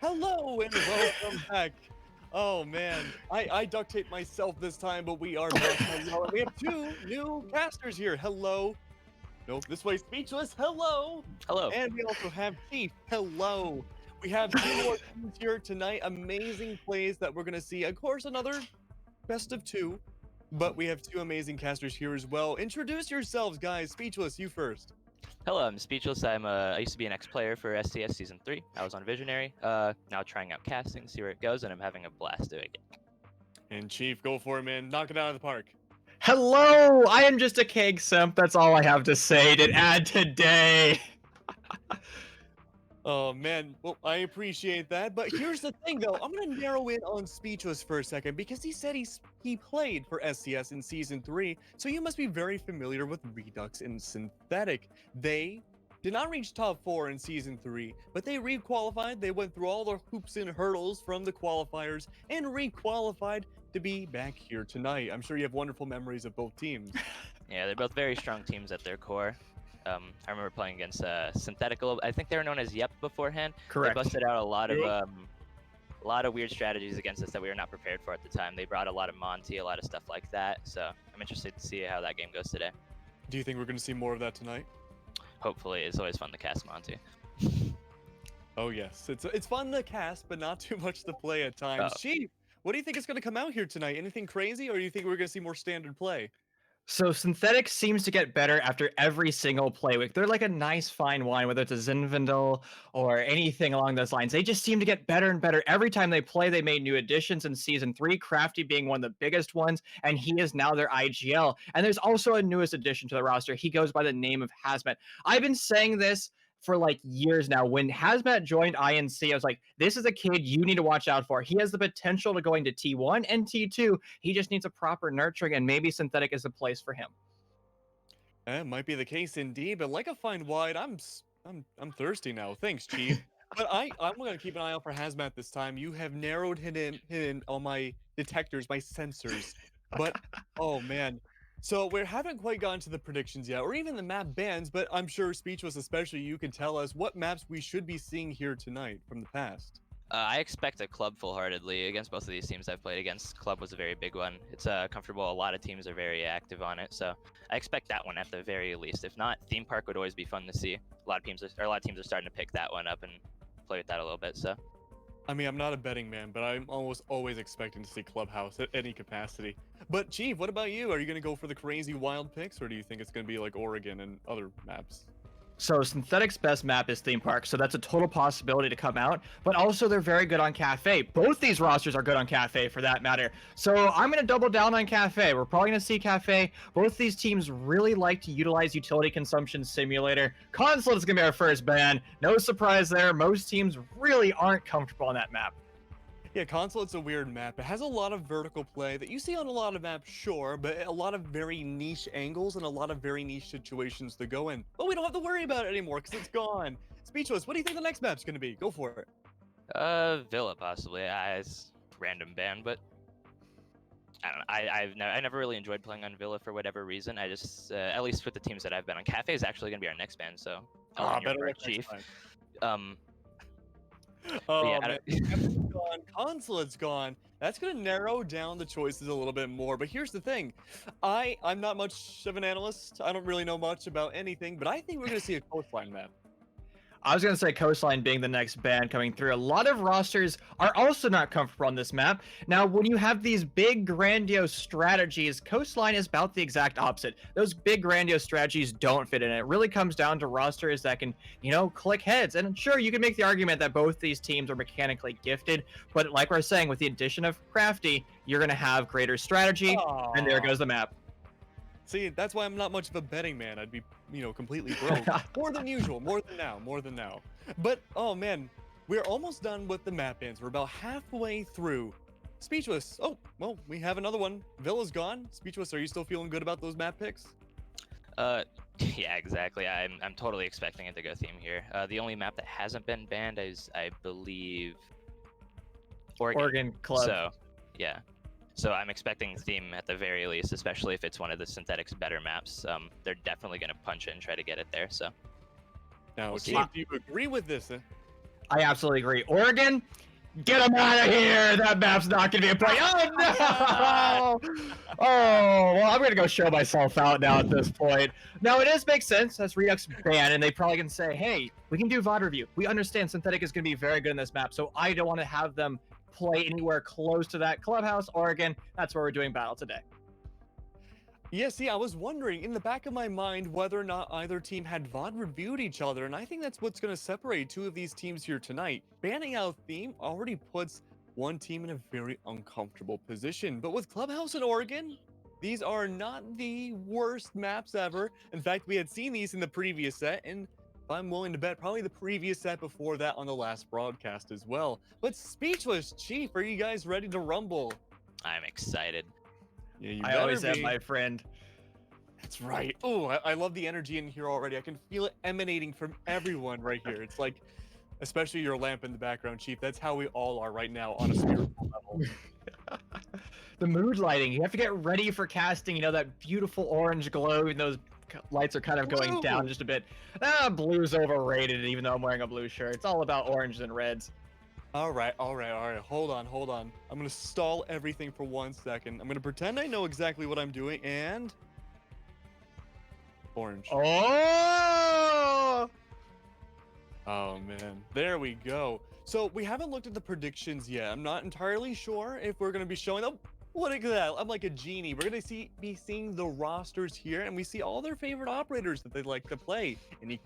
Hello and welcome back. Oh man, I duct taped myself this time, but we are back. Hello, and we have two new casters here. Hello. Nope, this way speechless. Hello. Hello. And we also have Chief. Hello. We have two more teams here tonight. Amazing plays that we're gonna see. Of course, another best of two, but we have two amazing casters here as well. Introduce yourselves, guys. Speechless, you first. Hello, I'm Speechless. I used to be an ex-player for SCS Season 3. I was on Visionary. Now trying out casting, see where it goes, and I'm having a blast doing it. And Chief, go for it, man. Knock it out of the park. Hello, I am just a keg simp. That's all I have to say to add today. Oh man, well I appreciate that, but here's the thing though, I'm gonna narrow in on Speechless for a second because he said he played for SCS in Season 3, so you must be very familiar with Redux and Synthetic. They did not reach top 4 in Season 3, but they re-qualified, they went through all the hoops and hurdles from the qualifiers, and re-qualified to be back here tonight. I'm sure you have wonderful memories of both teams. Yeah, they're both very strong teams at their core. I remember playing against Synthetic a little. I think they were known as Yep beforehand. Correct. They busted out a lot Yep. of weird strategies against us that we were not prepared for at the time. They brought a lot of Monty, a lot of stuff like that. So I'm interested to see how that game goes today. Do you think we're gonna see more of that tonight? Hopefully, it's always fun to cast Monty. Oh yes, it's fun to cast, but not too much to play at times. Oh. Chief, what do you think is going to come out here tonight? Anything crazy, or do you think we're going to see more standard play? So Synthetic seems to get better after every single play week. They're like a nice fine wine, whether it's a Zinfandel or anything along those lines. They just seem to get better and better every time they play. They made new additions in Season 3, Crafty being one of the biggest ones, and he is now their IGL. And there's also a newest addition to the roster. He goes by the name of Hazmat. I've been saying this for like years now. When Hazmat joined INC, I was like, this is a kid you need to watch out for. He has the potential to go into T1 and T2. He just needs a proper nurturing, and maybe Synthetic is the place for him. It might be the case indeed, but like a fine wine, I'm thirsty now. Thanks, Chief. But I'm going to keep an eye out for Hazmat this time. You have narrowed him in on my detectors, my sensors. But oh man. So we haven't quite gotten to the predictions yet, or even the map bans, but I'm sure Speechless especially you can tell us what maps we should be seeing here tonight from the past. I expect a Club full-heartedly against both of these teams I've played against. Club was a very big one. It's comfortable. A lot of teams are very active on it, so I expect that one at the very least. If not, Theme Park would always be fun to see. A lot of teams are starting to pick that one up and play with that a little bit. So, I mean, I'm not a betting man, but I'm almost always expecting to see Clubhouse at any capacity. But Chief, what about you? Are you going to go for the crazy wild picks, or do you think it's going to be like Oregon and other maps? So Synthetic's best map is Theme Park, so that's a total possibility to come out. But also, they're very good on Cafe. Both these rosters are good on Cafe, for that matter. So I'm going to double down on Cafe. We're probably going to see Cafe. Both these teams really like to utilize Utility Consumption Simulator. Console is going to be our first ban. No surprise there. Most teams really aren't comfortable on that map. Yeah, Console, it's a weird map. It has a lot of vertical play that you see on a lot of maps, sure, but a lot of very niche angles and a lot of very niche situations to go in. But we don't have to worry about it anymore because it's gone. Speechless, what do you think the next map's going to be? Go for it. Villa possibly. It's random ban, but I don't know. I never really enjoyed playing on Villa for whatever reason. I just, at least with the teams that I've been on, Cafe is actually going to be our next ban, so Better luck Chief. next time. Oh, yeah, man. It's gone. Consulate's gone. That's going to narrow down the choices a little bit more. But here's the thing. I'm not much of an analyst. I don't really know much about anything, but I think we're going to see a coastline map. I was going to say Coastline being the next ban coming through. A lot of rosters are also not comfortable on this map. Now, when you have these big, grandiose strategies, Coastline is about the exact opposite. Those big, grandiose strategies don't fit in. It really comes down to rosters that can, click heads. And sure, you can make the argument that both these teams are mechanically gifted, but like we're saying, with the addition of Crafty, you're going to have greater strategy, and there goes the map. See, that's why I'm not much of a betting man. I'd be, completely broke. More than usual. More than now. But, oh man, we're almost done with the map bans. We're about halfway through. Speechless. Oh, well, we have another one. Villa's gone. Speechless, are you still feeling good about those map picks? Yeah, exactly. I'm totally expecting it to go theme here. The only map that hasn't been banned is, I believe, Oregon Club. So, yeah. So I'm expecting theme at the very least, especially if it's one of the Synthetic's better maps. They're definitely going to punch it and try to get it there. So Now, We'll see. Chief, do you agree with this? I absolutely agree. Oregon, get them out of here. That map's not going to be a play. Oh, no. Oh, well, I'm going to go show myself out now at this point. Now, it does make sense. That's Redux ban, and they probably can say, hey, we can do VOD review. We understand Synthetic is going to be very good in this map, so I don't want to have them play anywhere close to that. Clubhouse, Oregon, that's where we're doing battle today. Yeah, see, I was wondering in the back of my mind whether or not either team had VOD reviewed each other, and I think that's what's going to separate two of these teams here tonight. Banning out Theme already puts one team in a very uncomfortable position, but with Clubhouse and Oregon, these are not the worst maps ever. In fact, we had seen these in the previous set, and if I'm willing to bet, probably the previous set before that on the last broadcast as well. But Speechless, Chief, are you guys ready to rumble? I'm excited. Yeah, you I always am, my friend. That's right. Oh, I love the energy in here already. I can feel it emanating from everyone right here. It's like, especially your lamp in the background, Chief. That's how we all are right now on a spiritual level. The mood lighting. You have to get ready for casting, you know, that beautiful orange glow, and those lights are kind of going down just a bit. Blue's overrated, even though I'm wearing a blue shirt. It's all about oranges and reds. All right. Hold on. I'm going to stall everything for 1 second. I'm going to pretend I know exactly what I'm doing, and... orange. Oh! Oh, man. There we go. So, we haven't looked at the predictions yet. I'm not entirely sure if we're going to be showing... Oh, look at that. I'm like a genie. We're going to be seeing the rosters here, and we see all their favorite operators that they like to play. And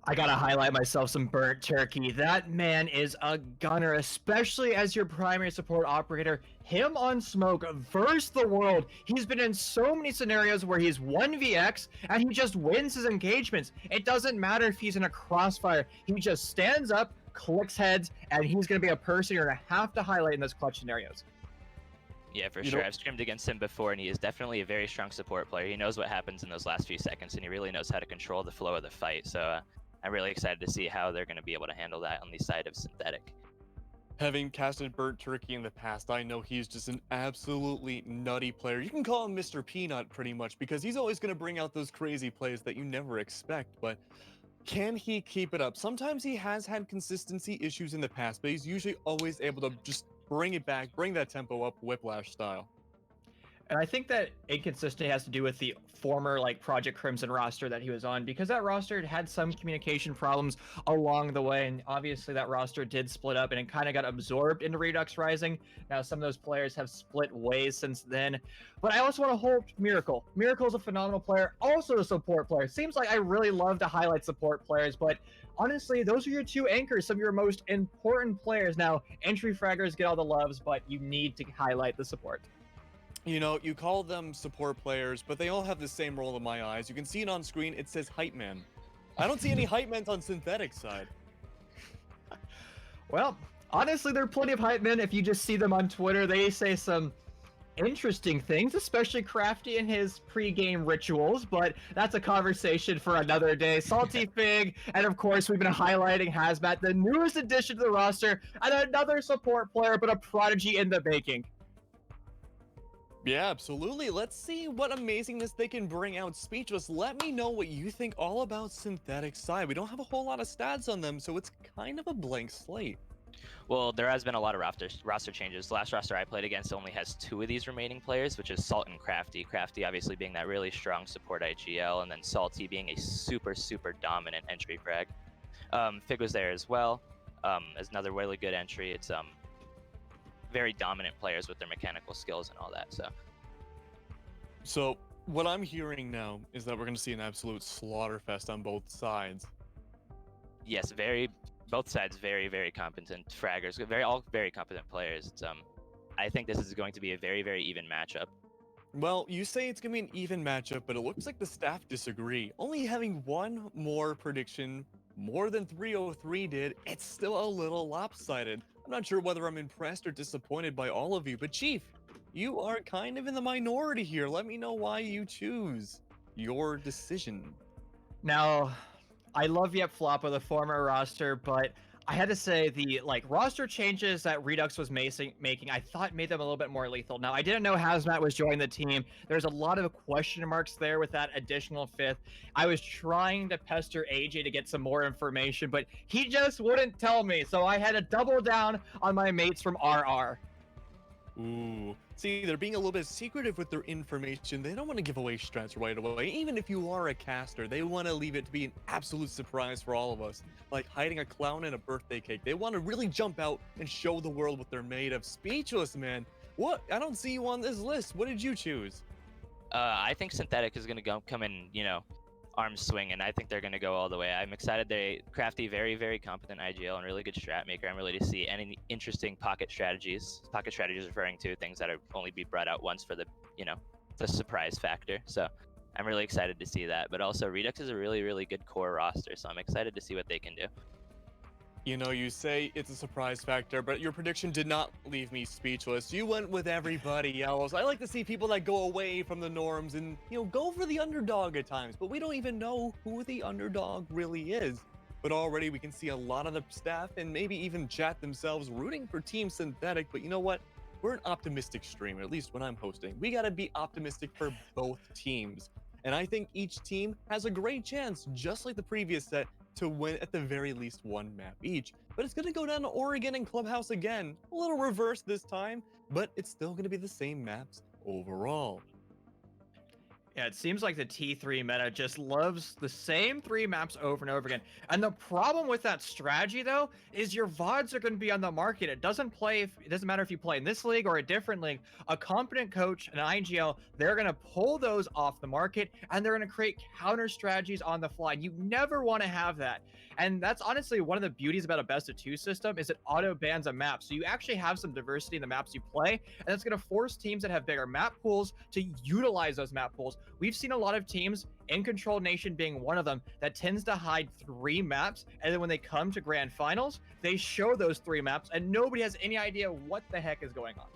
I gotta highlight myself some burnt turkey. That man is a gunner, especially as your primary support operator. Him on smoke versus the world. He's been in so many scenarios where he's 1vx and he just wins his engagements. It doesn't matter if he's in a crossfire. He just stands up, clicks heads, and he's gonna be a person you're gonna have to highlight in those clutch scenarios. Yeah, for sure. I've scrimmed against him before, and he is definitely a very strong support player. He knows what happens in those last few seconds, and he really knows how to control the flow of the fight. So I'm really excited to see how they're going to be able to handle that on the side of Synthetic. having casted Burnt Turkey in the past, I know he's just an absolutely nutty player. You can call him Mr. Peanut pretty much, because he's always going to bring out those crazy plays that you never expect. But can he keep it up? Sometimes he has had consistency issues in the past, but he's usually always able to just bring it back, bring that tempo up, Whiplash style. And I think that inconsistency has to do with the former Project Crimson roster that he was on, because that roster had some communication problems along the way, and obviously that roster did split up and it kind of got absorbed into Redux Rising. Now some of those players have split ways since then, but I also want to hold Miracle. Miracle's a phenomenal player, also a support player. Seems like I really love to highlight support players, but honestly, those are your two anchors, some of your most important players. Now, entry fraggers get all the loves, but you need to highlight the support. You know, you call them support players, but they all have the same role in my eyes. You can see it on screen, it says Hype Man. I don't see any Hype Men on Synthetic side. Well, honestly, there are plenty of Hype Men. If you just see them on Twitter, they say some interesting things, especially Crafty and his pre-game rituals, but that's a conversation for another day. Salty Fig, and of course, we've been highlighting Hazmat, the newest addition to the roster, and another support player, but a prodigy in the making. Yeah, absolutely. Let's see what amazingness they can bring out. Speechless, let me know what you think all about Synthetic side. We don't have a whole lot of stats on them, so it's kind of a blank slate. Well, there has been a lot of roster changes. The last roster I played against only has 2 of these remaining players, which is Salt and Crafty. Crafty obviously being that really strong support IGL, and then Salty being a super, super dominant entry frag. Fig was there as well, as another really good entry. It's very dominant players with their mechanical skills and all that. So what I'm hearing now is that we're going to see an absolute slaughterfest on both sides. Yes, both sides very, very competent fraggers, all very competent players. It's, I think this is going to be a very, very even matchup. Well, you say it's going to be an even matchup, but it looks like the staff disagree. Only having one more prediction, more than 303 did, it's still a little lopsided. I'm not sure whether I'm impressed or disappointed by all of you, but Chief, you are kind of in the minority here. Let me know why you choose your decision. Now, I love Yep Floppa, the former roster, but I had to say the roster changes that Redux was making, I thought made them a little bit more lethal. Now, I didn't know Hazmat was joining the team. There's a lot of question marks there with that additional fifth. I was trying to pester AJ to get some more information, but he just wouldn't tell me. So I had to double down on my mates from RR. Ooh. See, they're being a little bit secretive with their information. They don't want to give away strats right away. Even if you are a caster, they want to leave it to be an absolute surprise for all of us. Like hiding a clown in a birthday cake. They want to really jump out and show the world what they're made of. Speechless, man. What? I don't see you on this list. What did you choose? I think Synthetic is going to come in, arms swing, and I think they're going to go all the way. I'm excited. Crafty, very, very competent IGL and really good strat maker. I'm really to see any interesting pocket strategies. Pocket strategies referring to things that are only be brought out once for the, the surprise factor. So I'm really excited to see that. But also Redux is a really, really good core roster, so I'm excited to see what they can do. You know, you say it's a surprise factor, but your prediction did not leave me speechless. You went with everybody else. I like to see people that go away from the norms and, go for the underdog at times, but we don't even know who the underdog really is. But already we can see a lot of the staff and maybe even chat themselves rooting for Team Synthetic, but you know what? We're an optimistic streamer, at least when I'm hosting. We gotta be optimistic for both teams. And I think each team has a great chance, just like the previous set, to win at the very least one map each. But it's going to go down to Oregon and Clubhouse again. A little reverse this time, but it's still going to be the same maps overall. Yeah, it seems like the T3 meta just loves the same 3 maps over and over again. And the problem with that strategy, though, is your VODs are going to be on the market. It doesn't matter if you play in this league or a different league. A competent coach, an IGL, they're going to pull those off the market, and they're going to create counter strategies on the fly. You never want to have that. And that's honestly one of the beauties about a best of 2 system is it auto bans a map. So you actually have some diversity in the maps you play, and that's going to force teams that have bigger map pools to utilize those map pools. We've seen a lot of teams, In Control Nation being one of them, that tends to hide 3 maps, and then when they come to grand finals, they show those 3 maps, and nobody has any idea what the heck is going on.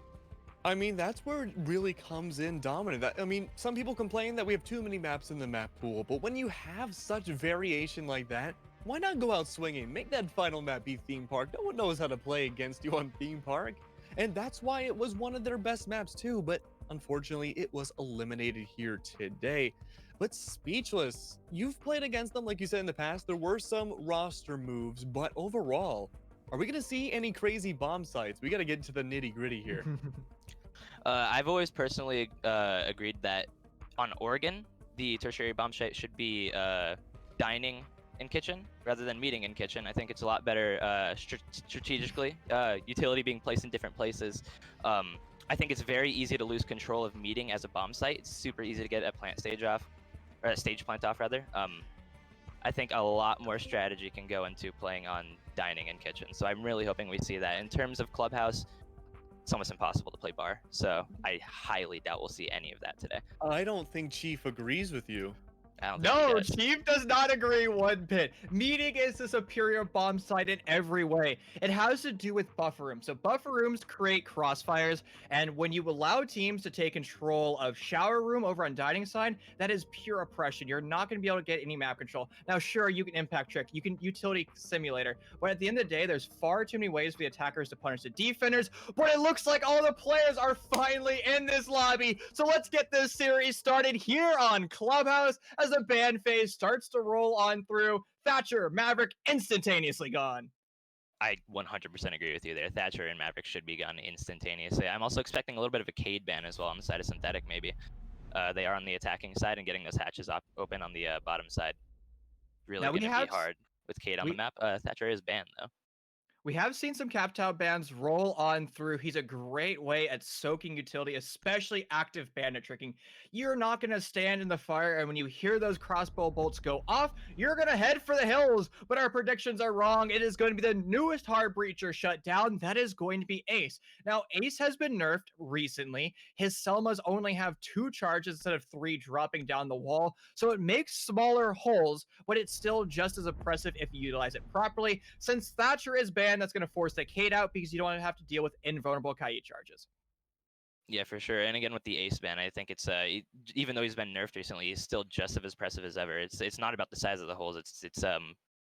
I mean, that's where it really comes in dominant. I mean, some people complain that we have too many maps in the map pool, but when you have such variation like that, why not go out swinging? Make that final map be Theme Park. No one knows how to play against you on Theme Park. And that's why it was one of their best maps too, but unfortunately it was eliminated here today. But Speechless, you've played against them like you said in the past. There were some roster moves, but overall, are we going to see any crazy bomb sites? We got to get into the nitty gritty here. I've always personally agreed that on Oregon, the tertiary bomb site should be dining in kitchen rather than meeting in kitchen. I think it's a lot better strategically. Utility being placed in different places. I think it's very easy to lose control of meeting as a bomb site. It's super easy to get a plant stage off, or a stage plant off rather. I think a lot more strategy can go into playing on dining and kitchen. So I'm really hoping we see that. In terms of Clubhouse, it's almost impossible to play bar. So I highly doubt we'll see any of that today. I don't think Chief agrees with you. No, Chief does not agree one bit. Meeting is the superior bomb site in every way. It has to do with buffer rooms. So buffer rooms create crossfires, and when you allow teams to take control of shower room over on dining side, that is pure oppression. You're not going to be able to get any map control. Now, sure, you can impact trick, you can utility simulator, but at the end of the day, there's far too many ways for the attackers to punish the defenders, but it looks like all the players are finally in this lobby. So let's get this series started here on Clubhouse as the ban phase starts to roll on through. Thatcher, Maverick, instantaneously gone. I 100% agree with you there. Thatcher and Maverick should be gone instantaneously. I'm also expecting a little bit of a Cade ban as well on the side of Synthetic, maybe. They are on the attacking side, and getting those hatches open on the bottom side. Really going to be hard with Cade on the map. Thatcher is banned, though. We have seen some Captau bans roll on through. He's a great way at soaking utility, especially active bandit tricking. You're not going to stand in the fire, and when you hear those crossbow bolts go off, you're going to head for the hills. But our predictions are wrong. It is going to be the newest hard breacher shut down. That is going to be Ace. Now, Ace has been nerfed recently. His Selmas only have 2 charges instead of 3 dropping down the wall, so it makes smaller holes, but it's still just as oppressive if you utilize it properly. Since Thatcher is banned, that's going to force the Cade out because you don't have to deal with invulnerable Kaid charges. Yeah, for sure. And again, with the Ace ban, I think it's even though he's been nerfed recently, he's still just as impressive as ever. It's not about the size of the holes. It's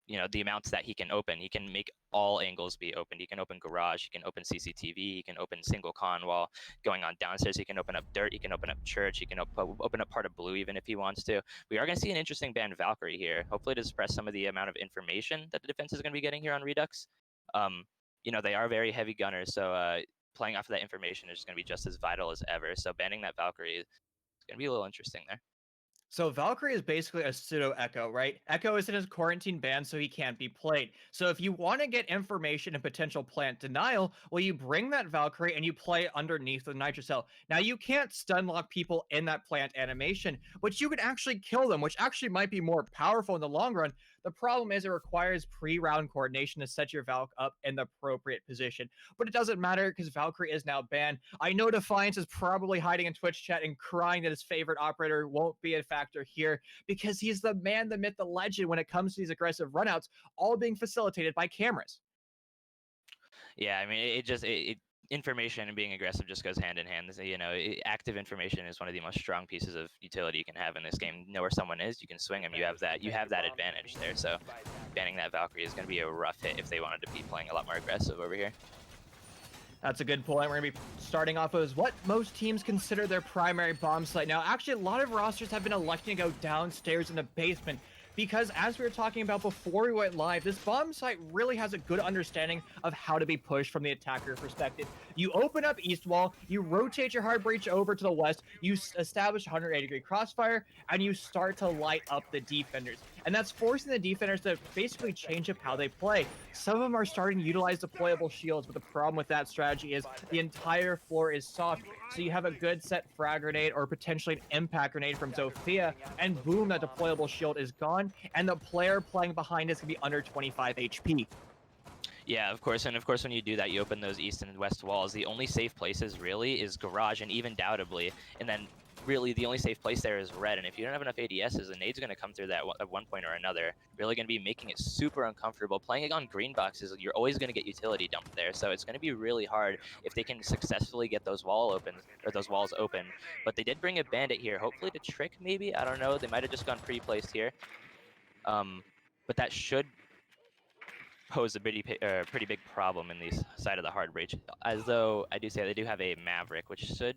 you know, the amounts that he can open. He can make all angles be opened. He can open garage, he can open CCTV, he can open single con while going on downstairs. He can open up dirt, he can open up church, he can open up part of blue even if he wants to. We are going to see an interesting ban Valkyrie here, hopefully to suppress some of the amount of information that the defense is going to be getting here on Redux. You know, they are very heavy gunners, so playing off of that information is just going to be just as vital as ever. So banning that Valkyrie is going to be a little interesting there. So Valkyrie is basically a pseudo Echo, right? Echo is in his quarantine ban, so he can't be played. So if you want to get information and potential plant denial, well, you bring that Valkyrie and you play underneath the Nitrocell. Now, you can't stun lock people in that plant animation, but you can actually kill them, which actually might be more powerful in the long run. The problem is it requires pre-round coordination to set your Valk up in the appropriate position. But it doesn't matter because Valkyrie is now banned. I know Defiance is probably hiding in Twitch chat and crying that his favorite operator won't be a factor here because he's the man, the myth, the legend when it comes to these aggressive runouts, all being facilitated by cameras. Yeah, I mean, information and being aggressive just goes hand in hand. You know, active information is one of the most strong pieces of utility you can have in this game. Know where someone is, you can swing them. You have that advantage there. So banning that Valkyrie is going to be a rough hit if they wanted to be playing a lot more aggressive over here. That's a good point. We're going to be starting off as what most teams consider their primary bomb site. Now, actually, a lot of rosters have been electing to go downstairs in the basement because, as we were talking about before we went live, this bomb site really has a good understanding of how to be pushed from the attacker perspective. You open up east wall, you rotate your hard breach over to the west, you establish 180-degree crossfire, and you start to light up the defenders. And that's forcing the defenders to basically change up how they play. Some of them are starting to utilize deployable shields, but the problem with that strategy is the entire floor is soft. So you have a good set frag grenade or potentially an impact grenade from Zofia, and boom, that deployable shield is gone, and the player playing behind is going to be under 25 HP. Yeah, of course, and of course when you do that, you open those east and west walls. The only safe places really is garage and even doubtably, and then really the only safe place there is red. And if you don't have enough ADSs, the nade's going to come through that at one point or another. Really going to be making it super uncomfortable. Playing it on green boxes, you're always going to get utility dumped there, so it's going to be really hard if they can successfully get those walls open. But they did bring a bandit here, hopefully to trick maybe. I don't know. They might have just gone pre-placed here. But that should pose a pretty big problem in the side of the hard breach, as though I do say they do have a Maverick, which should,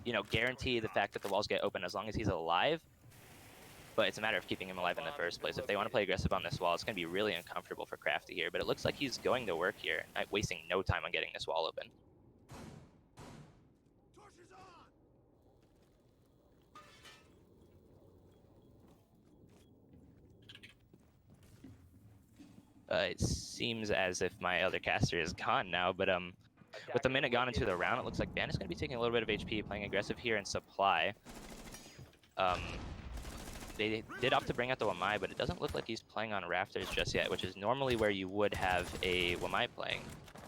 you know, guarantee the fact that the walls get open as long as he's alive. But it's a matter of keeping him alive in the first place. If they want to play aggressive on this wall, it's going to be really uncomfortable for Crafty here. But it looks like he's going to work here, wasting no time on getting this wall open. It seems as if my other caster is gone now, but with the minute gone into the round, it looks like Ban is going to be taking a little bit of HP, playing aggressive here in supply. They did opt to bring out the Wamai, but it doesn't look like he's playing on Rafters just yet, which is normally where you would have a Wamai playing.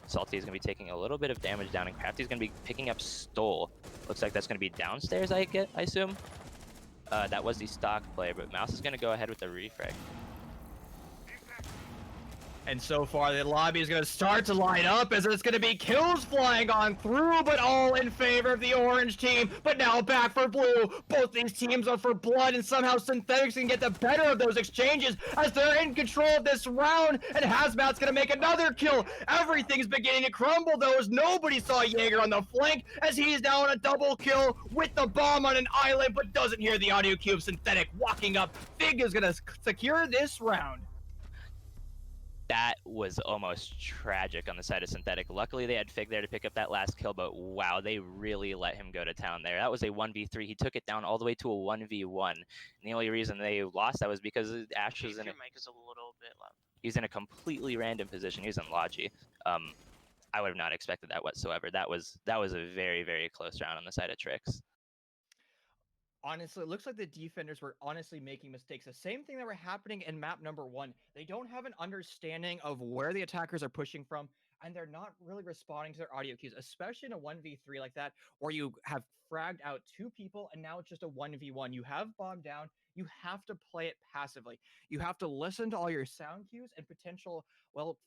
Salty is going to be taking a little bit of damage down, and Crafty is going to be picking up Stole. Looks like that's going to be downstairs, I assume. That was the stock play, but Mouse is going to go ahead with the refrag. And so far, the lobby is going to start to line up as it's going to be kills flying on through, but all in favor of the orange team. But now back for blue. Both these teams are for blood, and somehow Synthetics can get the better of those exchanges as they're in control of this round. And Hazmat's going to make another kill. Everything's beginning to crumble, though, as nobody saw Jaeger on the flank, as he's now on a double kill with the bomb on an island, but doesn't hear the audio cue of Synthetic walking up. Fig is going to secure this round. That was almost tragic on the side of Synthetic. Luckily, they had Fig there to pick up that last kill, but wow, they really let him go to town there. That was a 1v3. He took it down all the way to a 1v1. And the only reason they lost that was because Ash was in a... mic is a little bit loud. He's in a completely random position. He was in Logi. I would have not expected that whatsoever. That was a very, very close round on the side of Trix. Honestly, it looks like the defenders were honestly making mistakes. The same thing that were happening in map number 1. They don't have an understanding of where the attackers are pushing from, and they're not really responding to their audio cues, especially in a 1v3 like that, where you have fragged out 2 people, and now it's just a 1v1. You have bomb down. You have to play it passively. You have to listen to all your sound cues and potential, well,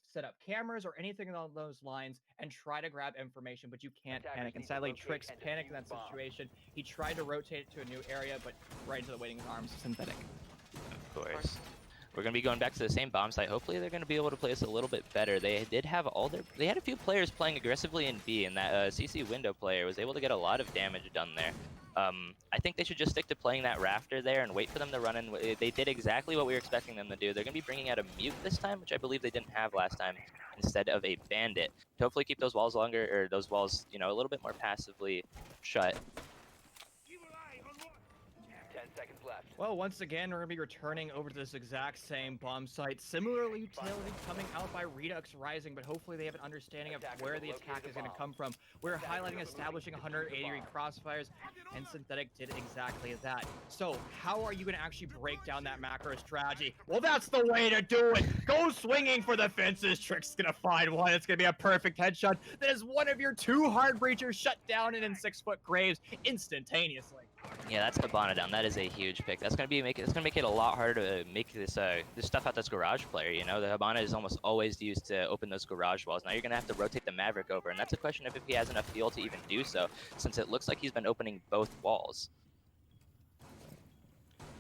set up cameras or anything along those lines and try to grab information, but you can't panic. And sadly, Trix panicked in that situation. He tried to rotate it to a new area, but right into the waiting arms of Synthetic. Of course. We're going to be going back to the same bomb site. Hopefully they're going to be able to play us a little bit better. They did have they had a few players playing aggressively in B, and that CC window player was able to get a lot of damage done there. I think they should just stick to playing that rafter there and wait for them to run in. They did exactly what we were expecting them to do. They're going to be bringing out a mute this time, which I believe they didn't have last time, instead of a bandit, to hopefully keep those walls longer, or those walls, you know, a little bit more passively shut. 10 seconds left. Well, once again, we're going to be returning over to this exact same bomb site. Similar utility coming out by Redux Rising, but hopefully they have an understanding of where the attack is going to come from. We're highlighting establishing 180-degree crossfires, and Synthetic did exactly that. So how are you going to actually break down that macro strategy? Well, that's the way to do it. Go swinging for the fences. Trick's going to find one. It's going to be a perfect headshot. That is one of your 2 hard breachers shut down and in 6-foot graves instantaneously. Yeah, that's Habana down. That is a huge pick. That's gonna make it a lot harder to make this stuff out this garage player. You know, the Habana is almost always used to open those garage walls. Now you're gonna have to rotate the Maverick over, and that's a question of if he has enough fuel to even do so, since it looks like he's been opening both walls.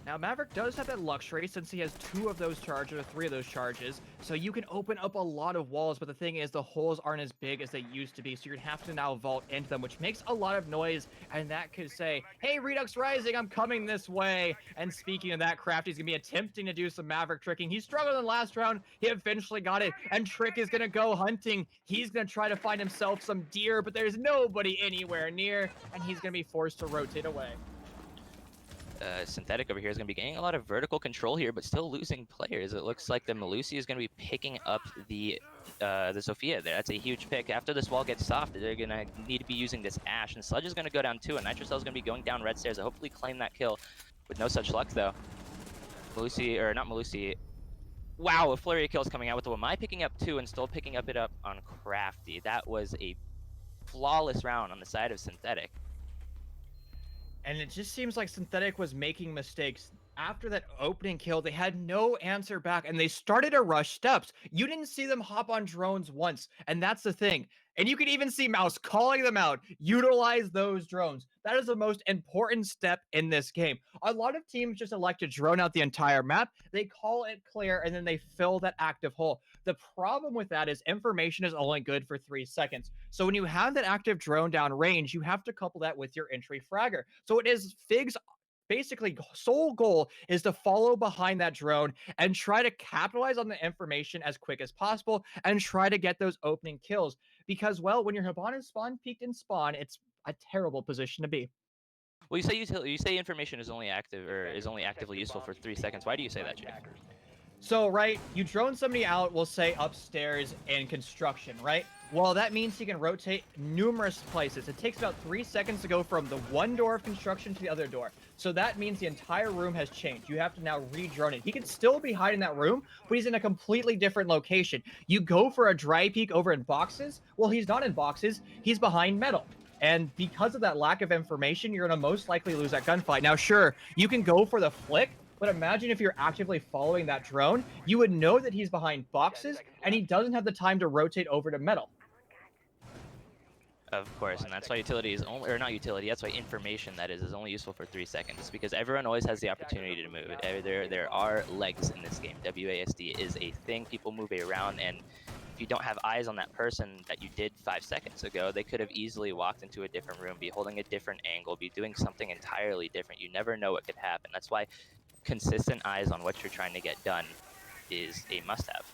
Now, Maverick does have that luxury since he has 2 of those charges, or 3 of those charges, so you can open up a lot of walls, but the thing is, the holes aren't as big as they used to be, so you're going to have to now vault into them, which makes a lot of noise, and that could say, hey, Redux Rising, I'm coming this way. And speaking of that, Crafty's going to be attempting to do some Maverick tricking. He struggled in the last round, he eventually got it, and Trick is going to go hunting. He's going to try to find himself some deer, but there's nobody anywhere near, and he's going to be forced to rotate away. Synthetic over here is going to be gaining a lot of vertical control here, but still losing players. It looks like the Malusi is going to be picking up the Sophia there. That's a huge pick. After this wall gets soft, they're going to need to be using this Ash, and Sludge is going to go down too, and Nitrocell is going to be going down red stairs to hopefully claim that kill. With no such luck, though. Malusi, or not Malusi. Wow, a flurry of kills coming out with the Wamai picking up 2 and still picking up it up on Crafty. That was a flawless round on the side of Synthetic. And it just seems like Synthetic was making mistakes. After that opening kill, they had no answer back, and they started to rush steps. You didn't see them hop on drones once, and that's the thing. And you can even see Mouse calling them out. Utilize those drones. That is the most important step in this game. A lot of teams just elect to drone out the entire map. They call it clear, and then they fill that active hole. The problem with that is information is only good for 3 seconds. So when you have that active drone down range, you have to couple that with your entry fragger. So it is Fig's basically sole goal is to follow behind that drone and try to capitalize on the information as quick as possible and try to get those opening kills. Because, well, when your Habana spawn peaked in spawn, it's a terrible position to be. Well, you say information is only active, or is only actively useful for 3 seconds. Why do you say that, Jake? So, right, you drone somebody out, we'll say upstairs in construction, right? Well, that means he can rotate numerous places. It takes about 3 seconds to go from the one door of construction to the other door. So that means the entire room has changed. You have to now re-drone it. He can still be hiding in that room, but he's in a completely different location. You go for a dry peek over in boxes. Well, he's not in boxes. He's behind metal. And because of that lack of information, you're going to most likely lose that gunfight. Now, sure, you can go for the flick, but imagine if you're actively following that drone, you would know that he's behind boxes, and he doesn't have the time to rotate over to metal. Of course, and that's why utility is only, or not utility, that's why information, that is only useful for 3 seconds, because everyone always has the opportunity to move. There are legs in this game. WASD is a thing. People move around, and if you don't have eyes on that person that you did 5 seconds ago, they could have easily walked into a different room, be holding a different angle, be doing something entirely different. You never know what could happen. That's why consistent eyes on what you're trying to get done is a must-have.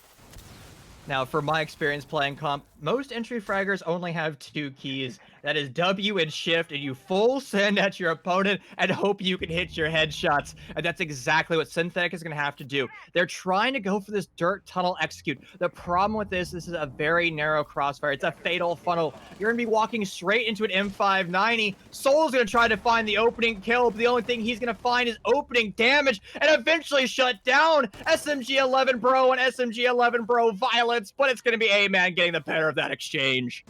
Now, from my experience playing comp, most entry fraggers only have 2 keys. That is W and shift, and you full send at your opponent and hope you can hit your headshots. And that's exactly what Synthetic is going to have to do. They're trying to go for this dirt tunnel execute. The problem with this is a very narrow crossfire. It's a fatal funnel. You're going to be walking straight into an M590. Soul's going to try to find the opening kill, but the only thing he's going to find is opening damage and eventually shut down SMG-11 Bro and SMG-11 Bro violence, but it's going to be A-Man getting the better of that exchange.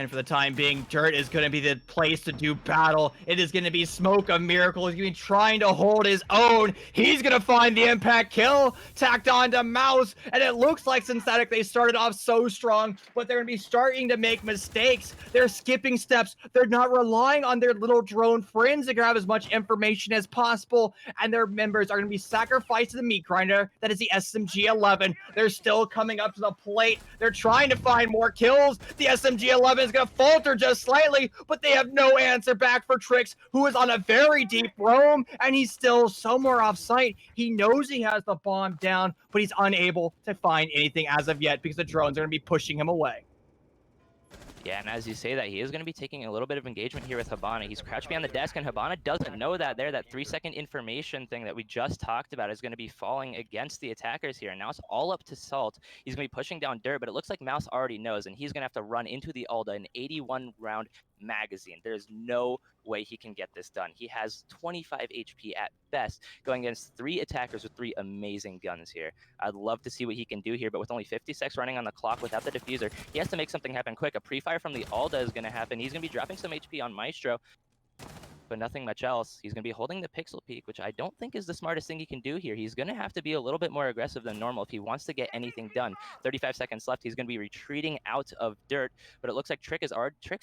And for the time being, Dirt is going to be the place to do battle. It is going to be Smoke of Miracle. He's going to be trying to hold his own. He's going to find the impact kill, tacked on to Mouse. And it looks like Synthetic, they started off so strong, but they're going to be starting to make mistakes. They're skipping steps. They're not relying on their little drone friends to grab as much information as possible. And their members are going to be sacrificed to the meat grinder. That is the SMG-11. They're still coming up to the plate. They're trying to find more kills. The SMG-11 is going to falter just slightly, but they have no answer back for Trix, who is on a very deep roam, and he's still somewhere off site. He knows he has the bomb down, but he's unable to find anything as of yet because the drones are going to be pushing him away. Yeah, and as you say that, he is going to be taking a little bit of engagement here with Hibana. He's crouched behind the desk, and Hibana doesn't know that there. That 3-second information thing that we just talked about is going to be falling against the attackers here. And now it's all up to Salt. He's going to be pushing down Dirt, but it looks like Mouse already knows, and he's going to have to run into the Alda, an 81-round magazine. There's no way he can get this done. He has 25 HP at best, going against 3 attackers with 3 amazing guns here. I'd love to see what he can do here, but with only 50 seconds running on the clock without the diffuser, he has to make something happen quick. A pre-fire from the Alda is going to happen. He's going to be dropping some HP on Maestro, but nothing much else. He's going to be holding the Pixel Peak, which I don't think is the smartest thing he can do here. He's going to have to be a little bit more aggressive than normal if he wants to get anything done. 35 seconds left. He's going to be retreating out of Dirt, but it looks like Trix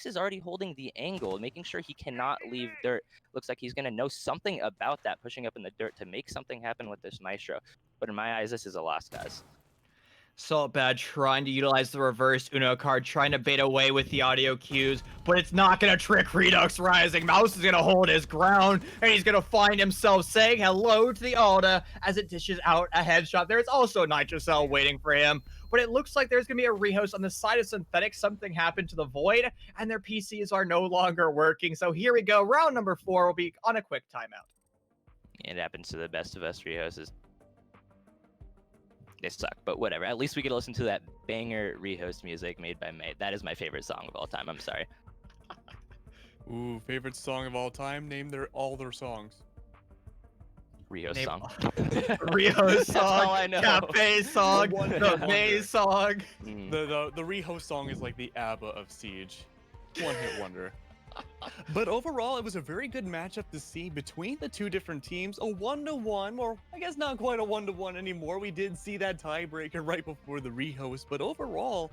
is already holding the angle, making sure he cannot leave Dirt. Looks like he's going to know something about that, pushing up in the Dirt to make something happen with this Maestro. But in my eyes, this is a loss, guys. Saltbad trying to utilize the reverse Uno card, trying to bait away with the audio cues, but it's not going to trick Redux Rising. Mouse is going to hold his ground, and he's going to find himself saying hello to the Alda as it dishes out a headshot. There's also Nitrocell waiting for him, but it looks like there's going to be a rehost on the side of Synthetic. Something happened to the Void, and their PCs are no longer working. So here we go. Round number 4 will be on a quick timeout. It happens to the best of us rehosts. They suck, but whatever. At least we get to listen to that banger rehost music made by May. That is my favorite song of all time. I'm sorry. Ooh, favorite song of all time? Name all their songs. Rehost song. Rehost That's all song, I know. Cafe song, the May song. The rehost song is like the ABBA of Siege. One-hit wonder. But overall, it was a very good matchup to see between the two different teams. A 1-1, or I guess not quite a 1-1 anymore. We did see that tiebreaker right before the rehost, but overall,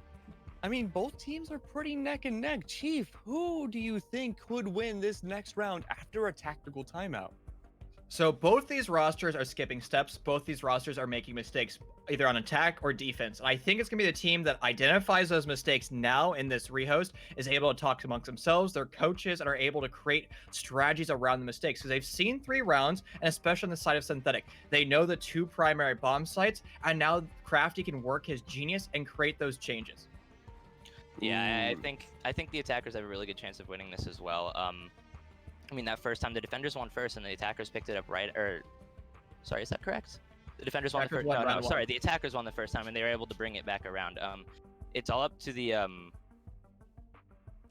I mean, both teams are pretty neck and neck. Chief, who do you think could win this next round after a tactical timeout? So both these rosters are skipping steps. Both these rosters are making mistakes, either on attack or defense. And I think it's going to be the team that identifies those mistakes now in this rehost is able to talk amongst themselves, their coaches, and are able to create strategies around the mistakes. Because they've seen 3 rounds, and especially on the side of Synthetic, they know the 2 primary bomb sites, and now Crafty can work his genius and create those changes. Yeah, I think the attackers have a really good chance of winning this as well. I mean, that first time the defenders won first and the attackers picked it up sorry, is that correct? The defenders won the first. No, sorry, the attackers won the first time and they were able to bring it back around. It's all up to the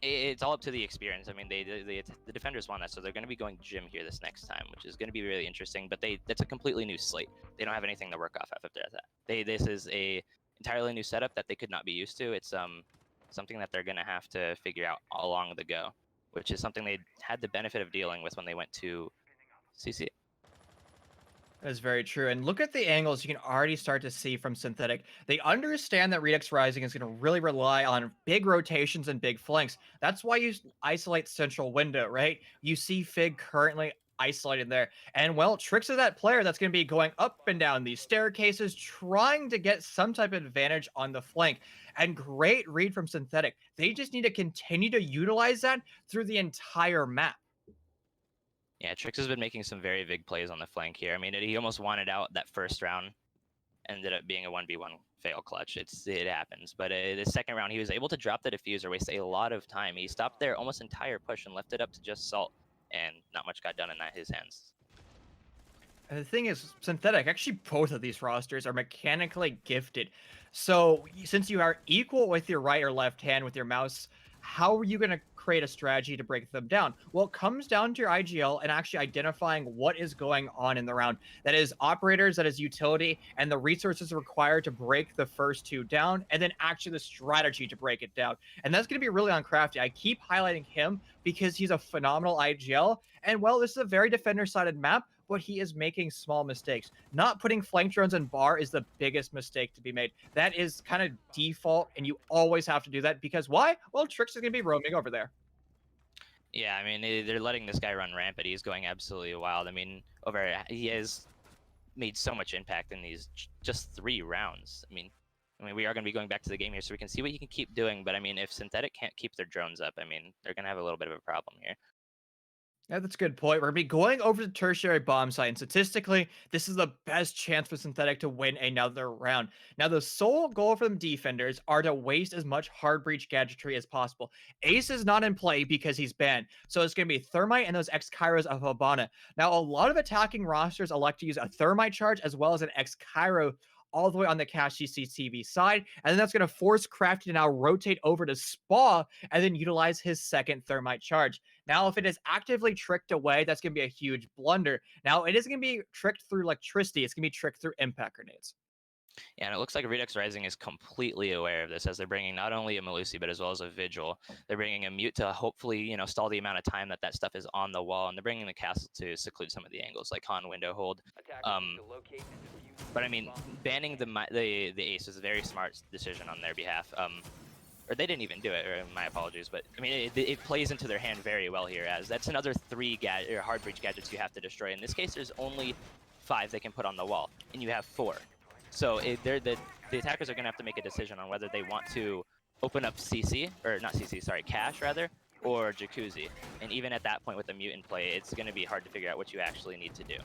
experience. I mean, the defenders won that, so they're going to be going gym here this next time, which is going to be really interesting. But that's a completely new slate. They don't have anything to work off after that. This is a entirely new setup that they could not be used to. It's something that they're going to have to figure out along the go, which is something they had the benefit of dealing with when they went to CC. That is very true. And look at the angles you can already start to see from Synthetic. They understand that Redux Rising is going to really rely on big rotations and big flanks. That's why you isolate central window, right? You see Fig currently isolated there. And, well, Trix is that player that's going to be going up and down these staircases, trying to get some type of advantage on the flank. And great read from Synthetic. They just need to continue to utilize that through the entire map. Yeah, Trix has been making some very big plays on the flank here. I mean, he almost wanted out that first round. Ended up being a 1v1 fail clutch. It happens. But the second round, he was able to drop the diffuser, waste a lot of time. He stopped their almost entire push and left it up to just Salt. And not much got done in his hands. And the thing is, Synthetic, actually both of these rosters are mechanically gifted. So since you are equal with your right or left hand with your mouse, how are you going to create a strategy to break them down? Well, it comes down to your IGL and actually identifying what is going on in the round. That is operators, that is utility, and the resources required to break the first two down, and then actually the strategy to break it down. And that's going to be really on Crafty. I keep highlighting him because he's a phenomenal IGL. And well, this is a very defender-sided map, but he is making small mistakes. Not putting flank drones in bar is the biggest mistake to be made. That is kind of default, and you always have to do that because why? Well, Trix is going to be roaming over there. Yeah, I mean, they're letting this guy run rampant. He's going absolutely wild. I mean, he has made so much impact in these just 3 rounds. I mean, we are going to be going back to the game here, so we can see what he can keep doing. But I mean, if Synthetic can't keep their drones up, I mean, they're going to have a little bit of a problem here. Yeah, that's a good point. We're going to be going over the tertiary bomb site, and statistically, this is the best chance for Synthetic to win another round. Now, the sole goal for them defenders are to waste as much hard breach gadgetry as possible. Ace is not in play because he's banned, so it's going to be Thermite and those X-Kairos of Habana. Now, a lot of attacking rosters elect to use a Thermite charge as well as an X-Kairo all the way on the Cash CCTV side, and then that's going to force Crafty to now rotate over to Spa and then utilize his second Thermite charge. Now, if it is actively tricked away, that's going to be a huge blunder. Now, it isn't going to be tricked through electricity. It's going to be tricked through impact grenades. Yeah, and it looks like Redux Rising is completely aware of this as they're bringing not only a Melusi, but as well as a Vigil. They're bringing a Mute to hopefully, stall the amount of time that stuff is on the wall, and they're bringing the Castle to seclude some of the angles, like Han Window Hold. But I mean, banning the Ace was a very smart decision on their behalf. Or they didn't even do it, or my apologies, but I mean, it plays into their hand very well here, as that's another 3 hard breach gadgets you have to destroy. In this case, there's only 5 they can put on the wall, and you have 4. So the attackers are going to have to make a decision on whether they want to open up CC, or not CC, sorry, Cash rather, or Jacuzzi. And even at that point with the Mute in play, it's going to be hard to figure out what you actually need to do.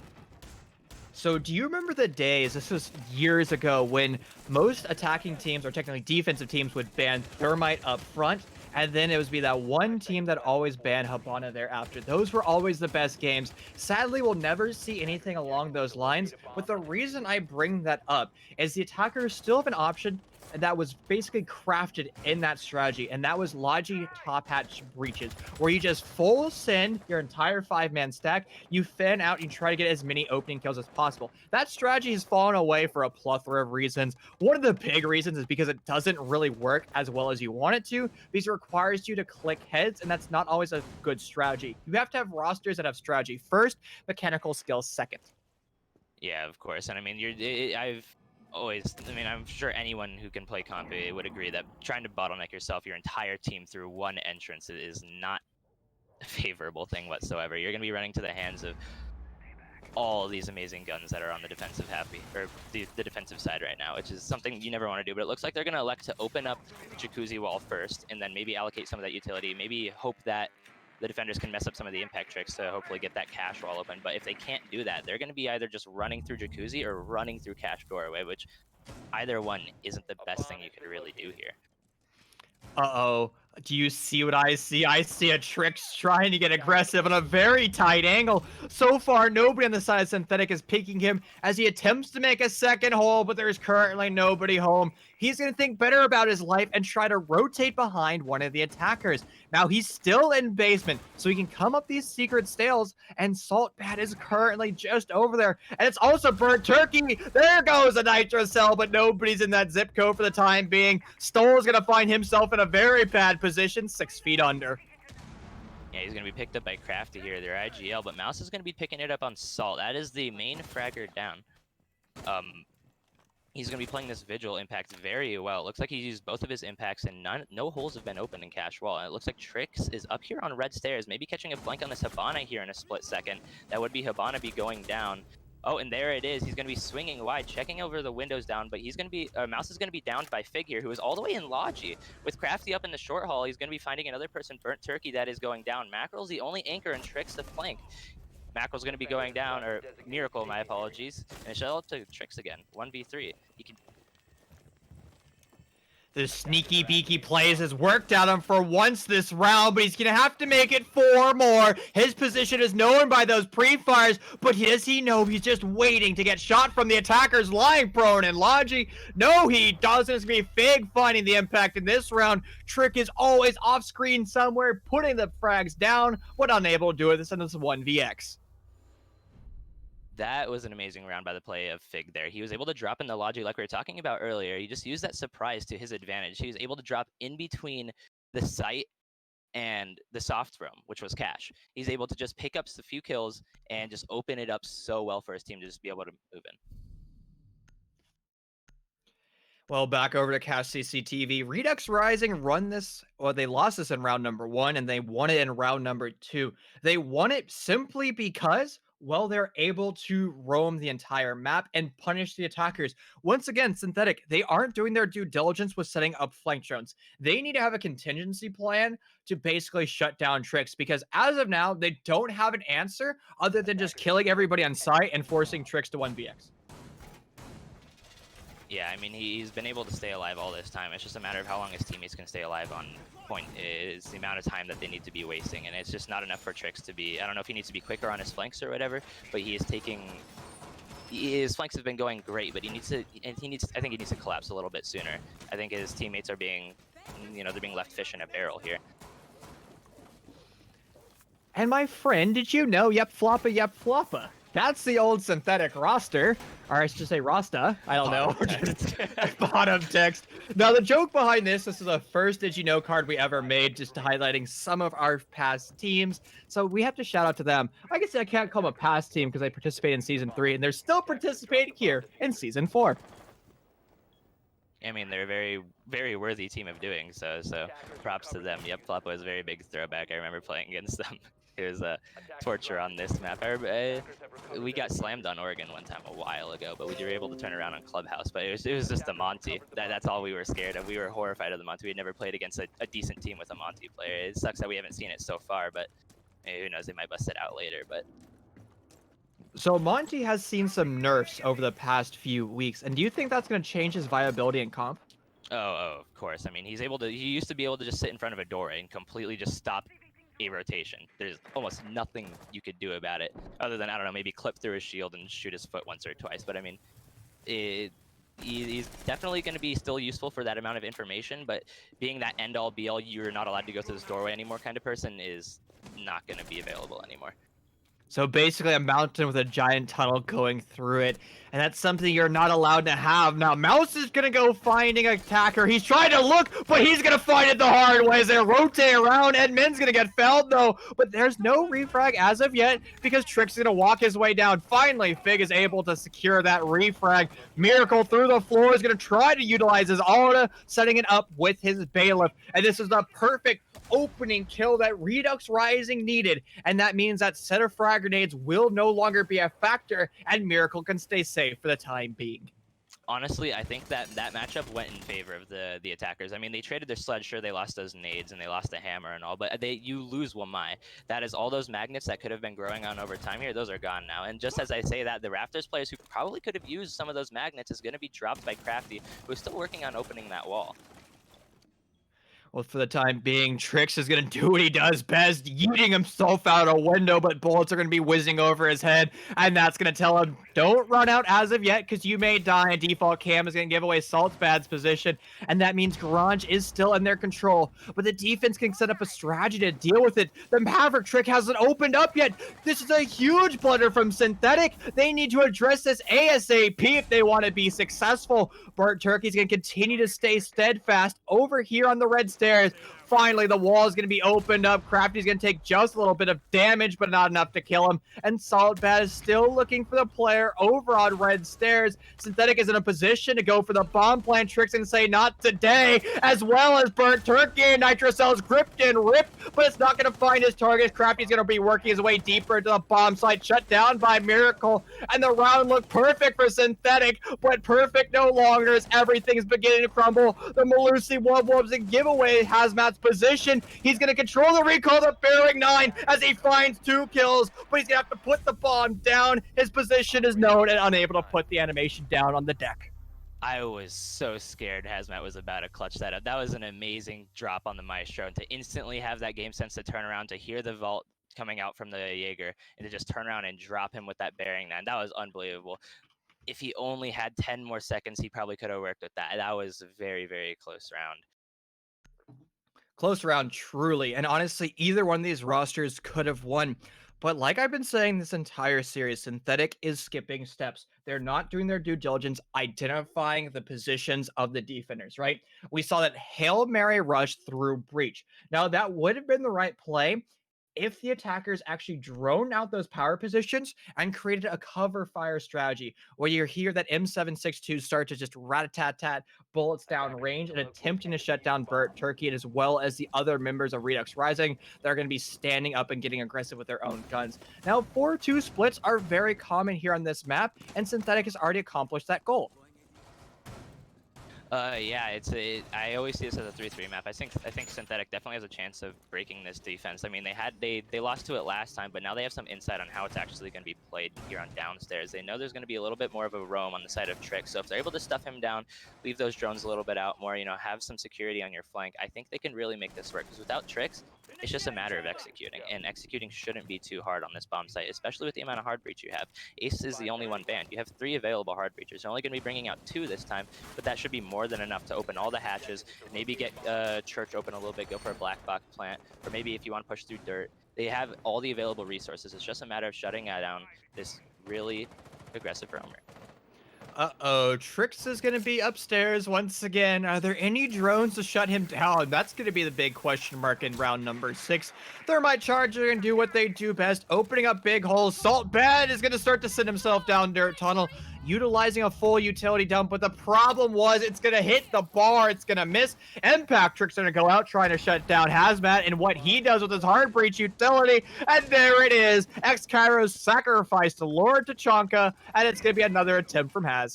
So do you remember the days, this was years ago, when most attacking teams, or technically defensive teams, would ban Thermite up front, and then it would be that one team that always banned Habana thereafter? Those were always the best games. Sadly, we'll never see anything along those lines, but the reason I bring that up is the attackers still have an option that was basically crafted in that strategy, and that was Logi top hatch breaches, where you just full send your entire 5-man stack, you fan out, you try to get as many opening kills as possible. That strategy has fallen away for a plethora of reasons. One of the big reasons is because it doesn't really work as well as you want it to, because it requires you to click heads, and that's not always a good strategy. You have to have rosters that have strategy first, mechanical skills second. Yeah, of course. And I mean, I'm sure anyone who can play comp would agree that trying to bottleneck your entire team through one entrance is not a favorable thing whatsoever. You're going to be running to the hands of all these amazing guns that are on the defensive the defensive side right now, which is something you never want to do. But it looks like they're going to elect to open up Jacuzzi wall first, and then maybe allocate some of that utility, maybe hope that the defenders can mess up some of the impact tricks to hopefully get that Cash wall open. But if they can't do that, they're going to be either just running through Jacuzzi or running through Cash doorway, which either one isn't the best thing you could really do here. Uh-oh. Do you see what I see? I see a Trix trying to get aggressive on a very tight angle. So far, nobody on the side of Synthetic is picking him as he attempts to make a second hole, but there's currently nobody home. He's going to think better about his life and try to rotate behind one of the attackers. Now, he's still in basement, so he can come up these secret stairs, and Saltbat is currently just over there. And it's also Burnt Turkey. There goes a Nitro Cell, but nobody's in that zip code for the time being. Stoll's going to find himself in a very bad position, 6 feet under. Yeah, he's going to be picked up by Crafty here, their IGL, but Mouse is going to be picking it up on Salt. That is the main fragger down. He's going to be playing this Vigil impact very well. It looks like he used both of his impacts, and no holes have been opened in Cash Wall. And it looks like Trix is up here on red stairs, maybe catching a flank on this Habana here in a split second. That would be Habana be going down. Oh, and there it is. He's going to be swinging wide, checking over the windows down, but he's going to be, Mouse is going to be downed by Fig here, who is all the way in Logi. With Crafty up in the short hall, he's going to be finding another person, Burnt Turkey, that is going down. Mackerel's the only anchor, and Trix the flank. Mackerel's going to be going down, or Miracle, my apologies. And it's up to Trix again, 1v3. He can... The sneaky beaky plays has worked out him for once this round, but he's gonna have to make it 4 more. His position is known by those pre-fires, but does he know he's just waiting to get shot from the attackers lying prone? And Logi, no, he doesn't. It's gonna be Fig finding the impact in this round. Trick is always off screen somewhere, putting the frags down, but unable to do it. This is 1vx. That was an amazing round by the play of Fig there. He was able to drop in the Logi like we were talking about earlier. He just used that surprise to his advantage. He was able to drop in between the site and the soft room, which was Cash. He's able to just pick up a few kills and just open it up so well for his team to just be able to move in. Well, back over to Cash CCTV. Redux Rising run this, well, they lost this in round number 1, and they won it in round number 2. They won it simply because, well, they're able to roam the entire map and punish the attackers. Once again, Synthetic, they aren't doing their due diligence with setting up flank drones. They need to have a contingency plan to basically shut down Tricks, because as of now, they don't have an answer other than just killing everybody on site and forcing Tricks to 1vx. Yeah, I mean, he's been able to stay alive all this time. It's just a matter of how long his teammates can stay alive on point. Is the amount of time that they need to be wasting, and it's just not enough for Tricks to be, I don't know if he needs to be quicker on his flanks or whatever, but he is taking, his flanks have been going great, but I think he needs to collapse a little bit sooner. I think his teammates are being, they're being left fish in a barrel here. And my friend, did you know, yep floppa. That's the old Synthetic roster. Or I should say Rasta. I don't know. Bottom text. Now, the joke behind this is the first Did You Know card we ever made, just highlighting some of our past teams. So we have to shout out to them. I guess I can't call them a past team because they participated in Season 3, and they're still participating here in Season 4. I mean, they're a very, very worthy team of doing so props to them. Yep, Floppa was a very big throwback. I remember playing against them. It was torture on this map. We got slammed on Oregon one time a while ago, but we were able to turn around on Clubhouse. But it was just a Monty. That's all we were scared of. We were horrified of the Monty. We had never played against a decent team with a Monty player. It sucks that we haven't seen it so far, but who knows? They might bust it out later. But so Monty has seen some nerfs over the past few weeks, and do you think that's going to change his viability in comp? Oh, of course. I mean, he used to be able to just sit in front of a door and completely just stop a rotation. There's almost nothing you could do about it other than, I don't know, maybe clip through his shield and shoot his foot once or twice. But I mean, he's definitely going to be still useful for that amount of information, but being that end all be all, you're not allowed to go through this doorway anymore kind of person is not going to be available anymore. So basically a mountain with a giant tunnel going through it, and that's something you're not allowed to have. Now, Mouse is going to go finding an attacker. He's trying to look, but he's going to find it the hard way as they rotate around. Edmund's going to get felled, though, but there's no refrag as of yet because Trick's going to walk his way down. Finally, Fig is able to secure that refrag. Miracle through the floor is going to try to utilize his Alta, setting it up with his Bailiff, and this is the perfect opening kill that Redux Rising needed, and that means that center frag grenades will no longer be a factor, and Miracle can stay safe for the time being. Honestly, I think that matchup went in favor of the attackers. I mean, they traded their sled. Sure, they lost those nades and they lost the hammer and all, but you lose Wamai. That is all those magnets that could have been growing on over time here. Those are gone now. And just as I say that, the Raptors players who probably could have used some of those magnets is going to be dropped by Crafty, who's still working on opening that wall. Well, for the time being, Trix is going to do what he does best, yeeting himself out a window, but bullets are going to be whizzing over his head, and that's going to tell him, don't run out as of yet, because you may die, and default cam is going to give away Saltzbad's position, and that means Garage is still in their control, but the defense can set up a strategy to deal with it. The Maverick trick hasn't opened up yet. This is a huge blunder from Synthetic. They need to address this ASAP if they want to be successful. Burnt Turkey's going to continue to stay steadfast over here on the red stairs. Finally, the wall is going to be opened up. Crafty's going to take just a little bit of damage, but not enough to kill him. And Saltbad is still looking for the player over on red stairs. Synthetic is in a position to go for the bomb plant. Tricks and say, not today, as well as Burnt Turkey. Nitrocel's gripped and ripped, but it's not going to find his target. Crafty's going to be working his way deeper into the bomb site, shut down by Miracle. And the round looked perfect for Synthetic, but perfect no longer as everything's beginning to crumble. The Malusi Wubwubs and giveaway Hazmat's position. He's going to control the recall of Bearing 9 as he finds 2 kills, but he's going to have to put the bomb down. His position is known and unable to put the animation down on the deck. I was so scared Hazmat was about to clutch that up. That was an amazing drop on the Maestro, and to instantly have that game sense to turn around, to hear the vault coming out from the Jaeger, and to just turn around and drop him with that bearing 9. That was unbelievable. If he only had 10 more seconds, he probably could have worked with that. That was a very, very close round. Close round, truly. And honestly, either one of these rosters could have won. But like I've been saying this entire series, Synthetic is skipping steps. They're not doing their due diligence identifying the positions of the defenders, right? We saw that Hail Mary rush through Breach. Now, that would have been the right play if the attackers actually droned out those power positions and created a cover fire strategy where you hear that M762 start to just rat-a-tat-tat bullets down range and attempting to shut down Burt Turkey, and as well as the other members of Redux Rising that are going to be standing up and getting aggressive with their own guns. Now, 4-2 splits are very common here on this map, and Synthetic has already accomplished that goal. Yeah, I always see this as a 3-3 map. I think Synthetic definitely has a chance of breaking this defense. I mean, they lost to it last time, but now they have some insight on how it's actually going to be played here on downstairs. They know there's going to be a little bit more of a roam on the side of Trick. So if they're able to stuff him down, leave those drones a little bit out more, have some security on your flank, I think they can really make this work. Because without Tricks, it's just a matter of executing, and executing shouldn't be too hard on this bomb site, especially with the amount of hard breach you have. Ace is the only one banned. You have 3 available hard breachers. They're only going to be bringing out 2 this time, but that should be more than enough to open all the hatches, maybe get Church open a little bit, go for a black box plant, or maybe if you want to push through dirt. They have all the available resources. It's just a matter of shutting down this really aggressive roamer. Uh-oh, Trix is going to be upstairs once again. Are there any drones to shut him down? That's going to be the big question mark in round number 6. Thermite Charger and do what they do best, opening up big holes. Salt Bad is going to start to send himself down dirt tunnel, utilizing a full utility dump, but the problem was it's going to hit the bar. It's going to miss. Impact Trick's going to go out trying to shut down Hazmat, and what he does with his hard breach utility, and there it is. X-Kairo's sacrifice to Lord Tachanka, and it's going to be another attempt from Haz.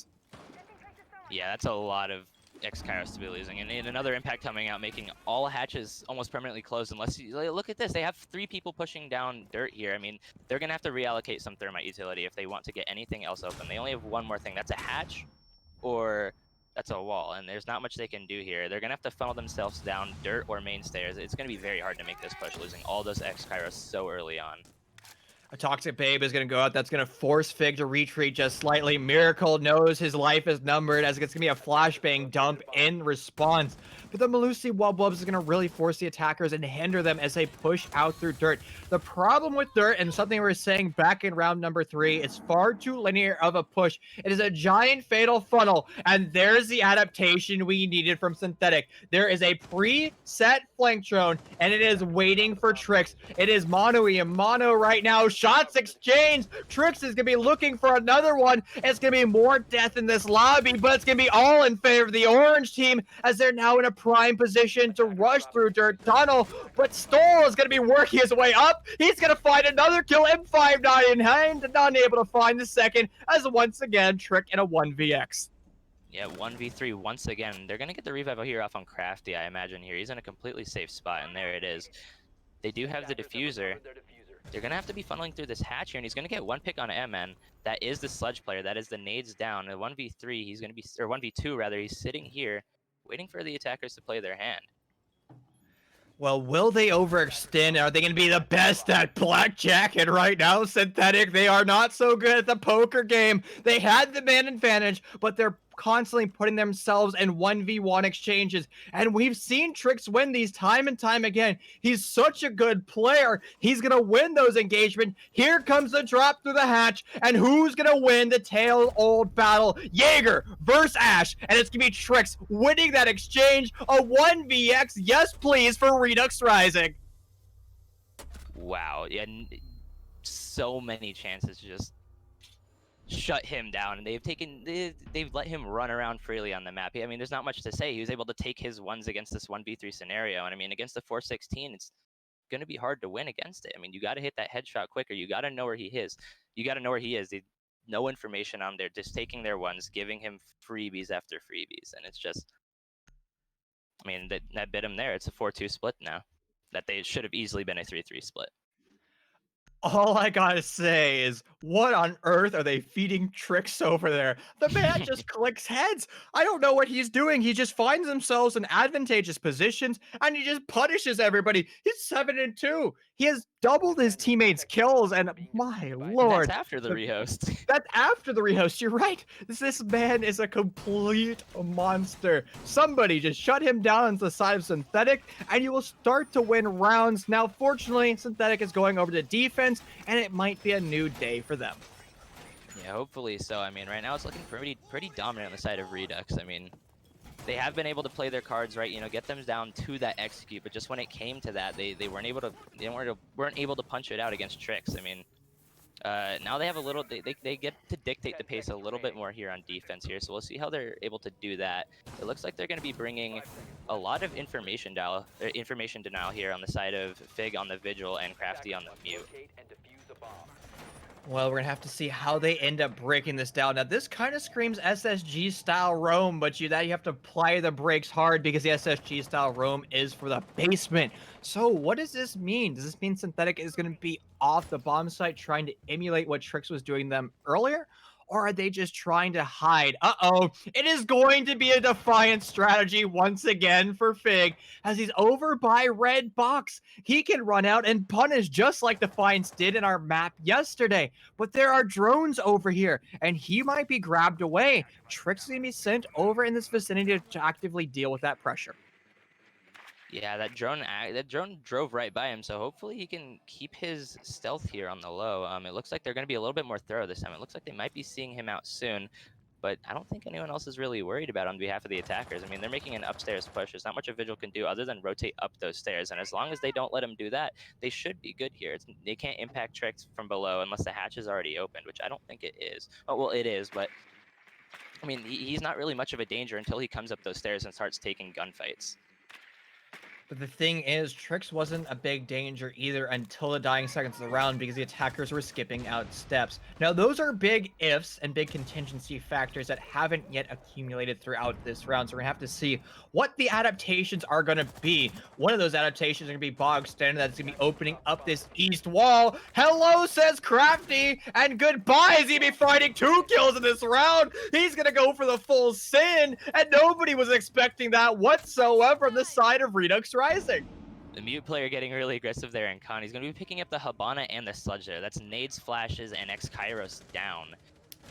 Yeah, that's a lot of X-Kairos to be losing. And another impact coming out, making all hatches almost permanently closed. Unless you look at this, they have 3 people pushing down dirt here. I mean, they're going to have to reallocate some thermite utility if they want to get anything else open. They only have one more thing. That's a hatch or that's a wall. And there's not much they can do here. They're going to have to funnel themselves down dirt or main stairs. It's going to be very hard to make this push, losing all those X-Kairos so early on. A Toxic Babe is going to go out. That's going to force Fig to retreat just slightly. Miracle knows his life is numbered as it's going to be a flashbang dump in response. But the Malusi Wubwubs is going to really force the attackers and hinder them as they push out through dirt. The problem with dirt, and something we were saying back in round number 3, is far too linear of a push. It is a giant fatal funnel, and there's the adaptation we needed from Synthetic. There is a preset flank drone, and it is waiting for Tricks. It is mono and mono right now. Shots exchanged. Trix is going to be looking for another one. It's going to be more death in this lobby, but it's going to be all in favor of the orange team as they're now in a prime position to rush through dirt tunnel. But Stoll is going to be working his way up. He's going to find another kill. M59 in hand, and unable to find the second as once again Trick in a 1vx. Yeah, 1v3 once again. They're going to get the revival here off on Crafty, I imagine here. He's in a completely safe spot, and there it is. They do have the diffuser. They're going to have to be funneling through this hatch here, and he's going to get one pick on MN. That is the Sludge player. That is the nades down. And 1v3, he's going to be, or 1v2 rather, he's sitting here waiting for the attackers to play their hand. Well, will they overextend? Are they going to be the best at blackjack? And right now, Synthetic, they are not so good at the poker game. They had the man advantage, but they're constantly putting themselves in 1v1 exchanges. And we've seen Trix win these time and time again. He's such a good player. He's going to win those engagements. Here comes the drop through the hatch. And who's going to win the tail-old battle? Jaeger versus Ash. And it's going to be Trix winning that exchange. A 1vx, yes please, for Redux Rising. Wow. Yeah, so many chances to just shut him down, and they've let him run around freely on the map. I mean, there's not much to say. He was able to take his ones against this 1v3 scenario, and I mean, against the 416, it's going to be hard to win against it. I mean, you got to hit that headshot quicker. You got to know where he is. You got to know where he is. No information on there, just taking their ones, giving him freebies after freebies, and it's just, I mean, that bit him there. It's a 4-2 split now. That they should have easily been a 3-3 split. All I gotta say is What on earth are they feeding Tricks over there? The man just clicks heads. I don't know what he's doing. He just finds himself in advantageous positions and he just punishes everybody. He's 7-2. He has doubled his teammates' kills, and my And lord. that's after the rehost. That's after the rehost. You're right. This man is a complete monster. Somebody just shut him down on the side of Synthetic, and you will start to win rounds. Now, fortunately, Synthetic is going over to defense, and it might be a new day for them. Yeah, hopefully so. I mean, right now it's looking pretty dominant on the side of Redux. I mean, they have been able to play their cards right, you know, get them down to that execute, but just when it came to that, they weren't able to punch it out against Tricks. I mean, now they have a little, they get to dictate the pace a little bit more here on defense here, so we'll see how they're able to do that. It looks like they're going to be bringing a lot of information denial here on the side of Fig on the Vigil and Crafty on the Mute. Well, we're gonna have to see how they end up breaking this down. Now, this kind of screams SSG style roam, but you have to apply the brakes hard because the SSG style roam is for the basement. So what does this mean? Does this mean Synthetic is gonna be off the bomb site trying to emulate what Trix was doing them earlier? Or are they just trying to hide? Uh-oh, it is going to be a defiant strategy once again for Fig. As he's over by red box, he can run out and punish just like Defiance did in our map yesterday. But there are drones over here, and he might be grabbed away. Trix is going to be sent over in this vicinity to actively deal with that pressure. Yeah, that drone drove right by him, so hopefully he can keep his stealth here on the low. It looks like they're going to be a little bit more thorough this time. It looks like they might be seeing him out soon, but I don't think anyone else is really worried about on behalf of the attackers. I mean, they're making an upstairs push. There's not much a Vigil can do other than rotate up those stairs, and as long as they don't let him do that, they should be good here. They can't impact Tricks from below unless the hatch is already opened, which I don't think it is. Oh, well, it is, but I mean, he's not really much of a danger until he comes up those stairs and starts taking gunfights. But the thing is, Trix wasn't a big danger either until the dying seconds of the round because the attackers were skipping out steps. Now, those are big ifs and big contingency factors that haven't yet accumulated throughout this round. So we're going to have to see what the adaptations are going to be. One of those adaptations is going to be Bog Standard that's going to be opening up this east wall. Hello, says Crafty, and goodbye as he be finding 2 kills in this round. He's going to go for the full sin, and nobody was expecting that whatsoever on the side of Redux Rising. The Mute player getting really aggressive there, and Khan, he's going to be picking up the Habana and the Sludge there. That's nades, flashes, and X-Kairos down.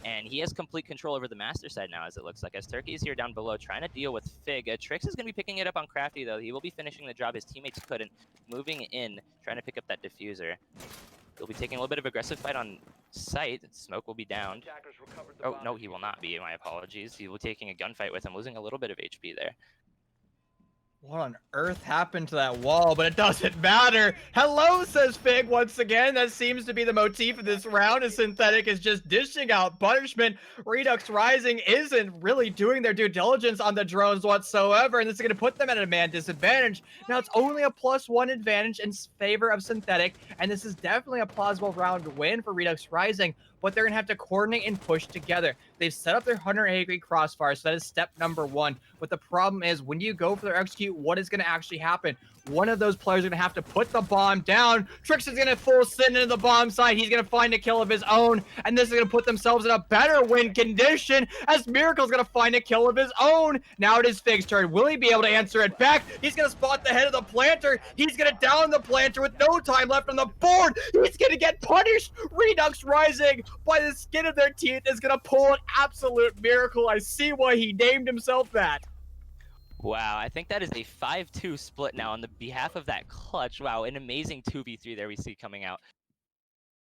And he has complete control over the master side now, as it looks like, as Turkey's here down below trying to deal with Fig. Trix is going to be picking it up on Crafty, though. He will be finishing the job his teammates couldn't. Moving in, trying to pick up that diffuser. He'll be taking a little bit of aggressive fight on site. Smoke will be downed. Oh, no, he will not be. My apologies. He will be taking a gunfight with him, losing a little bit of HP there. What on earth happened to that wall? But it doesn't matter. Hello, says Fig once again. That seems to be the motif of this round, as Synthetic is just dishing out punishment. Redux Rising isn't really doing their due diligence on the drones whatsoever, and this is going to put them at a man disadvantage. Now, it's only a +1 advantage in favor of Synthetic, and this is definitely a plausible round win for Redux Rising, but they're going to have to coordinate and push together. They've set up their 180-degree crossfire, so that is step number 1. But the problem is, when you go for their execute, what is going to actually happen? One of those players is going to have to put the bomb down. Trix is going to full send into the bomb site. He's going to find a kill of his own, and this is going to put themselves in a better win condition, as Miracle's going to find a kill of his own. Now it is Fig's turn. Will he be able to answer it back? He's going to spot the head of the planter. He's going to down the planter with no time left on the board. He's going to get punished. Redux Rising, by the skin of their teeth, is going to pull an absolute miracle. I see why he named himself that. Wow, I think that is a 5-2 split now on the behalf of that clutch. Wow, an amazing 2v3 there we see coming out.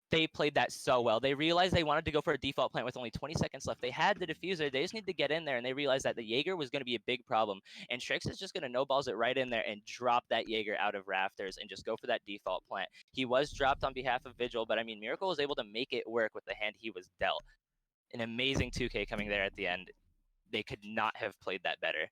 They played that so well. They realized they wanted to go for a default plant with only 20 seconds left. They had the diffuser. They just need to get in there, and they realized that the Jaeger was going to be a big problem. And Trix is just going to no-balls it right in there and drop that Jaeger out of rafters and just go for that default plant. He was dropped on behalf of Vigil, but I mean, Miracle was able to make it work with the hand he was dealt. An amazing 2K coming there at the end. They could not have played that better.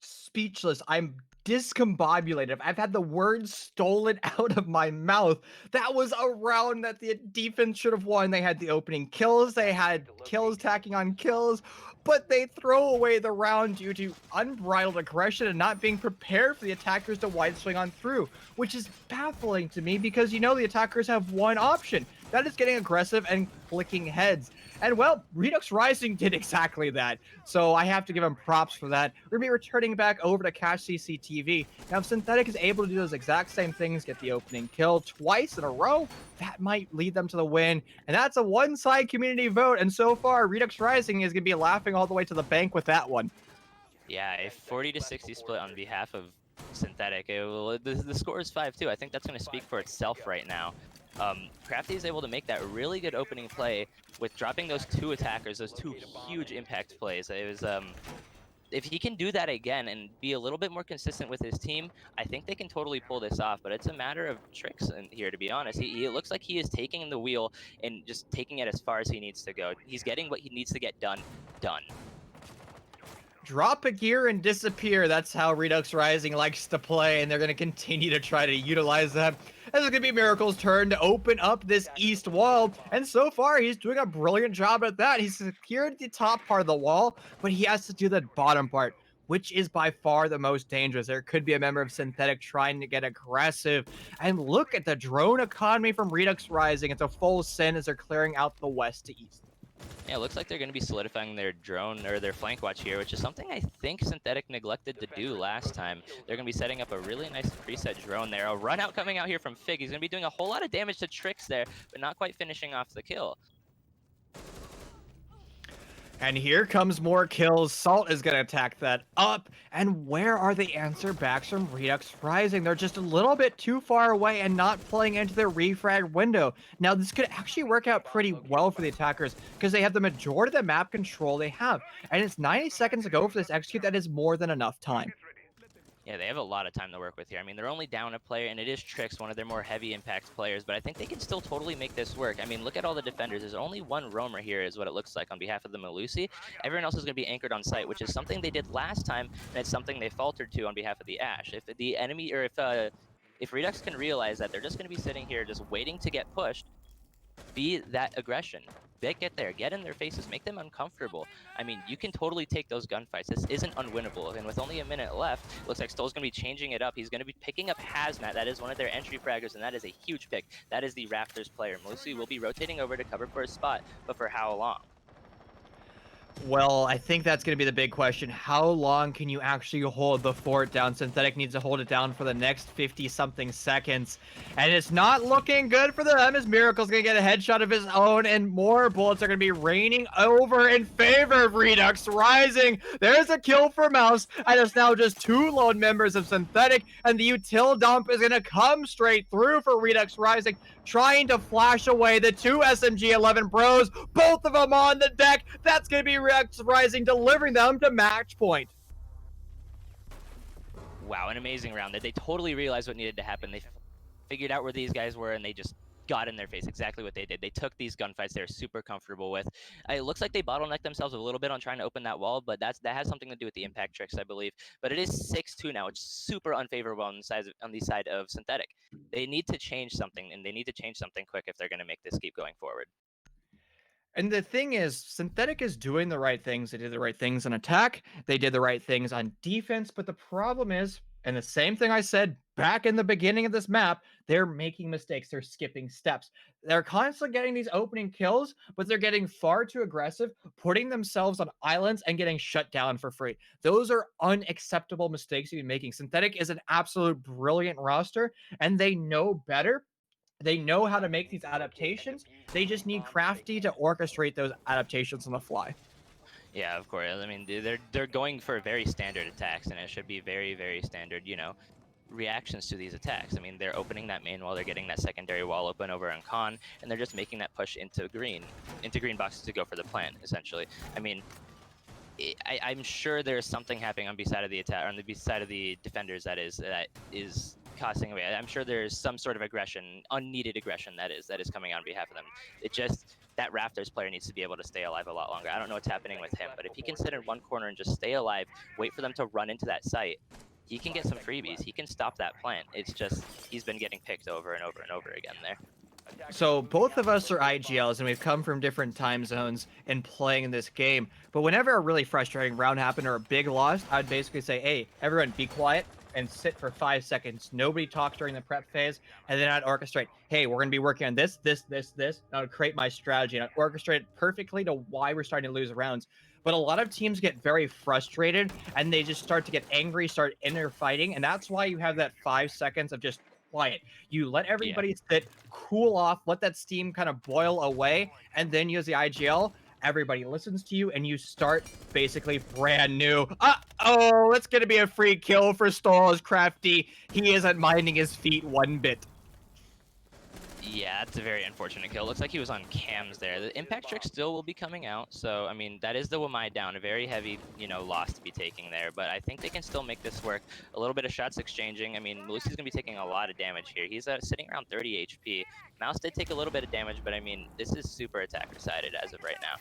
Speechless. I'm discombobulated. I've had the words stolen out of my mouth. That was a round that the defense should have won. They had the opening kills. They had kills tacking on kills, but they throw away the round due to unbridled aggression and not being prepared for the attackers to wide swing on through, which is baffling to me because, you know, the attackers have one option. that is getting aggressive and clicking heads. And well, Redux Rising did exactly that. So I have to give him props for that. We're going to be returning back over to Cash CCTV. Now, if Synthetic is able to do those exact same things, get the opening kill twice in a row, that might lead them to the win. And that's a one-side community vote. And so far, Redux Rising is going to be laughing all the way to the bank with that one. Yeah, a 40-60 split on behalf of Synthetic. The score is 5-2. I think that's going to speak for itself right now. Crafty is able to make that really good opening play with dropping those 2 attackers, those 2 huge impact plays. It was if he can do that again and be a little bit more consistent with his team, I think they can totally pull this off. But it's a matter of tricks in here, to be honest. It looks like he is taking the wheel and just taking it as far as he needs to go. He's getting what he needs to get done. Drop a gear and disappear. That's how Redux Rising likes to play, and they're going to continue to try to utilize that. This is going to be Miracle's turn to open up this east wall, and so far he's doing a brilliant job at that. He's secured the top part of the wall, but he has to do the bottom part, which is by far the most dangerous. There could be a member of Synthetic trying to get aggressive, and look at the drone economy from Redux Rising. It's a full send as they're clearing out the west to east. Yeah, it looks like they're going to be solidifying their drone or their flank watch here, which is something I think Synthetic neglected to do last time. They're going to be setting up a really nice preset drone there. A run out coming out here from Fig. He's going to be doing a whole lot of damage to Trix there, but not quite finishing off the kill. And here comes more kills. Salt is going to attack that up. And where are the answer backs from Redux Rising? They're just a little bit too far away and not playing into their refrag window. Now, this could actually work out pretty well for the attackers because they have the majority of the map control they have. And it's 90 seconds to go for this execute. That is more than enough time. Yeah, they have a lot of time to work with here. I mean, they're only down a player, and it is Trix, one of their more heavy impact players, but I think they can still totally make this work. I mean, look at all the defenders. There's only one roamer here is what it looks like on behalf of the Malusi. Everyone else is going to be anchored on site, which is something they did last time, and it's something they faltered to on behalf of the Ash. If the enemy, or if Redux can realize that they're just going to be sitting here just waiting to get pushed, be that aggression. Get there, get in their faces, make them uncomfortable. I mean, you can totally take those gunfights. This isn't unwinnable, and with only a minute left, looks like Stoll's going to be changing it up. He's going to be picking up Hazmat. That is one of their entry fraggers, and that is a huge pick. That is the Raptors player. Malusi will be rotating over to cover for his spot, but for how long? Well, I think that's going to be the big question. How long can you actually hold the fort down? Synthetic needs to hold it down for the next 50-something seconds. And it's not looking good for them as Miracle's going to get a headshot of his own, and more bullets are going to be raining over in favor of Redux Rising. There's a kill for Mouse, and it's now just 2 lone members of Synthetic, and the util dump is going to come straight through for Redux Rising, trying to flash away the 2 SMG-11 bros, both of them on the deck. That's going to be Redux Rising delivering them to match point. Wow, an amazing round. They totally realized what needed to happen. They figured out where these guys were, and they just got in their face. Exactly what they did. They took these gunfights they're super comfortable with. It looks like they bottlenecked themselves a little bit on trying to open that wall, but that has something to do with the impact tricks, I believe. But it is 6-2 now, which is super unfavorable on the side of Synthetic. They need to change something, and they need to change something quick if they're going to make this keep going forward. And the thing is, Synthetic is doing the right things. They did the right things on attack. They did the right things on defense. But the problem is, and the same thing I said back in the beginning of this map, they're making mistakes. They're skipping steps. They're constantly getting these opening kills, but they're getting far too aggressive, putting themselves on islands and getting shut down for free. Those are unacceptable mistakes to be making. Synthetic is an absolute brilliant roster, and they know better. They know how to make these adaptations. They just need Crafty to orchestrate those adaptations on the fly. Yeah, of course. I mean, they're going for very standard attacks, and it should be very, very standard, reactions to these attacks. I mean, they're opening that main wall, they're getting that secondary wall open over on Con, and they're just making that push into green boxes to go for the plant, essentially. I mean, I'm sure there's something happening on the side of the attack, on the side of the defenders that is costing away. I'm sure there's some sort of aggression, unneeded aggression that is coming on behalf of them. It just, that Raptors player needs to be able to stay alive a lot longer. I don't know what's happening with him, but if he can sit in one corner and just stay alive, wait for them to run into that site, he can get some freebies. He can stop that plant. It's just, he's been getting picked over and over and over again there. So both of us are IGLs, and we've come from different time zones in playing this game. But whenever a really frustrating round happened or a big loss, I'd basically say, hey, everyone be quiet and sit for 5 seconds. Nobody talks during the prep phase, and then I'd orchestrate, hey, we're going to be working on this, and I would create my strategy, and I'd orchestrate it perfectly to why we're starting to lose rounds. But a lot of teams get very frustrated, and they just start to get angry, start inner fighting, and that's why you have that 5 seconds of just quiet. You let everybody sit, cool off, let that steam kind of boil away, and then use the IGL. Everybody listens to you, and you start basically brand new. Uh-oh, it's going to be a free kill for Stolz Crafty. He isn't minding his feet one bit. Yeah, that's a very unfortunate kill. Looks like he was on cams there. The impact trick still will be coming out, so I mean that is the Wamai down, a very heavy, loss to be taking there. But I think they can still make this work. A little bit of shots exchanging. I mean, Lucy's gonna be taking a lot of damage here. He's sitting around 30 HP. Mouse did take a little bit of damage, but I mean this is super attacker sided as of right now.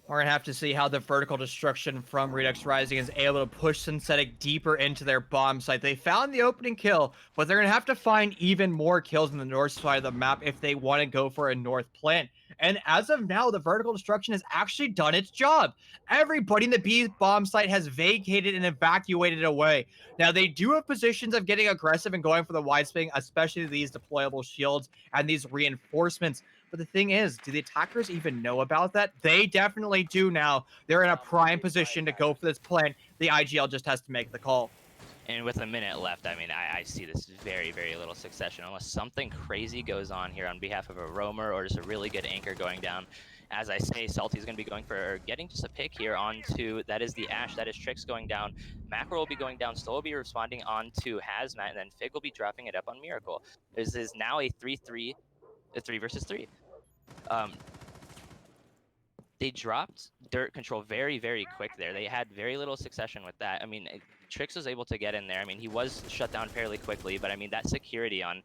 We're going to have to see how the vertical destruction from Redux Rising is able to push Synthetic deeper into their bomb site. They found the opening kill, but they're going to have to find even more kills on the north side of the map if they want to go for a north plant. And as of now, the vertical destruction has actually done its job. Everybody in the B bomb site has vacated and evacuated away. Now, they do have positions of getting aggressive and going for the wide swing, especially these deployable shields and these reinforcements. But the thing is, do the attackers even know about that? They definitely do now. They're in a prime position to go for this plant. The IGL just has to make the call. And with a minute left, I mean, I see this very, very little succession unless something crazy goes on here on behalf of a roamer or just a really good anchor going down. As I say, Salty's going to be going for getting just a pick here onto, that is the Ash, that is Trix going down. Macro will be going down, Stoll will be responding onto Hazmat, and then Fig will be dropping it up on Miracle. This is now a 3-3, a 3 versus 3. They dropped dirt control very, very quick there. They had very little succession with that. I mean, Trix was able to get in there. I mean, he was shut down fairly quickly, but I mean, that security on,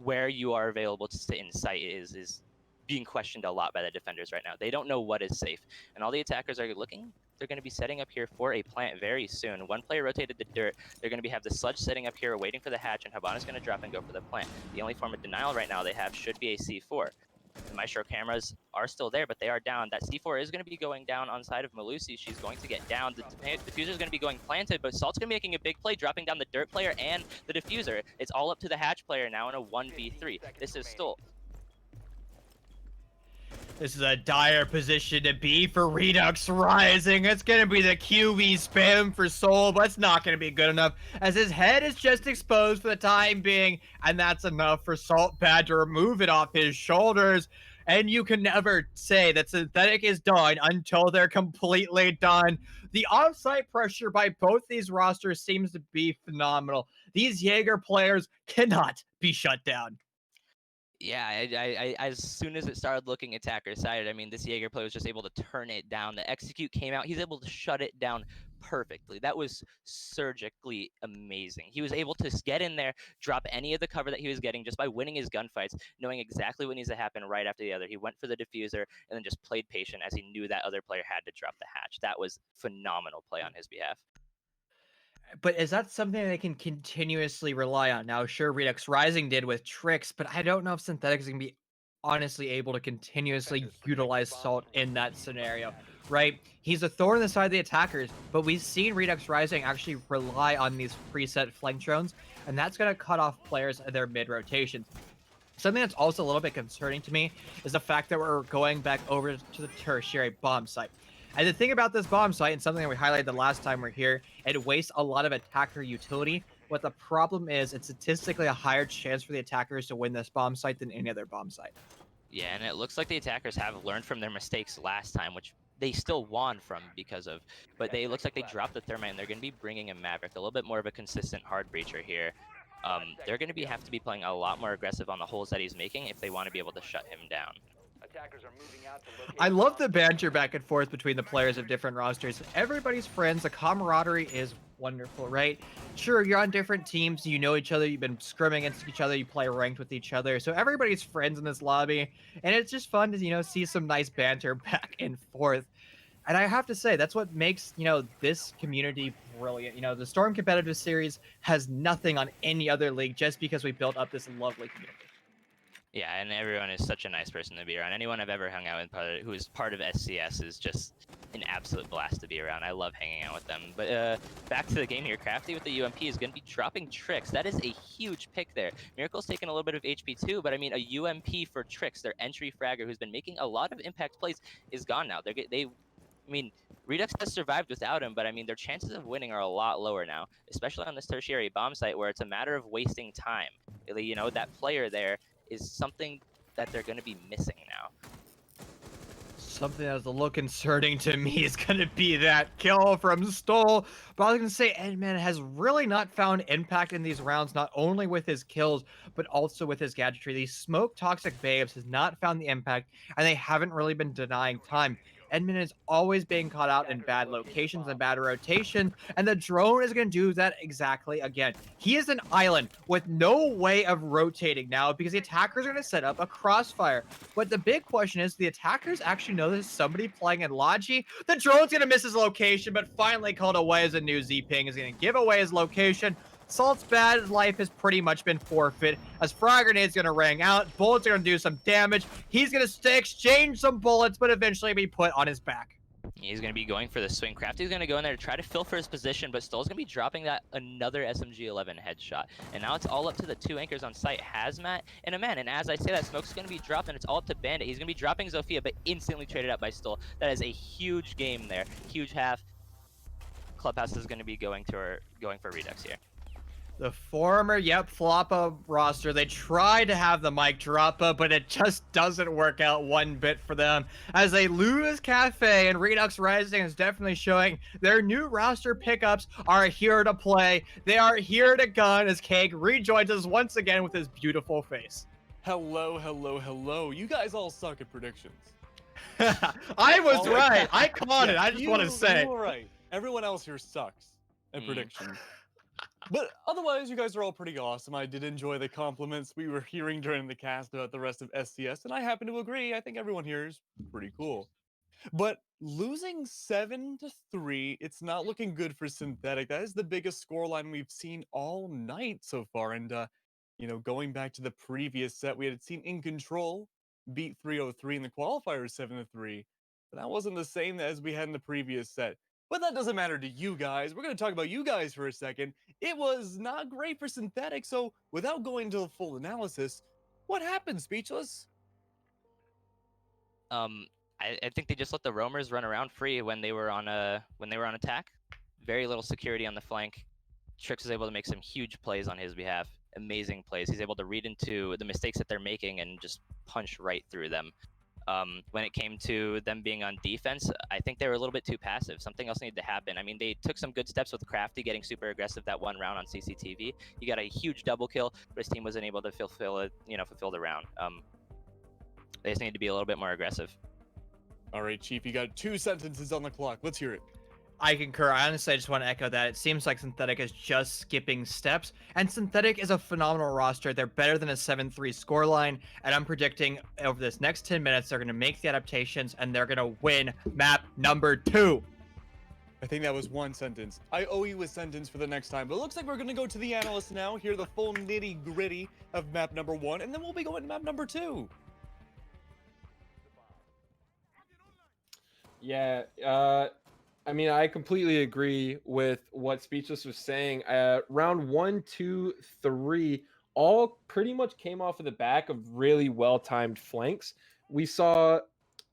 where you are available to sit in sight is being questioned a lot by the defenders right now. They don't know what is safe. And all the attackers are looking, they're going to be setting up here for a plant very soon. One player rotated the dirt. They're going to have the sludge sitting up here waiting for the hatch, and Habana's going to drop and go for the plant. The only form of denial right now they have should be a C4. The Maestro cameras are still there, but they are down. That C4 is going to be going down on side of Malusi. She's going to get down. The diffuser is going to be going planted, but Salt's going to be making a big play, dropping down the dirt player and the diffuser. It's all up to the hatch player now in a 1v3. This is Stoll. This is a dire position to be for Redux Rising. It's going to be the QV spam for Soul, but it's not going to be good enough as his head is just exposed for the time being, and that's enough for Salt Bad to remove it off his shoulders. And you can never say that Synthetic is done until they're completely done. The offsite pressure by both these rosters seems to be phenomenal. These Jaeger players cannot be shut down. Yeah, I as soon as it started looking attacker-sided, I mean, this Jaeger player was just able to turn it down. The execute came out. He's able to shut it down perfectly. That was surgically amazing. He was able to get in there, drop any of the cover that he was getting just by winning his gunfights, knowing exactly what needs to happen right after the other. He went for the diffuser and then just played patient as he knew that other player had to drop the hatch. That was phenomenal play on his behalf. But is that something they can continuously rely on? Now, sure, Redux Rising did with Tricks, but I don't know if Synthetic is going to be honestly able to continuously utilize Salt in that scenario, right? He's a thorn in the side of the attackers, but we've seen Redux Rising actually rely on these preset flank drones, and that's going to cut off players in their mid-rotations. Something that's also a little bit concerning to me is the fact that we're going back over to the tertiary bomb site. And the thing about this bomb site, and something that we highlighted the last time we're here, it wastes a lot of attacker utility. What the problem is, it's statistically a higher chance for the attackers to win this bomb site than any other bomb site. Yeah, and it looks like the attackers have learned from their mistakes last time, which they still won from because of, but it looks like they dropped the Thermite, and they're going to be bringing a Maverick, a little bit more of a consistent hard breacher here. They're going to have to be playing a lot more aggressive on the holes that he's making if they want to be able to shut him down. I love the banter back and forth between the players of different rosters. Everybody's friends. The camaraderie is wonderful, right? Sure, you're on different teams. You know each other. You've been scrimming against each other. You play ranked with each other. So everybody's friends in this lobby. And it's just fun to, see some nice banter back and forth. And I have to say, that's what makes, this community brilliant. The Storm Competitive Series has nothing on any other league just because we built up this lovely community. Yeah, and everyone is such a nice person to be around. Anyone I've ever hung out with who is part of SCS is just an absolute blast to be around. I love hanging out with them. But back to the game here. Crafty with the UMP is going to be dropping Tricks. That is a huge pick there. Miracle's taking a little bit of HP too, but I mean, a UMP for Tricks, their entry fragger, who's been making a lot of impact plays, is gone now. I mean, Redux has survived without him, but I mean, their chances of winning are a lot lower now, especially on this tertiary bomb site where it's a matter of wasting time. Really, you know, that player there is something that they're going to be missing now. Something that's a little concerning to me is going to be that kill from Stoll. But I was going to say, Edman has really not found impact in these rounds, not only with his kills, but also with his gadgetry. These smoke toxic babes has not found the impact, and they haven't really been denying time. Edmund is always being caught out in bad locations and bad rotations, and the drone is going to do that exactly again. He is an island with no way of rotating now because the attackers are going to set up a crossfire. But the big question is, the attackers actually know there's somebody playing in Logi. The drone's going to miss his location, but finally called away as a new Z-Ping is going to give away his location. Salt's bad life has pretty much been forfeit as Frag Grenade's going to ring out. Bullets are going to do some damage. He's going to stay, exchange some bullets, but eventually be put on his back. He's going to be going for the swing. Crafty's going to go in there to try to fill for his position, but Stoll's going to be dropping that another SMG-11 headshot. And now it's all up to the two anchors on site, Hazmat and Aman. And as I say that, Smoke's going to be dropped, and it's all up to Bandit. He's going to be dropping Zofia, but instantly traded up by Stoll. That is a huge game there. Huge half. Clubhouse is going to be going for Redux here. The former, Floppa roster, they try to have the mic droppa, but it just doesn't work out one bit for them. As they lose Cafe, and Redux Rising is definitely showing their new roster pickups are here to play. They are here to gun as Keg rejoins us once again with his beautiful face. Hello, hello, hello. You guys all suck at predictions. I was right. I caught it. I just want to say. You were right. Everyone else here sucks at predictions. But otherwise, you guys are all pretty awesome. I did enjoy the compliments we were hearing during the cast about the rest of SCS, and I happen to agree. I think everyone here is pretty cool. But losing 7-3, it's not looking good for Synthetic. That is the biggest scoreline we've seen all night so far. And, you know, going back to the previous set, we had seen In Control beat 303 in the qualifiers 7-3. But that wasn't the same as we had in the previous set. But that doesn't matter to you guys. We're going to talk about you guys for a second. It was not great for Synthetic. So without going into the full analysis, what happened, Speechless? I think they just let the roamers run around free when they were on attack. Very little security on the flank. Trix is able to make some huge plays on his behalf. Amazing plays. He's able to read into the mistakes that they're making and just punch right through them. When it came to them being on defense, I think they were a little bit too passive. Something else needed to happen. I mean, they took some good steps with Crafty getting super aggressive that one round on CCTV. He got a huge double kill, but his team wasn't able to fulfill the round. They just need to be a little bit more aggressive. All right, Chief, you got 2 sentences on the clock. Let's hear it. I concur. I honestly just want to echo that. It seems like Synthetic is just skipping steps, and Synthetic is a phenomenal roster. They're better than a 7-3 scoreline, and I'm predicting over this next 10 minutes, they're going to make the adaptations, and they're going to win map number 2. I think that was 1 sentence. I owe you a sentence for the next time, but it looks like we're going to go to the analysts now, hear the full nitty-gritty of map number 1, and then we'll be going to map number 2. Yeah, I mean, I completely agree with what Speechless was saying. Round 1, 2, 3 all pretty much came off of the back of really well-timed flanks. We saw,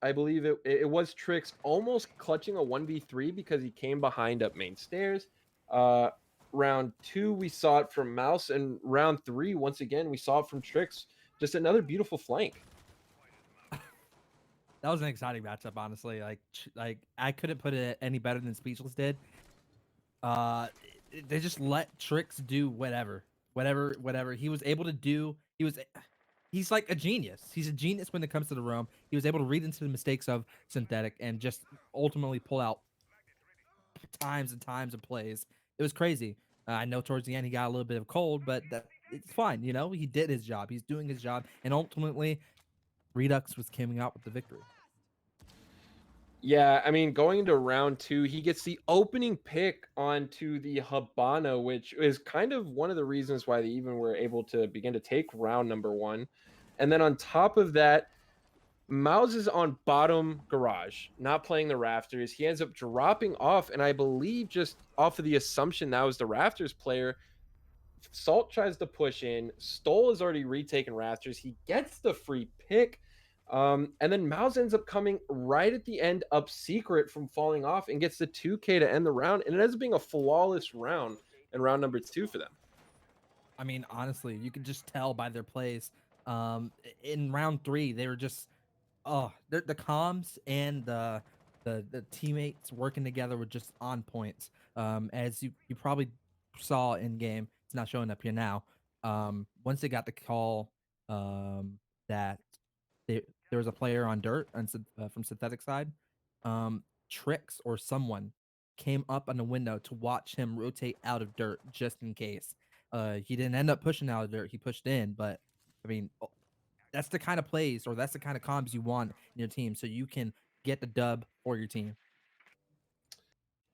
I believe it was Trix almost clutching a 1v3 because he came behind up main stairs. Round 2, we saw it from Mouse, and round 3, once again, we saw it from Trix. Just another beautiful flank. That was an exciting matchup, honestly. Like I couldn't put it any better than Speechless did. They just let Trix do whatever he was able to do. He's like a genius. He's a genius when it comes to the roam. He was able to read into the mistakes of Synthetic and just ultimately pull out times and times of plays. It was crazy. I know towards the end he got a little bit of cold, but it's fine. You know, he did his job. He's doing his job, and ultimately, Redux was coming out with the victory. Yeah, I mean, going into round 2, he gets the opening pick onto the Habana, which is kind of one of the reasons why they even were able to begin to take round number 1. And then on top of that, Miles is on bottom garage, not playing the rafters. He ends up dropping off, and I believe just off of the assumption that was the rafters player, Salt tries to push in. Stoll has already retaken rafters. He gets the free pick. And then Miles ends up coming right at the end up secret from falling off and gets the 2K to end the round. And it ends up being a flawless round in round number 2 for them. I mean, honestly, you can just tell by their plays. In round 3, they were just the comms and the teammates working together were just on points. As you probably saw in game, it's not showing up here now. Once they got the call that there was a player on dirt and from synthetic side, Trix or someone came up on the window to watch him rotate out of dirt just in case. He didn't end up pushing out of dirt; he pushed in. But I mean, that's the kind of plays or that's the kind of comms you want in your team, so you can get the dub for your team.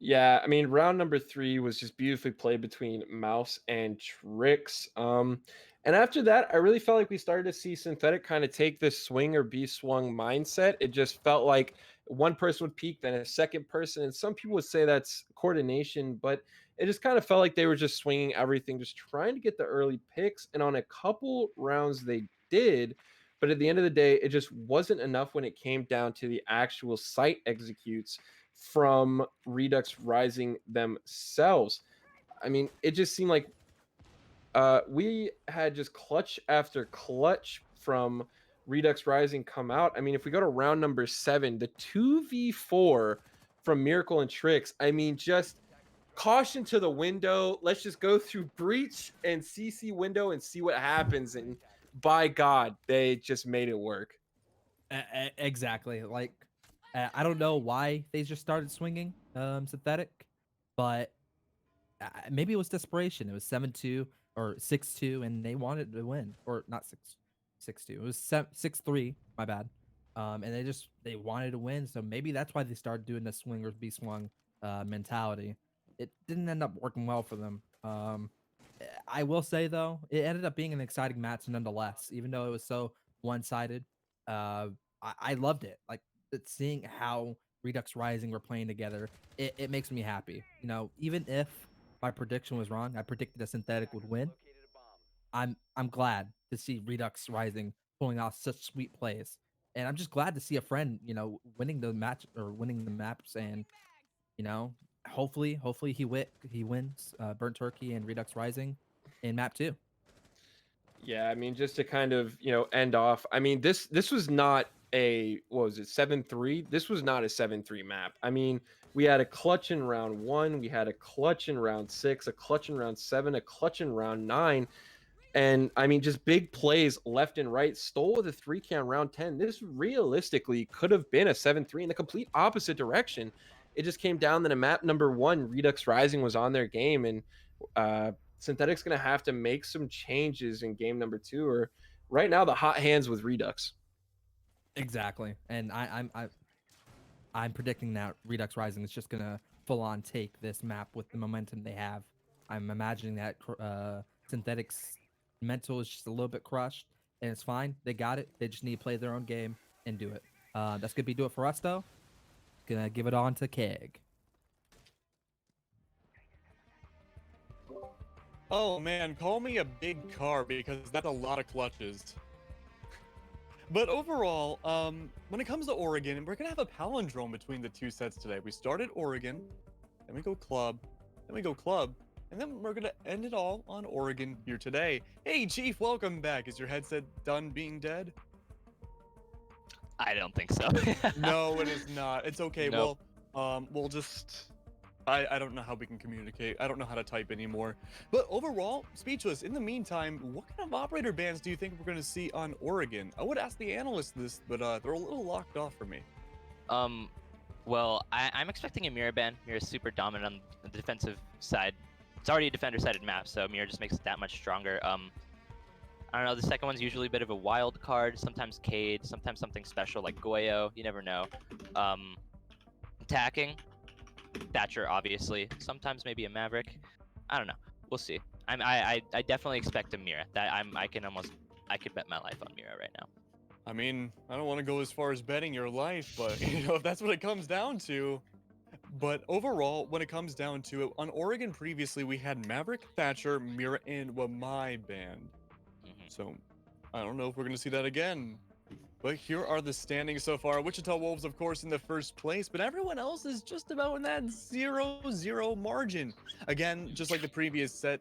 Yeah, I mean, round number 3 was just beautifully played between Mouse and Trix. And after that, I really felt like we started to see Synthetic kind of take this swing or be swung mindset. It just felt like one person would peak, then a second person, and some people would say that's coordination, but it just kind of felt like they were just swinging everything, just trying to get the early picks. And on a couple rounds, they did. But at the end of the day, it just wasn't enough when it came down to the actual site executes from Redux Rising themselves. I mean, it just seemed like we had just clutch after clutch from Redux Rising come out. I mean, if we go to round number 7, the 2v4 from Miracle and Tricks, I mean, just caution to the window. Let's just go through breach and CC window and see what happens. And by God, they just made it work. Exactly. Like, I don't know why they just started swinging synthetic, but maybe it was desperation. It was 7-2 or 6-2, and they wanted to win, or not 6-2. It was 6-3. My bad. And they wanted to win, so maybe that's why they started doing the swing or be swung mentality. It didn't end up working well for them. I will say though, it ended up being an exciting match nonetheless, even though it was so one-sided. I loved it. Like seeing how Redux Rising were playing together, it makes me happy. You know, even if my prediction was wrong, I predicted a synthetic would win. I'm glad to see Redux Rising pulling off such sweet plays, and I'm just glad to see a friend, you know, winning the match or winning the maps, and you know, hopefully he wins Burnt Turkey and Redux Rising in map 2. Yeah, I mean, just to kind of, end off. I mean, this was not a, what was it, 7-3? This was not a 7-3 map. I mean, we had a clutch in round 1, we had a clutch in round 6, a clutch in round 7, a clutch in round 9. And I mean, just big plays left and right. Stole with a 3-can round 10. This realistically could have been a 7-3 in the complete opposite direction. It just came down that a map number 1, Redux Rising, was on their game, and Synthetic's going to have to make some changes in game number 2, or right now the hot hands with Redux. Exactly, and I'm predicting that Redux Rising is just gonna full on take this map with the momentum they have. I'm imagining that Synthetic's mental is just a little bit crushed, and it's fine. They got it. They just need to play their own game and do it. That's gonna do it for us though. Gonna give it on to Keg. Oh man, call me a big car because that's a lot of clutches. But overall, when it comes to Oregon, we're gonna have a palindrome between the two sets today. We started Oregon, then we go Club, then we go Club, and then we're gonna end it all on Oregon here today. Hey Chief, welcome back. Is your headset done being dead? I don't think so. No, it is not. It's okay. Nope. Well, we'll just. I don't know how we can communicate. I don't know how to type anymore. But overall, speechless. In the meantime, what kind of operator bans do you think we're going to see on Oregon? I would ask the analysts this, but they're a little locked off for me. Well, I'm expecting a Mirror ban. Mirror's super dominant on the defensive side. It's already a defender-sided map, so Mirror just makes it that much stronger. I don't know, the second one's usually a bit of a wild card, sometimes Cade, sometimes something special like Goyo, you never know. Attacking, Thatcher, obviously. Sometimes maybe a Maverick. I don't know. We'll see. I definitely expect a Mirror. That I can almost I could bet my life on Mira right now. I mean, I don't want to go as far as betting your life, but if that's what it comes down to. But overall, when it comes down to it, on Oregon previously we had Maverick, Thatcher, Mira, and Wamai banned. So I don't know if we're gonna see that again. But here are the standings so far. Wichita Wolves, of course, in the first place, but everyone else is just about in that 0-0 margin. Again, just like the previous set,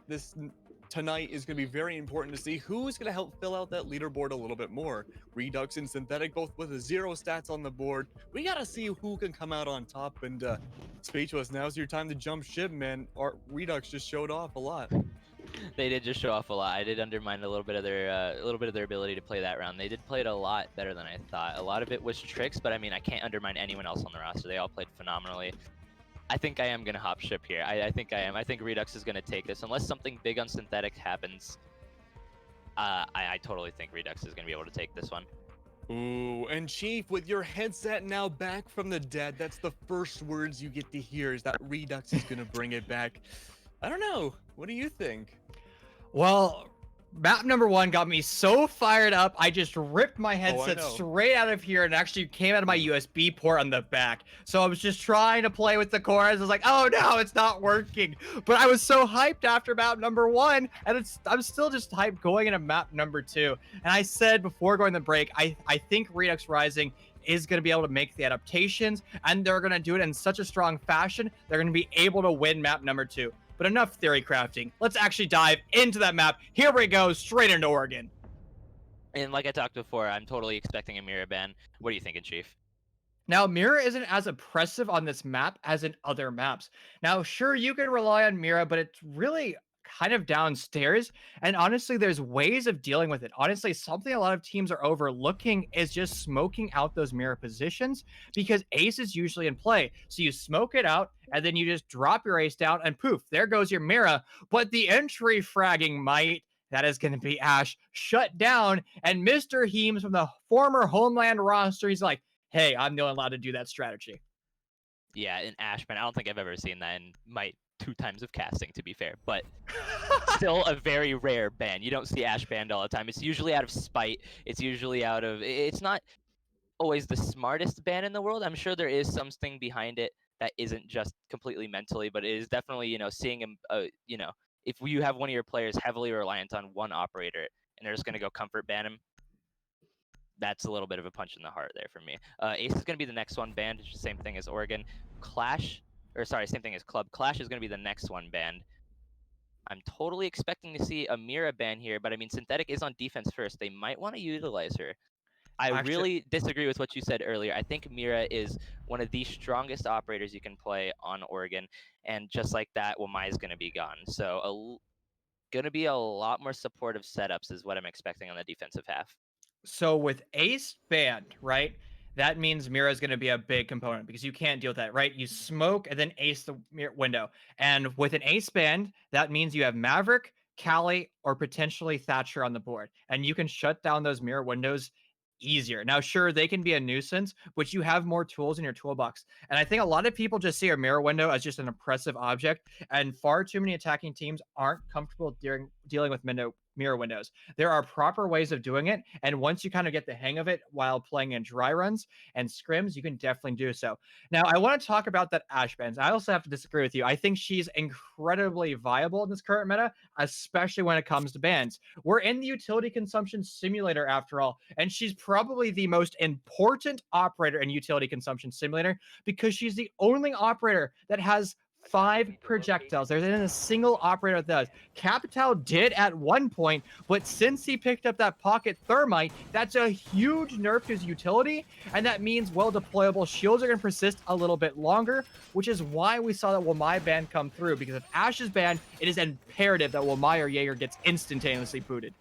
tonight is going to be very important to see who's going to help fill out that leaderboard a little bit more. Redux and Synthetic both with 0 stats on the board. We got to see who can come out on top. And Speechless, now's your time to jump ship, man. Our Redux just showed off a lot. They did just show off a lot. I did undermine a little bit of their ability to play that round. They did play it a lot better than I thought. A lot of it was tricks, but I mean, I can't undermine anyone else on the roster. They all played phenomenally. I think I am gonna hop ship here. I think I am. I think Redux is gonna take this unless something big on Synthetic happens. I totally think Redux is gonna be able to take this one. Ooh, and Chief, with your headset now back from the dead, that's the first words you get to hear is that Redux is gonna bring it back. I don't know. What do you think? Well, map number 1 got me so fired up, I just ripped my headset know. straight out of here and actually came out of my USB port on the back. So I was just trying to play with the chorus. I was like, oh no, it's not working. But I was so hyped after map number 1, and I'm still just hyped going into map number 2. And I said before going to the break, I think Redux Rising is going to be able to make the adaptations, and they're going to do it in such a strong fashion, they're going to be able to win map number 2. But enough theory crafting. Let's actually dive into that map. Here we go, straight into Oregon. And like I talked before, I'm totally expecting a Mira ban. What are you thinking, Chief? Now, Mira isn't as oppressive on this map as in other maps. Now, sure, you can rely on Mira, but it's really kind of downstairs. And honestly, there's ways of dealing with it. Honestly, something a lot of teams are overlooking is just smoking out those Mira positions because ace is usually in play. So you smoke it out and then you just drop your ace down and poof, there goes your Mira. But the entry fragging might, that is going to be Ash, shut down. And Mr. Heems from the former Homeland roster, he's like, hey, I'm the only allowed to do that strategy. Yeah, in Ashman, I don't think I've ever seen that in my 2 times of casting, to be fair, but still a very rare ban. You don't see Ash banned all the time. It's usually out of spite. It's usually out of, it's not always the smartest ban in the world. I'm sure there is something behind it that isn't just completely mentally, but it is definitely, you know, seeing him, you know, if you have one of your players heavily reliant on one operator and they're just going to go comfort ban him, that's a little bit of a punch in the heart there for me. Ace is going to be the next one banned. It's the same thing as Oregon. Same thing as Club. Clash is going to be the next one banned. I'm totally expecting to see a Mira ban here, but I mean, Synthetic is on defense first. They might want to utilize her. I really disagree with what you said earlier. I think Mira is one of the strongest operators you can play on Oregon, and just like that, Wamai is going to be gone. So going to be a lot more supportive setups is what I'm expecting on the defensive half. So with ace banned, right? That means Mira is going to be a big component because you can't deal with that, right? You smoke and then ace the window. And with an ace banned, that means you have Maverick, Callie, or potentially Thatcher on the board. And you can shut down those Mira windows easier. Now, sure, they can be a nuisance, but you have more tools in your toolbox. And I think a lot of people just see a Mira window as just an oppressive object, and far too many attacking teams aren't comfortable dealing with Mira windows. There are proper ways of doing it, and once you kind of get the hang of it while playing in dry runs and scrims, you can definitely do so. Now, I want to talk about that Ash bans. I also have to disagree with you. I think she's incredibly viable in this current meta, especially when it comes to bans. We're in the utility consumption simulator after all, and she's probably the most important operator in utility consumption simulator because she's the only operator that has 5 projectiles. There isn't a single operator that does. Capital did at one point, but since he picked up that pocket thermite, that's a huge nerf to his utility, and that means well-deployable shields are going to persist a little bit longer, which is why we saw that Wamai ban come through, because if Ash is banned, it is imperative that Wamai or Jaeger gets instantaneously booted.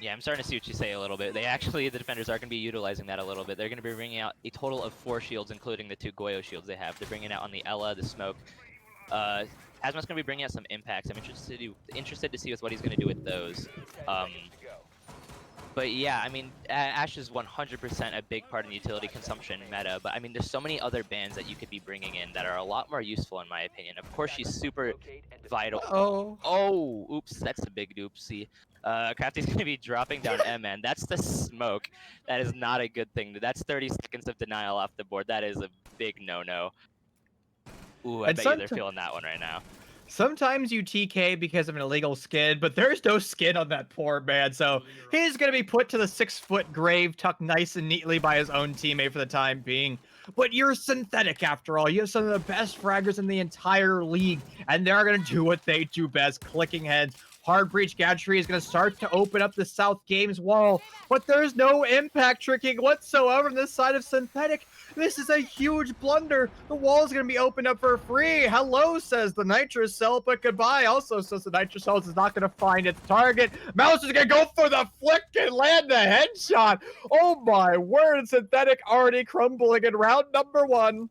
Yeah, I'm starting to see what you say a little bit. The defenders are going to be utilizing that a little bit. They're going to be bringing out a total of 4 shields, including the 2 Goyo shields they have. They're bringing out on the Ella, the Smoke. Hazmat's going to be bringing out some impacts. I'm interested to see what he's going to do with those. But yeah, I mean, Ash is 100% a big part in the utility consumption meta, but I mean, there's so many other bans that you could be bringing in that are a lot more useful in my opinion. Of course, she's super vital. Oh, oops, that's a big oopsie. Crafty's going to be dropping down MN. That's the smoke. That is not a good thing. That's 30 seconds of denial off the board. That is a big no-no. Ooh, I And bet you they're feeling that one right now. Sometimes you TK because of an illegal skin, but there's no skin on that poor man, so he's going to be put to the 6-foot grave, tucked nice and neatly by his own teammate for the time being. But you're synthetic after all. You have some of the best fraggers in the entire league, and they're going to do what they do best, clicking heads. Hard Breach Gadgetry is going to start to open up the South Games wall, but there's no impact tricking whatsoever on this side of Synthetic. This is a huge blunder. The wall is going to be opened up for free. Hello, says the Nitrous Cell, but goodbye also says the Nitrous Cell is not going to find its target. Mouse is going to go for the flick and land the headshot. Oh my word, Synthetic already crumbling in round number 1.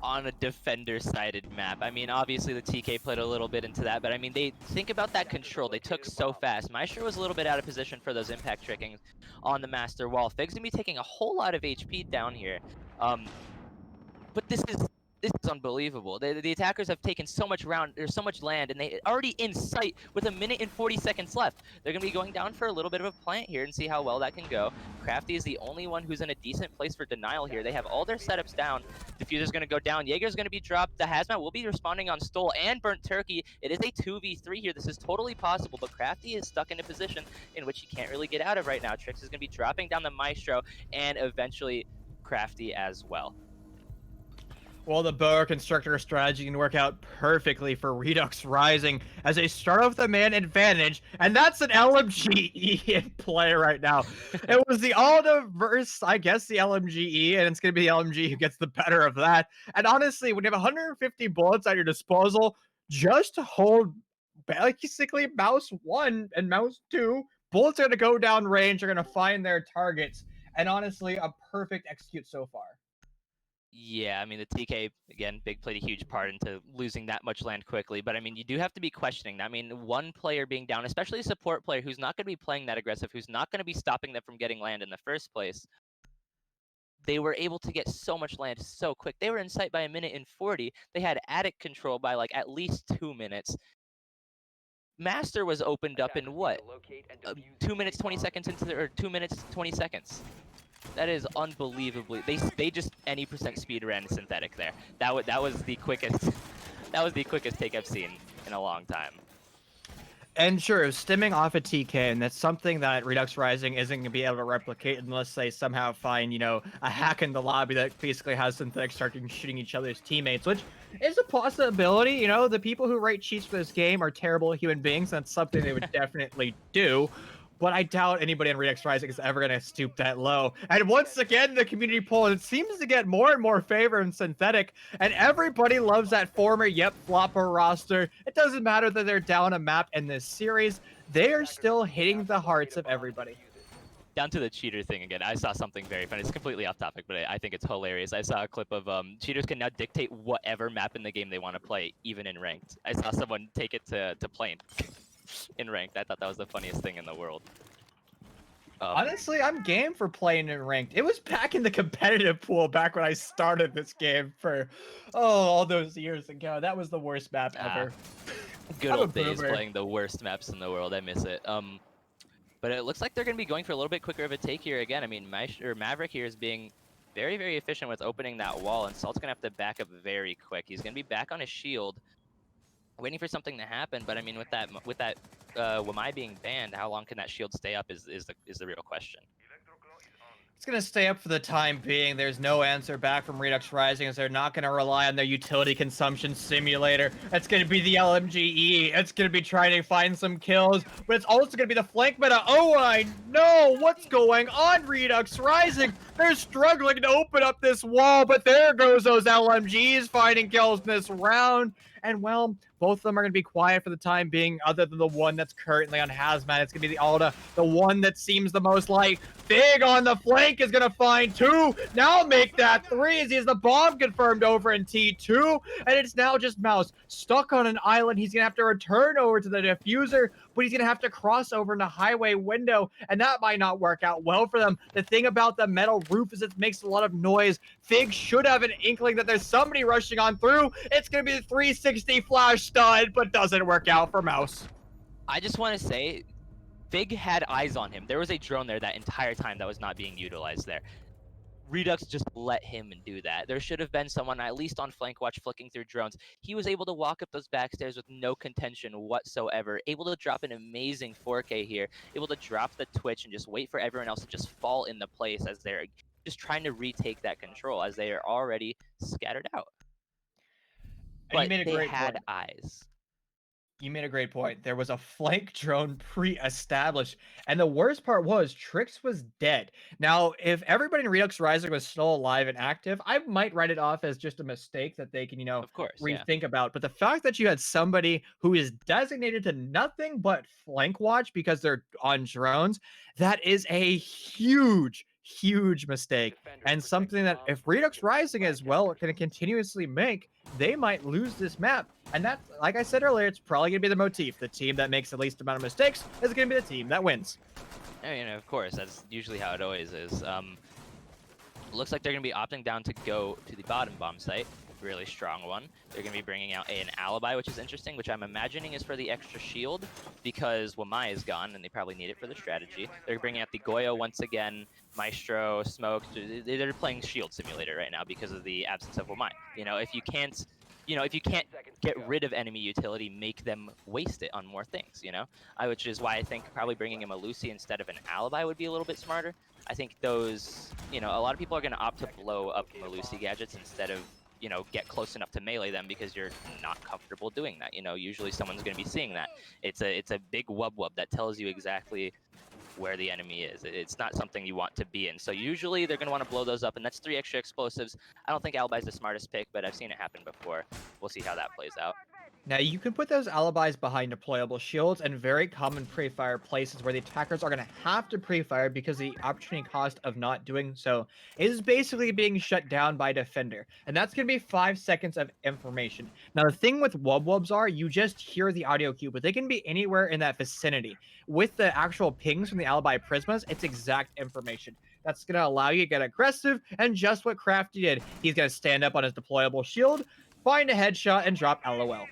On a defender-sided map. I mean, obviously the TK played a little bit into that, but I mean, they think about that control. They took so fast. Maestro was a little bit out of position for those impact trickings on the master wall. Fig's gonna be taking a whole lot of HP down here. But this is unbelievable. The attackers have taken so much land, and they already in sight with 1 minute and 40 seconds left. They're going to be going down for a little bit of a plant here and see how well that can go. Crafty is the only one who's in a decent place for denial here. They have all their setups down. Diffuser's going to go down. Jaeger's going to be dropped. The Hazmat will be responding on Stole and Burnt Turkey. It is a 2v3 here. This is totally possible, but Crafty is stuck in a position in which he can't really get out of right now. Trix is going to be dropping down the Maestro and eventually Crafty as well. Well, the Boa Constructor strategy can work out perfectly for Redux Rising as they start off the man advantage, and that's an LMGE in play right now. It was the Alda versus, I guess, the LMGE, and it's going to be the LMG who gets the better of that. And honestly, when you have 150 bullets at your disposal, just hold basically mouse 1 and mouse 2. Bullets are going to go down range, are going to find their targets, and honestly, a perfect execute so far. Yeah, I mean, the TK, again, Big played a huge part into losing that much land quickly. But, I mean, you do have to be questioning that. I mean, one player being down, especially a support player who's not going to be playing that aggressive, who's not going to be stopping them from getting land in the first place. They were able to get so much land so quick. They were in sight by 1 minute and 40. They had attic control by, like, at least 2 minutes. Master was opened up in what? 2 minutes, 20 seconds into the, or 2 minutes, 20 seconds. That is unbelievably. They just any percent speed ran Synthetic there. That was the quickest. That was the quickest take I've seen in a long time. And sure, stemming off a TK, and that's something that Redux Rising isn't going to be able to replicate unless they somehow find, you know, a hack in the lobby that basically has Synthetic starting shooting each other's teammates, which is a possibility. You know, the people who write cheats for this game are terrible human beings. That's something they would definitely do. But I doubt anybody on Redux Rising is ever going to stoop that low. And once again, the community poll, it seems to get more and more favor in Synthetic, and everybody loves that former Yep Flopper roster. It doesn't matter that they're down a map in this series. They are still hitting the hearts of everybody. Down to the cheater thing again, I saw something very funny. It's completely off topic, but I think it's hilarious. I saw a clip of cheaters can now dictate whatever map in the game they want to play, even in ranked. I saw someone take it to plane. In ranked. I thought that was the funniest thing in the world. Honestly, I'm game for playing in ranked. It was back in the competitive pool back when I started this game for, all those years ago. That was the worst map ever. Good old days playing the worst maps in the world. I miss it. But it looks like they're going to be going for a little bit quicker of a take here again. I mean, Maverick here is being very, very efficient with opening that wall, and Salt's going to have to back up very quick. He's going to be back on his shield, waiting for something to happen. But I mean, with that Wamai being banned, how long can that shield stay up is the real question. It's going to stay up for the time being. There's no answer back from Redux Rising as they're not going to rely on their utility consumption simulator. It's going to be the LMGE. It's going to be trying to find some kills, but it's also going to be the flank meta. Oh, I know what's going on, Redux Rising. They're struggling to open up this wall, but there goes those LMGs finding kills in this round. And, well, both of them are going to be quiet for the time being, other than the one that's currently on Hazmat. It's going to be the Alda, the one that seems the most like. Big on the flank is going to find 2. Now make that 3 as he has the bomb confirmed over in T2. And it's now just Mouse stuck on an island. He's going to have to return over to the diffuser, but he's going to have to cross over in the highway window. And that might not work out well for them. The thing about the metal roof is it makes a lot of noise. Fig should have an inkling that there's somebody rushing on through. It's going to be the 360 flash stud, but doesn't work out for Mouse. I just want to say, Fig had eyes on him. There was a drone there that entire time that was not being utilized there. Redux just let him do that. There should have been someone at least on flank watch flicking through drones. He was able to walk up those backstairs with no contention whatsoever, able to drop an amazing 4K here, able to drop the Twitch and just wait for everyone else to just fall into place as they're just trying to retake that control as they are already scattered out. And you But made a they great had point. eyes. You made a great point. There was a flank drone pre-established, and the worst part was Trix was dead. Now, if everybody in Redux Rising was still alive and active, I might write it off as just a mistake that they can, Of course, yeah. rethink about. But the fact that you had somebody who is designated to nothing but flank watch because they're on drones, that is a huge mistake, and something that if Redux Rising as well can continuously make, they might lose this map. And that's, like I said earlier, it's probably going to be the motif. The team that makes the least amount of mistakes is going to be the team that wins. I mean, of course, that's usually how it always is. Looks like they're going to be opting down to go to the bottom bomb site. Really strong one. They're going to be bringing out an alibi, which is interesting, which I'm imagining is for the extra shield because Wamai is gone and they probably need it for the strategy. They're bringing out the Goyo once again, Maestro, Smoke. They're playing shield simulator right now because of the absence of Wamai. If you can't get rid of enemy utility, make them waste it on more things, which is why I think probably bringing him a Lucy instead of an alibi would be a little bit smarter. I think those, a lot of people are going to opt to blow up Malusi gadgets instead of, get close enough to melee them because you're not comfortable doing that. Usually someone's going to be seeing that. It's a big wub that tells you exactly where the enemy is. It's not something you want to be in. So usually they're going to want to blow those up, and that's 3 extra explosives. I don't think Alibi's the smartest pick, but I've seen it happen before. We'll see how that plays out. Now, you can put those alibis behind deployable shields and very common pre-fire places where the attackers are going to have to pre-fire because the opportunity cost of not doing so is basically being shut down by defender. And that's going to be 5 seconds of information. Now, the thing with wubs are you just hear the audio cue, but they can be anywhere in that vicinity. With the actual pings from the alibi prismas, it's exact information. That's going to allow you to get aggressive, and just what Crafty did. He's going to stand up on his deployable shield, find a headshot, and drop LOL.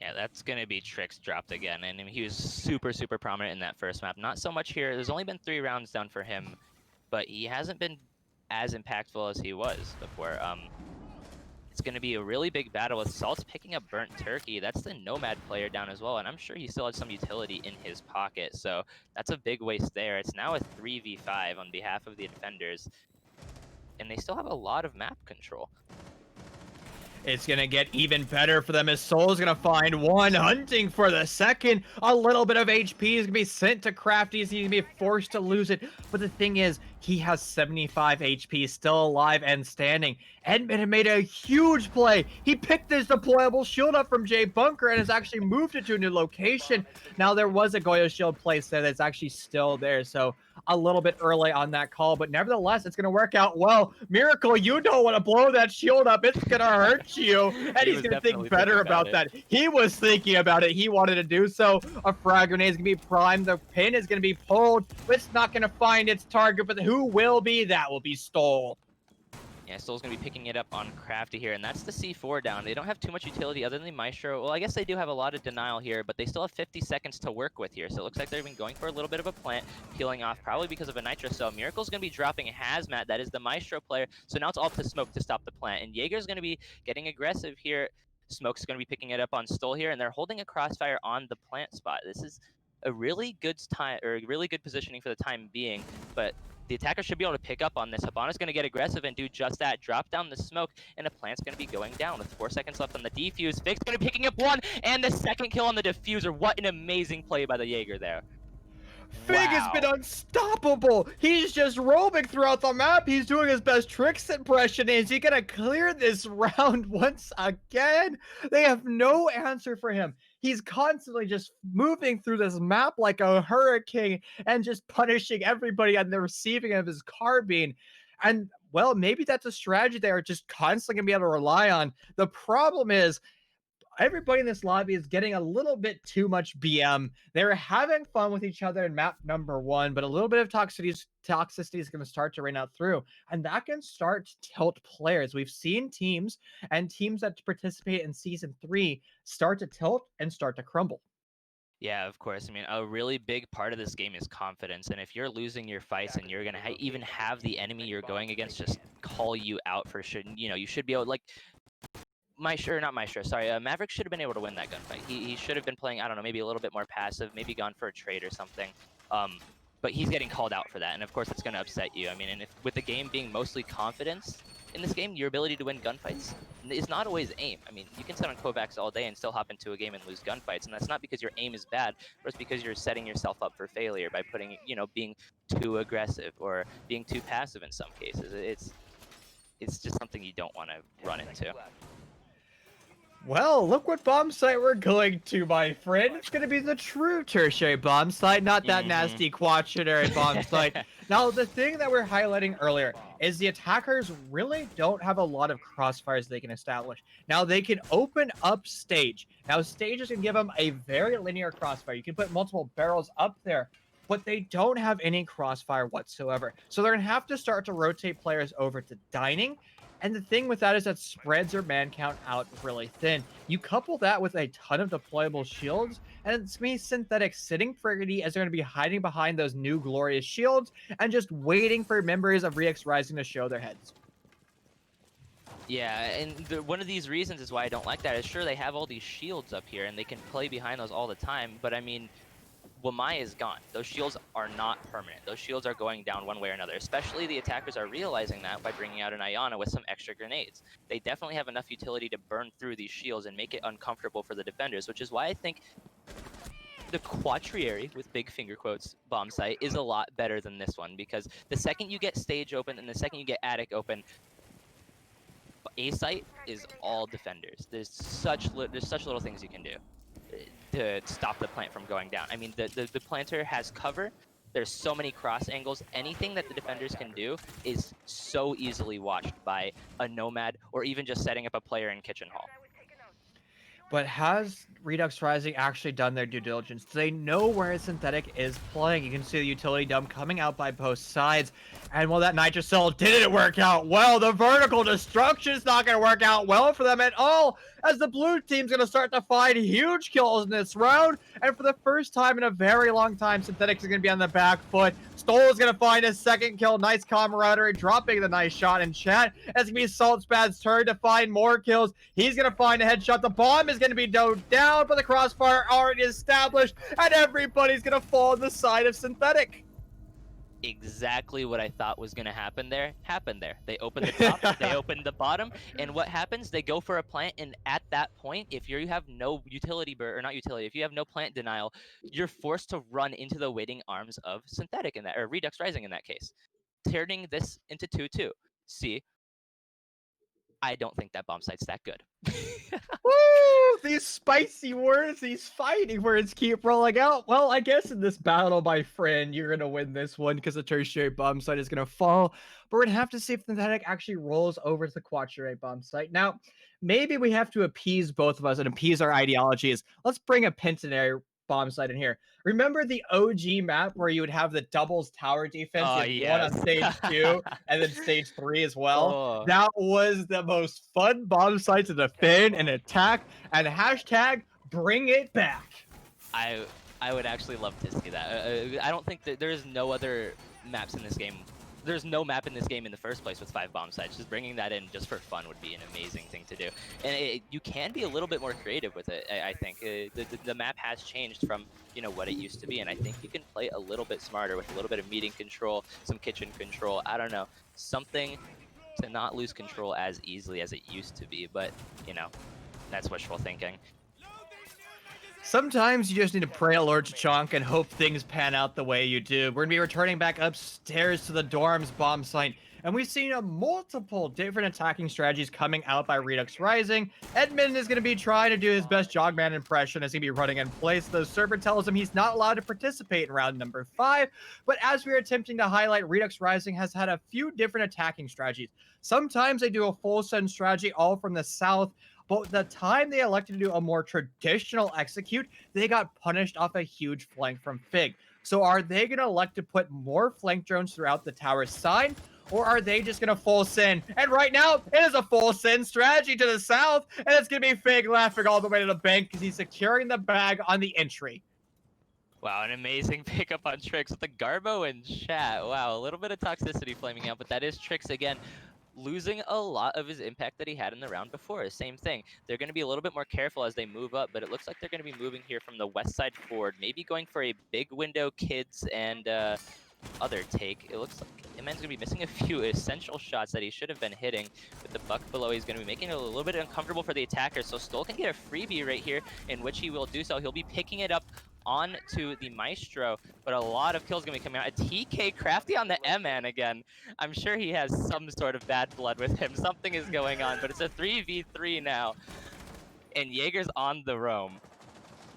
Yeah, that's going to be Trix dropped again, and he was super prominent in that first map. Not so much here. There's only been 3 rounds down for him, but he hasn't been as impactful as he was before. It's going to be a really big battle with Salt's picking up Burnt Turkey. That's the Nomad player down as well, and I'm sure he still has some utility in his pocket, so that's a big waste there. It's now a 3v5 on behalf of the defenders, and they still have a lot of map control. It's going to get even better for them as Soul's going to find one, hunting for the second. A little bit of HP is going to be sent to Crafty. He's going to be forced to lose it. But the thing is, he has 75 HP, still alive and standing. Edmund made a huge play. He picked this deployable shield up from Jay Bunker and has actually moved it to a new location. Now, there was a Goyo shield placed there that's actually still there. So a little bit early on that call, but nevertheless, it's going to work out well. Miracle, you don't want to blow that shield up. It's going to hurt you. And he's going to think better about that. He was thinking about it. He wanted to do so. A frag grenade is going to be primed. The pin is going to be pulled. It's not going to find its target, but who will be? That will be Stole. Yeah, Soul's going to be picking it up on Crafty here, and that's the C4 down. They don't have too much utility other than the Maestro. Well, I guess they do have a lot of denial here, but they still have 50 seconds to work with here. So it looks like they've been going for a little bit of a plant, peeling off probably because of a Nitro Cell. Miracle's going to be dropping Hazmat. That is the Maestro player. So now it's all to Smoke to stop the plant, and Jaeger's going to be getting aggressive here. Smoke's going to be picking it up on Stole here, and they're holding a crossfire on the plant spot. This is a really good time, or really good positioning for the time being, but the attacker should be able to pick up on this. Habana's going to get aggressive and do just that. Drop down the smoke, and the plant's going to be going down with 4 seconds left on the defuse. Vic's going to be picking up 1, and the second kill on the diffuser. What an amazing play by the Jaeger there. Fig has been unstoppable. He's just roaming throughout the map. He's doing his best Trix impression. Is he going to clear this round once again? They have no answer for him. He's constantly just moving through this map like a hurricane and just punishing everybody on the receiving end of his carbine. And, well, maybe that's a strategy they are just constantly going to be able to rely on. The problem is, everybody in this lobby is getting a little bit too much BM. They're having fun with each other in map number 1, but a little bit of toxicity is going to start to rain out through, and that can start to tilt players. We've seen teams that participate in Season 3 start to tilt and start to crumble. Yeah, of course. I mean, a really big part of this game is confidence, and if you're losing your fights and you're gonna even have the enemy you're going against just call you out for sure, you know, you should be able like not Maestro, sorry, Maverick should have been able to win that gunfight. He should have been playing, I don't know, maybe a little bit more passive, maybe gone for a trade or something. But he's getting called out for that, and of course it's going to upset you. I mean, and if with the game being mostly confidence in this game, your ability to win gunfights is not always aim. I mean, you can sit on Kovacs all day and still hop into a game and lose gunfights, and that's not because your aim is bad, but it's because you're setting yourself up for failure by putting, you know, being too aggressive or being too passive in some cases. It's just something you don't want to run into. Well, look what bomb site we're going to, my friend. It's going to be the true tertiary bomb site, not that nasty quaternary bomb site. Now, the thing that we're highlighting earlier is the attackers really don't have a lot of crossfires they can establish. Now, they can open up stage. Now, stages can give them a very linear crossfire. You can put multiple barrels up there, but they don't have any crossfire whatsoever. So they're going to have to start to rotate players over to dining. And the thing with that is that spreads their man count out really thin. You couple that with a ton of deployable shields, and it's me Synthetic sitting pretty as they're going to be hiding behind those new glorious shields and just waiting for members of Redux Rising to show their heads. Yeah, and one of these reasons is why I don't like that is sure they have all these shields up here and they can play behind those all the time, but I mean, Wamai is gone. Those shields are not permanent. Those shields are going down one way or another. Especially the attackers are realizing that by bringing out an Iana with some extra grenades. They definitely have enough utility to burn through these shields and make it uncomfortable for the defenders, which is why I think the quaternary, with big finger quotes, bomb site is a lot better than this one, because the second you get stage open and the second you get attic open, A site is all defenders. There's such little things you can do to stop the plant from going down. I mean, the planter has cover. There's so many cross angles. Anything that the defenders can do is so easily watched by a Nomad or even just setting up a player in Kitchen Hall. But has Redux Rising actually done their due diligence? Do they know where Synthetic is playing? You can see the utility dump coming out by both sides. And while that Nitro Cell didn't work out well, the vertical destruction is not going to work out well for them at all, as the blue team's going to start to find huge kills in this round. And for the first time in a very long time, Synthetic is going to be on the back foot. Stoll is going to find his second kill. Nice camaraderie, dropping the nice shot in chat. It's going to be Saltspad's turn to find more kills. He's going to find a headshot. The bomb is going to be dove down, but the crossfire already established, and everybody's going to fall on the side of Synthetic. Exactly what I thought was going to happen there happened there. They opened the top, they opened the bottom, and what happens? They go for a plant, and at that point, if you have no utility or not utility, if you have no plant denial, you're forced to run into the waiting arms of Synthetic in that, or Redux Rising in that case, turning this into 2-2. See, I don't think that bomb site's that good. Woo! These spicy words, these fighting words keep rolling out. Well, I guess in this battle, my friend, you're going to win this one because the tertiary bomb site is going to fall. But we're going to have to see if Synthetic actually rolls over to the quaternary bomb site. Now, maybe we have to appease both of us and appease our ideologies. Let's bring a pentanary bomb site in here. Remember the OG map where you would have the doubles tower defense? Oh, you had one on stage 2 and then stage 3 as well. Oh. That was the most fun bomb site to defend and attack, and hashtag bring it back. I would actually love to see that. I don't think that there is no other maps in this game. There's no map in this game in the first place with 5 bomb sites. Just bringing that in just for fun would be an amazing thing to do. And you can be a little bit more creative with it, I think. The map has changed from, you know, what it used to be, and I think you can play a little bit smarter with a little bit of meeting control, some kitchen control, I don't know. Something to not lose control as easily as it used to be, but, you know, that's wishful thinking. Sometimes you just need to pray a Lord Chonk and hope things pan out the way you do. We're going to be returning back upstairs to the dorms bomb site, and we've seen multiple different attacking strategies coming out by Redux Rising. Edmund is going to be trying to do his best Jogman impression as he's going to be running in place. The server tells him he's not allowed to participate in round number 5, but as we are attempting to highlight, Redux Rising has had a few different attacking strategies. Sometimes they do a full send strategy all from the south, but the time they elected to do a more traditional execute, they got punished off a huge flank from Fig. So are they going to elect to put more flank drones throughout the tower side, or are they just going to full send? And right now, it is a full send strategy to the south, and it's going to be Fig laughing all the way to the bank because he's securing the bag on the entry. Wow, an amazing pickup on Trix with the Garbo in chat. Wow, a little bit of toxicity flaming out, but that is Trix again. Losing a lot of his impact that he had in the round before. Same thing. They're going to be a little bit more careful as they move up, but it looks like they're going to be moving here from the west side forward, maybe going for a big window kids and other take. It looks like Iman's going to be missing a few essential shots that he should have been hitting. With the buck below, he's going to be making it a little bit uncomfortable for the attackers, so Stoll can get a freebie right here, in which he will do so. He'll be picking it up on to the Maestro, but a lot of kills going to be coming out. A TK Crafty on the M-Man again. I'm sure he has some sort of bad blood with him. Something is going on, but it's a 3v3 now, and Jaeger's on the roam.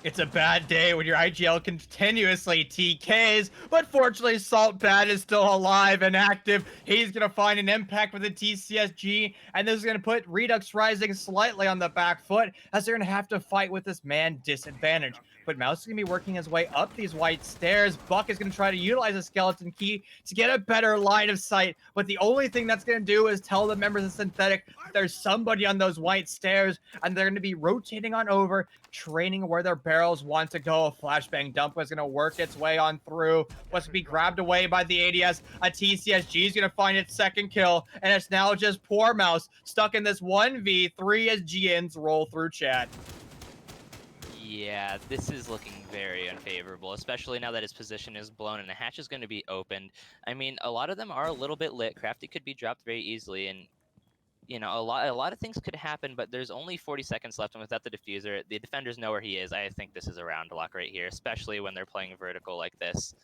It's a bad day when your IGL continuously TKs, but fortunately Saltpad is still alive and active. He's going to find an impact with the TCSG, and this is going to put Redux Rising slightly on the back foot, as they're going to have to fight with this man disadvantage. But Mouse is going to be working his way up these white stairs. Buck is going to try to utilize a skeleton key to get a better line of sight, but the only thing that's going to do is tell the members of Synthetic that there's somebody on those white stairs, and they're going to be rotating on over, training where their barrels want to go. A flashbang dump is going to work its way on through. What's to be grabbed away by the ADS. A TCSG is going to find its second kill, and it's now just poor Mouse stuck in this 1v3 as GNs roll through chat. Yeah, this is looking very unfavorable, especially now that his position is blown and the hatch is going to be opened. I mean, a lot of them are a little bit lit. Crafty could be dropped very easily, and you know, a lot of things could happen, but there's only 40 seconds left, and without the diffuser, the defenders know where he is. I think this is a round lock right here, especially when they're playing vertical like this.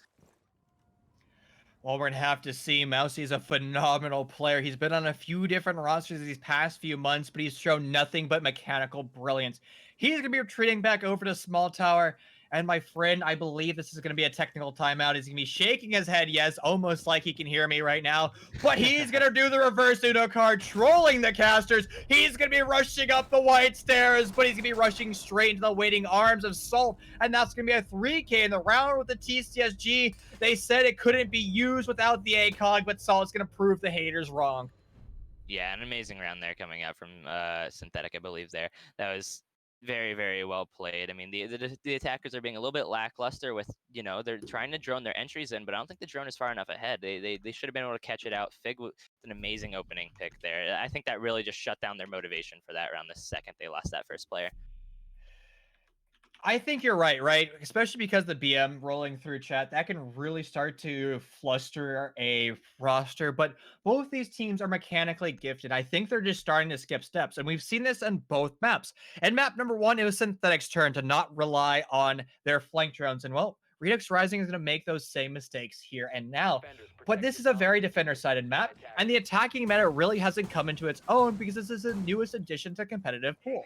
Well, we're going to have to see. Mousie's a phenomenal player. He's been on a few different rosters these past few months, but he's shown nothing but mechanical brilliance. He's going to be retreating back over to Small Tower. And my friend, I believe this is going to be a technical timeout. He's going to be shaking his head, yes, almost like he can hear me right now. But he's going to do the reverse Uno card, trolling the casters. He's going to be rushing up the white stairs, but he's going to be rushing straight into the waiting arms of Salt. And that's going to be a 3K in the round with the TCSG. They said it couldn't be used without the ACOG, but Salt's going to prove the haters wrong. Yeah, an amazing round there coming out from Synthetic, I believe there. That was very, very well played. I mean, the attackers are being a little bit lackluster with, you know, they're trying to drone their entries in, but I don't think the drone is far enough ahead. They should have been able to catch it out. Fig was an amazing opening pick there. I think that really just shut down their motivation for that round the second they lost that first player. I think you're right? Especially because the BM rolling through chat, that can really start to fluster a roster. But both these teams are mechanically gifted. I think they're just starting to skip steps. And we've seen this in both maps. In map number 1, it was Synthetic's turn to not rely on their flank drones. And well, Redux Rising is going to make those same mistakes here and now. But this is a very defender-sided map, and the attacking meta really hasn't come into its own because this is the newest addition to competitive pool.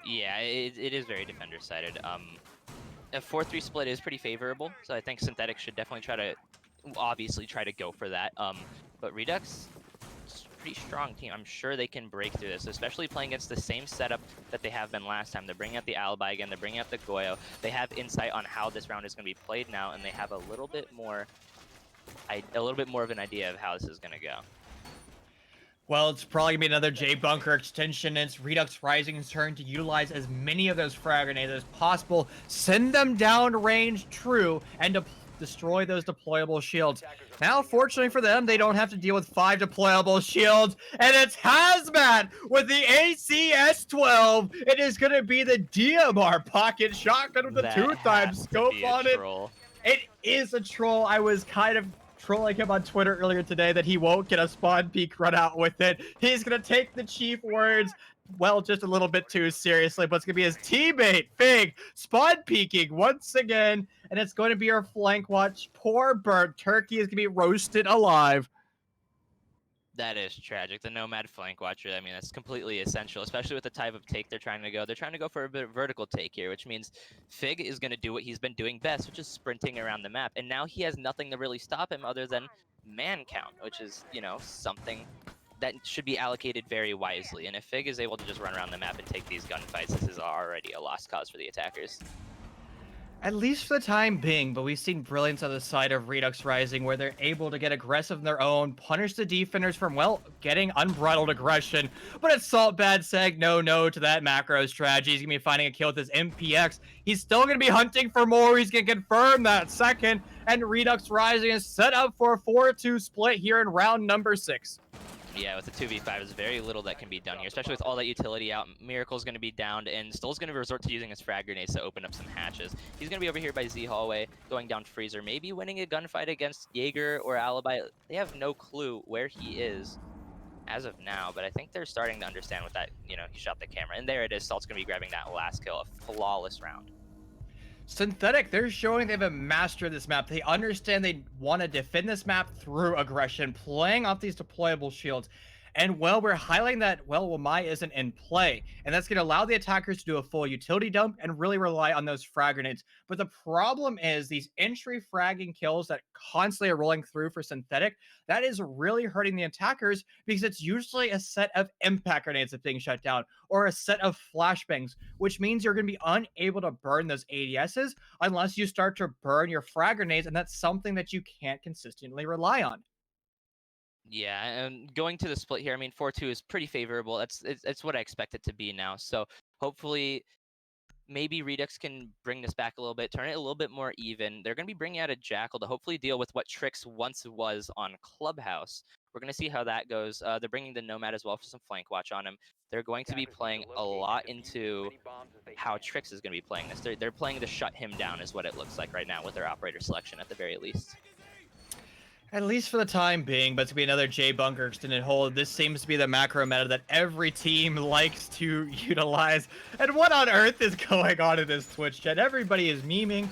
Yeah, it is very defender-sided. A 4-3 split is pretty favorable, so I think Synthetic should definitely obviously try to go for that. But Redux, it's a pretty strong team. I'm sure they can break through this, especially playing against the same setup that they have been last time. They're bringing out the Alibi again, they're bringing out the Goyo. They have insight on how this round is going to be played now, and they have a little bit more of an idea of how this is going to go. Well, it's probably going to be another J-Bunker extension. It's Redux Rising's turn to utilize as many of those frag grenades as possible, send them down range true, and destroy those deployable shields. Now, fortunately for them, they don't have to deal with 5 deployable shields, and it's Hazmat with the ACS-12. It is going to be the DMR pocket shotgun with the 2-time scope on it. It is a troll. I was kind of trolling him on Twitter earlier today that he won't get a spawn peek run out with it. He's going to take the chief words, well, just a little bit too seriously, but it's going to be his teammate, Fig, spawn peeking once again, and it's going to be our flank watch. Poor burnt turkey is going to be roasted alive. That is tragic. The Nomad flank watcher, I mean, that's completely essential, especially with the type of take they're trying to go. They're trying to go for a bit of vertical take here, which means Fig is going to do what he's been doing best, which is sprinting around the map. And now he has nothing to really stop him other than man count, which is, you know, something that should be allocated very wisely. And if Fig is able to just run around the map and take these gunfights, this is already a lost cause for the attackers. At least for the time being, but we've seen brilliance on the side of Redux Rising where they're able to get aggressive on their own, punish the defenders from, well, getting unbridled aggression. But it's Saltbad saying no to that macro strategy. He's going to be finding a kill with his MPX. He's still going to be hunting for more. He's going to confirm that second. And Redux Rising is set up for a 4-2 split here in round number 6. Yeah, with the 2v5, there's very little that can be done here, especially with all that utility out. Miracle's going to be downed, and Stoll's going to resort to using his frag grenades to open up some hatches. He's going to be over here by Z Hallway, going down Freezer, maybe winning a gunfight against Jaeger or Alibi. They have no clue where he is as of now, but I think they're starting to understand with that, he shot the camera. And there it is, Salt's going to be grabbing that last kill, a flawless round. Synthetic, they're showing they've mastered this map. They understand they want to defend this map through aggression, playing off these deployable shields. And, well, we're highlighting that, well, Wamai isn't in play. And that's going to allow the attackers to do a full utility dump and really rely on those frag grenades. But the problem is these entry fragging kills that constantly are rolling through for Synthetic, that is really hurting the attackers because it's usually a set of impact grenades that's being shut down or a set of flashbangs, which means you're going to be unable to burn those ADSs unless you start to burn your frag grenades. And that's something that you can't consistently rely on. Yeah, and going to the split here, I mean, 4-2 is pretty favorable. It's what I expect it to be now. So hopefully, maybe Redux can bring this back a little bit, turn it a little bit more even. They're going to be bringing out a Jackal to hopefully deal with what Trix once was on Clubhouse. We're going to see how that goes. They're bringing the Nomad as well for some flank watch on him. They're going to be playing a lot into how Trix is going to be playing this. They're playing to shut him down is what it looks like right now with their operator selection at the very least. At least for the time being, but it's going to be another J bunker extended hold. This seems to be the macro meta that every team likes to utilize. And what on earth is going on in this Twitch chat? Everybody is memeing.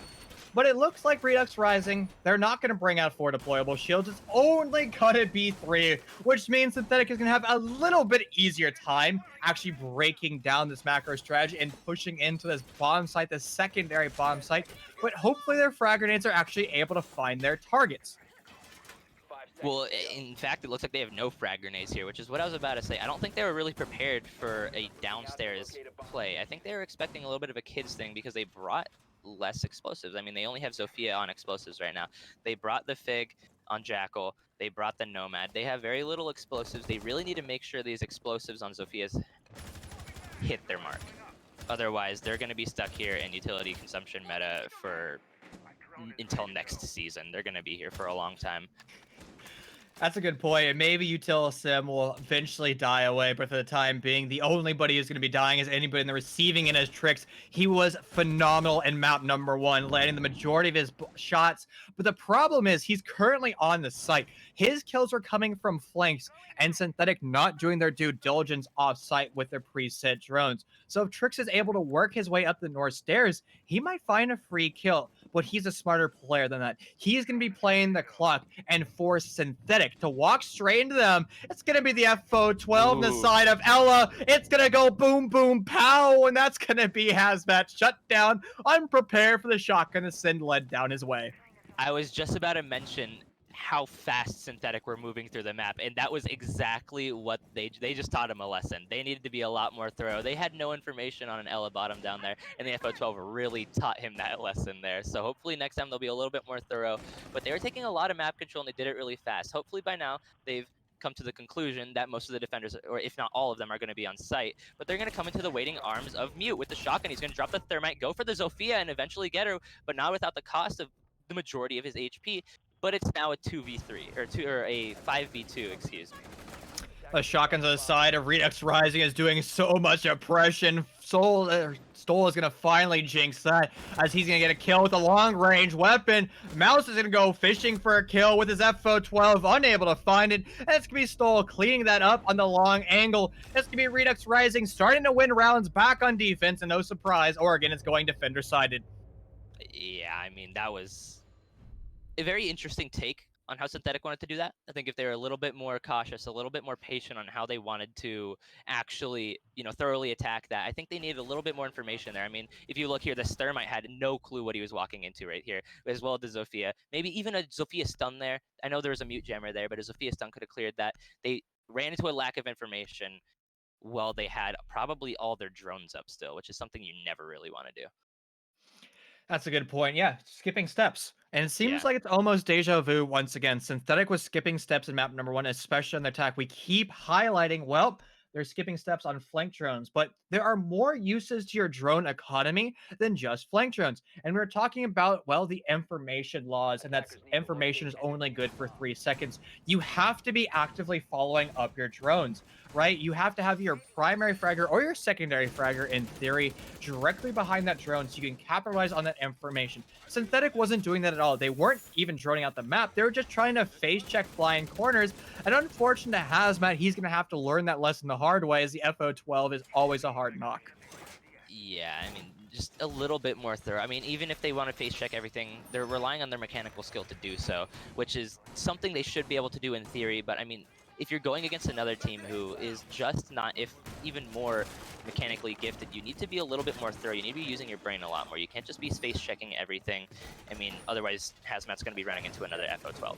But it looks like Redux Rising, they're not going to bring out 4 deployable shields. It's only going to be 3, which means Synthetic is going to have a little bit easier time actually breaking down this macro strategy and pushing into this bomb site, the secondary bomb site. But hopefully their frag grenades are actually able to find their targets. Well, in fact, it looks like they have no frag grenades here, which is what I was about to say. I don't think they were really prepared for a downstairs play. I think they were expecting a little bit of a kids thing because they brought less explosives. I mean, they only have Zofia on explosives right now. They brought the Fig on Jackal. They brought the Nomad. They have very little explosives. They really need to make sure these explosives on Zofia's hit their mark. Otherwise, they're going to be stuck here in utility consumption meta for until next season. They're going to be here for a long time. That's a good point. And maybe Util Sim will eventually die away, but for the time being, the only buddy who's going to be dying is anybody in the receiving end as Trix. He was phenomenal in map number 1, landing the majority of his shots. But the problem is he's currently on the site. His kills are coming from flanks and Synthetic not doing their due diligence off site with their preset drones. So if Trix is able to work his way up the north stairs, he might find a free kill. But he's a smarter player than that. He's going to be playing the clock and force Synthetic to walk straight into them. It's going to be the FO12 on the side of Ella. It's going to go boom, boom, pow, and that's going to be Hazmat shut down, unprepared for the shotgun to send lead down his way. I was just about to mention how fast Synthetic were moving through the map, and that was exactly what they just taught him a lesson. They needed to be a lot more thorough. They had no information on an Ella bottom down there, and the FO12 really taught him that lesson there. So hopefully next time they'll be a little bit more thorough. But they were taking a lot of map control, and they did it really fast. Hopefully by now they've come to the conclusion that most of the defenders, or if not all of them, are going to be on site. But they're going to come into the waiting arms of Mute with the shotgun. He's going to drop the thermite, go for the Zofia, and eventually get her, but not without the cost of the majority of his HP. But it's now a 2v3, or a 5v2, excuse me. The shotguns on the side of Redux Rising is doing so much oppression. Stoll is going to finally jinx that as he's going to get a kill with a long-range weapon. Mouse is going to go fishing for a kill with his FO12, unable to find it. And it's going to be Stoll cleaning that up on the long angle. It's going to be Redux Rising starting to win rounds back on defense, and no surprise, Oregon is going defender-sided. Yeah, I mean, that was a very interesting take on how Synthetic wanted to do that. I think if they were a little bit more cautious, a little bit more patient on how they wanted to actually, thoroughly attack that, I think they needed a little bit more information there. I mean, if you look here, the Thermite had no clue what he was walking into right here, as well as the Zofia. Maybe even a Zofia stun there. I know there was a mute jammer there, but a Zofia stun could have cleared that. They ran into a lack of information while they had probably all their drones up still, which is something you never really want to do. That's a good point. Yeah, skipping steps. And it seems Yeah. like it's almost deja vu once again. Synthetic was skipping steps in map number 1, especially on the attack. We keep highlighting, well, they're skipping steps on flank drones, but there are more uses to your drone economy than just flank drones. And we're talking about, well, the information laws, and that's information is only good for 3 seconds. You have to be actively following up your drones, right? You have to have your primary fragger or your secondary fragger, in theory, directly behind that drone so you can capitalize on that information. Synthetic wasn't doing that at all. They weren't even droning out the map. They were just trying to face check flying corners. And unfortunate to Hazmat, he's going to have to learn that lesson the hard way, as the FO12 is always a hard knock. Yeah, I mean, just a little bit more thorough. I mean, even if they want to face check everything, they're relying on their mechanical skill to do so, which is something they should be able to do in theory. But I mean, if you're going against another team who is just not, if even more mechanically gifted, you need to be a little bit more thorough. You need to be using your brain a lot more. You can't just be space checking everything. I mean, otherwise Hazmat's going to be running into another FO12.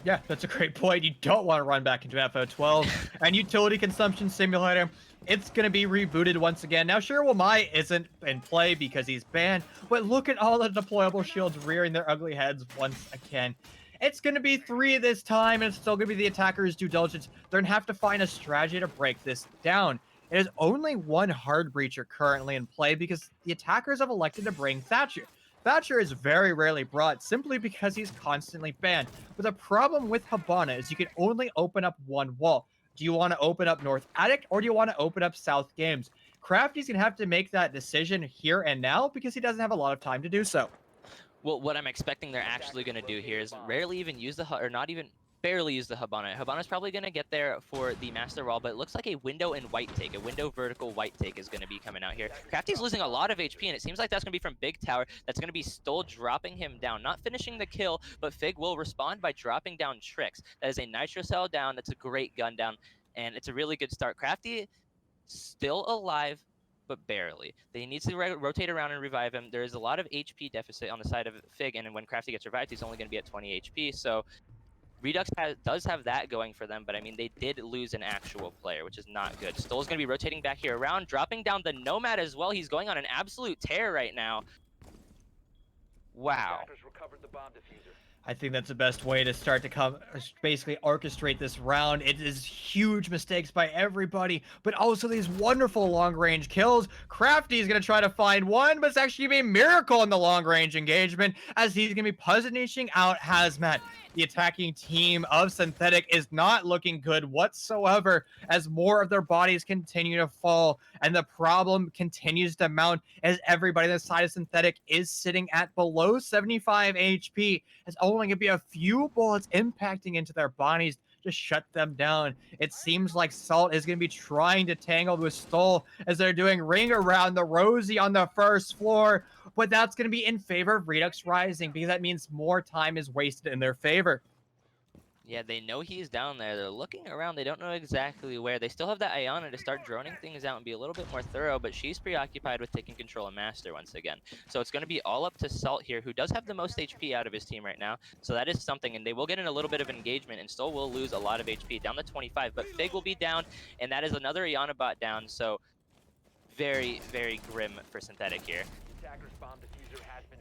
Yeah, that's a great point. You don't want to run back into FO12. And Utility Consumption Simulator, it's going to be rebooted once again. Now, sure, Wamai isn't in play because he's banned, but look at all the deployable shields rearing their ugly heads once again. It's going to be 3 this time, and it's still going to be the attacker's due diligence. They're going to have to find a strategy to break this down. It is only one hard breacher currently in play because the attackers have elected to bring Thatcher. Thatcher is very rarely brought simply because he's constantly banned. But the problem with Habana is you can only open up one wall. Do you want to open up North Attic or do you want to open up South Games? Crafty's going to have to make that decision here and now because he doesn't have a lot of time to do so. Well, what I'm expecting they're actually going to do here is rarely even use the or not even barely use the Habana. Habana's probably going to get there for the Master Wall, but it looks like a window and white take, a window vertical white take is going to be coming out here. Crafty's losing a lot of HP, and it seems like that's going to be from Big Tower. That's going to be Stoll dropping him down, not finishing the kill, but Fig will respond by dropping down Tricks. That is a Nitro Cell down. That's a great gun down, and it's a really good start. Crafty still alive, but barely. They need to rotate around and revive him. There is a lot of HP deficit on the side of Fig, and when Crafty gets revived, he's only going to be at 20 HP, so Redux does have that going for them, but I mean, they did lose an actual player, which is not good. Stoll's going to be rotating back here around, dropping down the Nomad as well. He's going on an absolute tear right now. Wow. I think that's the best way to start to basically orchestrate this round. It is huge mistakes by everybody, but also these wonderful long-range kills. Crafty is going to try to find one, but it's actually going to be a miracle in the long-range engagement as he's going to be puzzle-niching out Hazmat. The attacking team of Synthetic is not looking good whatsoever as more of their bodies continue to fall, and the problem continues to mount as everybody on the side of Synthetic is sitting at below 75 HP. It's only going to be a few bullets impacting into their bodies to shut them down. It seems like Salt is going to be trying to tangle with Stoll as they're doing ring around the Rosie on the first floor, but that's going to be in favor of Redux Rising because that means more time is wasted in their favor. Yeah, they know he's down there. They're looking around. They don't know exactly where. They still have that Iona to start droning things out and be a little bit more thorough, but she's preoccupied with taking control of Master once again. So it's going to be all up to Salt here, who does have the most HP out of his team right now. So that is something, and they will get in a little bit of engagement, and Stoll will lose a lot of HP, down to 25, but Fig will be down, and that is another Iona bot down. So very, very grim for Synthetic here.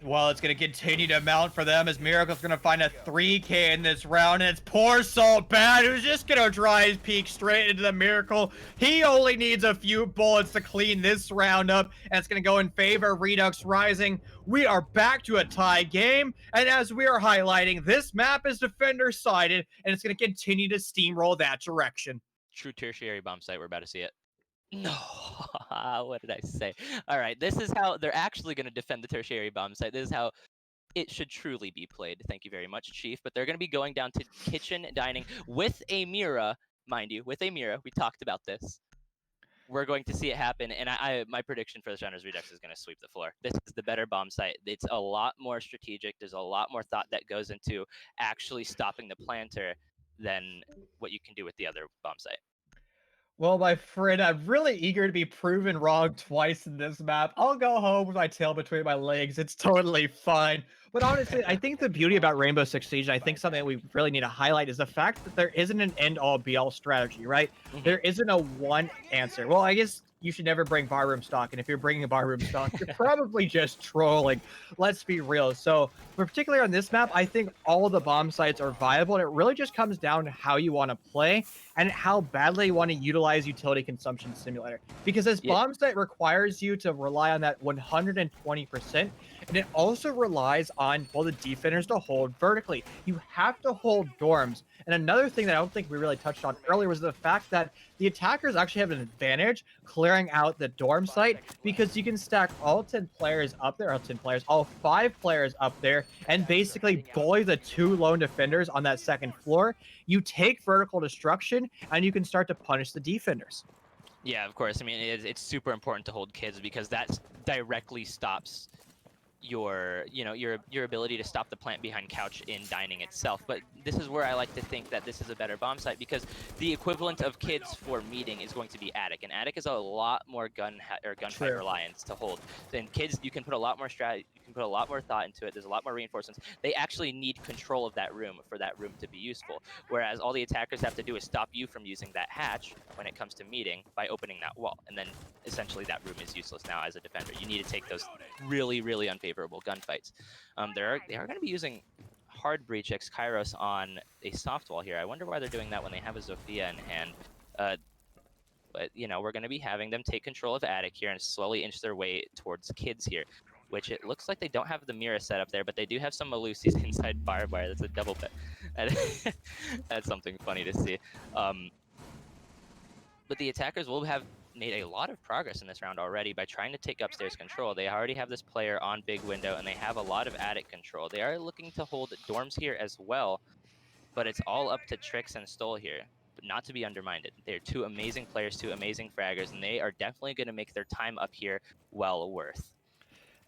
Well, it's going to continue to mount for them as Miracle's going to find a 3K in this round, and it's poor Salt Bad who's just going to dry his peak straight into the Miracle. He only needs a few bullets to clean this round up, and it's going to go in favor of Redux Rising. We are back to a tie game, and as we are highlighting, this map is defender-sided, and it's going to continue to steamroll that direction. True tertiary bomb site, we're about to see it. No, what did I say? All right, this is how they're actually going to defend the tertiary bomb site. This is how it should truly be played. Thank you very much, Chief. But they're going to be going down to kitchen dining with a Mira, mind you, with a Mira. We talked about this. We're going to see it happen, and my prediction for this round is Redux is going to sweep the floor. This is the better bomb site. It's a lot more strategic. There's a lot more thought that goes into actually stopping the planter than what you can do with the other bomb site. Well, my friend, I'm really eager to be proven wrong twice in this map. I'll go home with my tail between my legs. It's totally fine. But honestly, I think the beauty about Rainbow Six Siege, and I think something that we really need to highlight, is the fact that there isn't an end-all, be-all strategy, right? There isn't a one answer. Well, I guess you should never bring barroom stock. And if you're bringing a barroom stock, you're probably just trolling. Let's be real. So, particularly on this map, I think all of the bomb sites are viable. And it really just comes down to how you want to play and how badly you want to utilize utility consumption simulator. Because this Yeah. bomb site requires you to rely on that 120%. And it also relies on, well, the defenders to hold vertically. You have to hold dorms. And another thing that I don't think we really touched on earlier was the fact that the attackers actually have an advantage clearing out the dorm site because you can stack all 10 players up there, all 5 players up there, and basically bully the 2 lone defenders on that second floor. You take vertical destruction, and you can start to punish the defenders. Yeah, of course. I mean, it's super important to hold kids because that directly stops your ability to stop the plant behind couch in dining itself. But this is where I like to think that this is a better bomb site because the equivalent of kids for meeting is going to be attic, and attic is a lot more gunfight reliance to hold. Then kids, you can put a lot more strategy, you can put a lot more thought into it. There's a lot more reinforcements. They actually need control of that room for that room to be useful, whereas all the attackers have to do is stop you from using that hatch when it comes to meeting by opening that wall, and then essentially that room is useless now as a defender. You need to take those really unfavorable gunfights. They are going to be using hard breach X Kairos on a soft wall here. I wonder why they're doing that when they have a Zofia in hand. But we're going to be having them take control of attic here and slowly inch their way towards kids here, which it looks like they don't have the Mira set up there, but they do have some Malusis inside barbed wire. That's a double bet. That's something funny to see. But the attackers will have made a lot of progress in this round already by trying to take upstairs control. They already have this player on big window, and they have a lot of attic control. They are looking to hold dorms here as well, but it's all up to Trix and Stole here, but not to be undermined. They're 2 amazing players, 2 amazing fraggers, and they are definitely going to make their time up here well worth.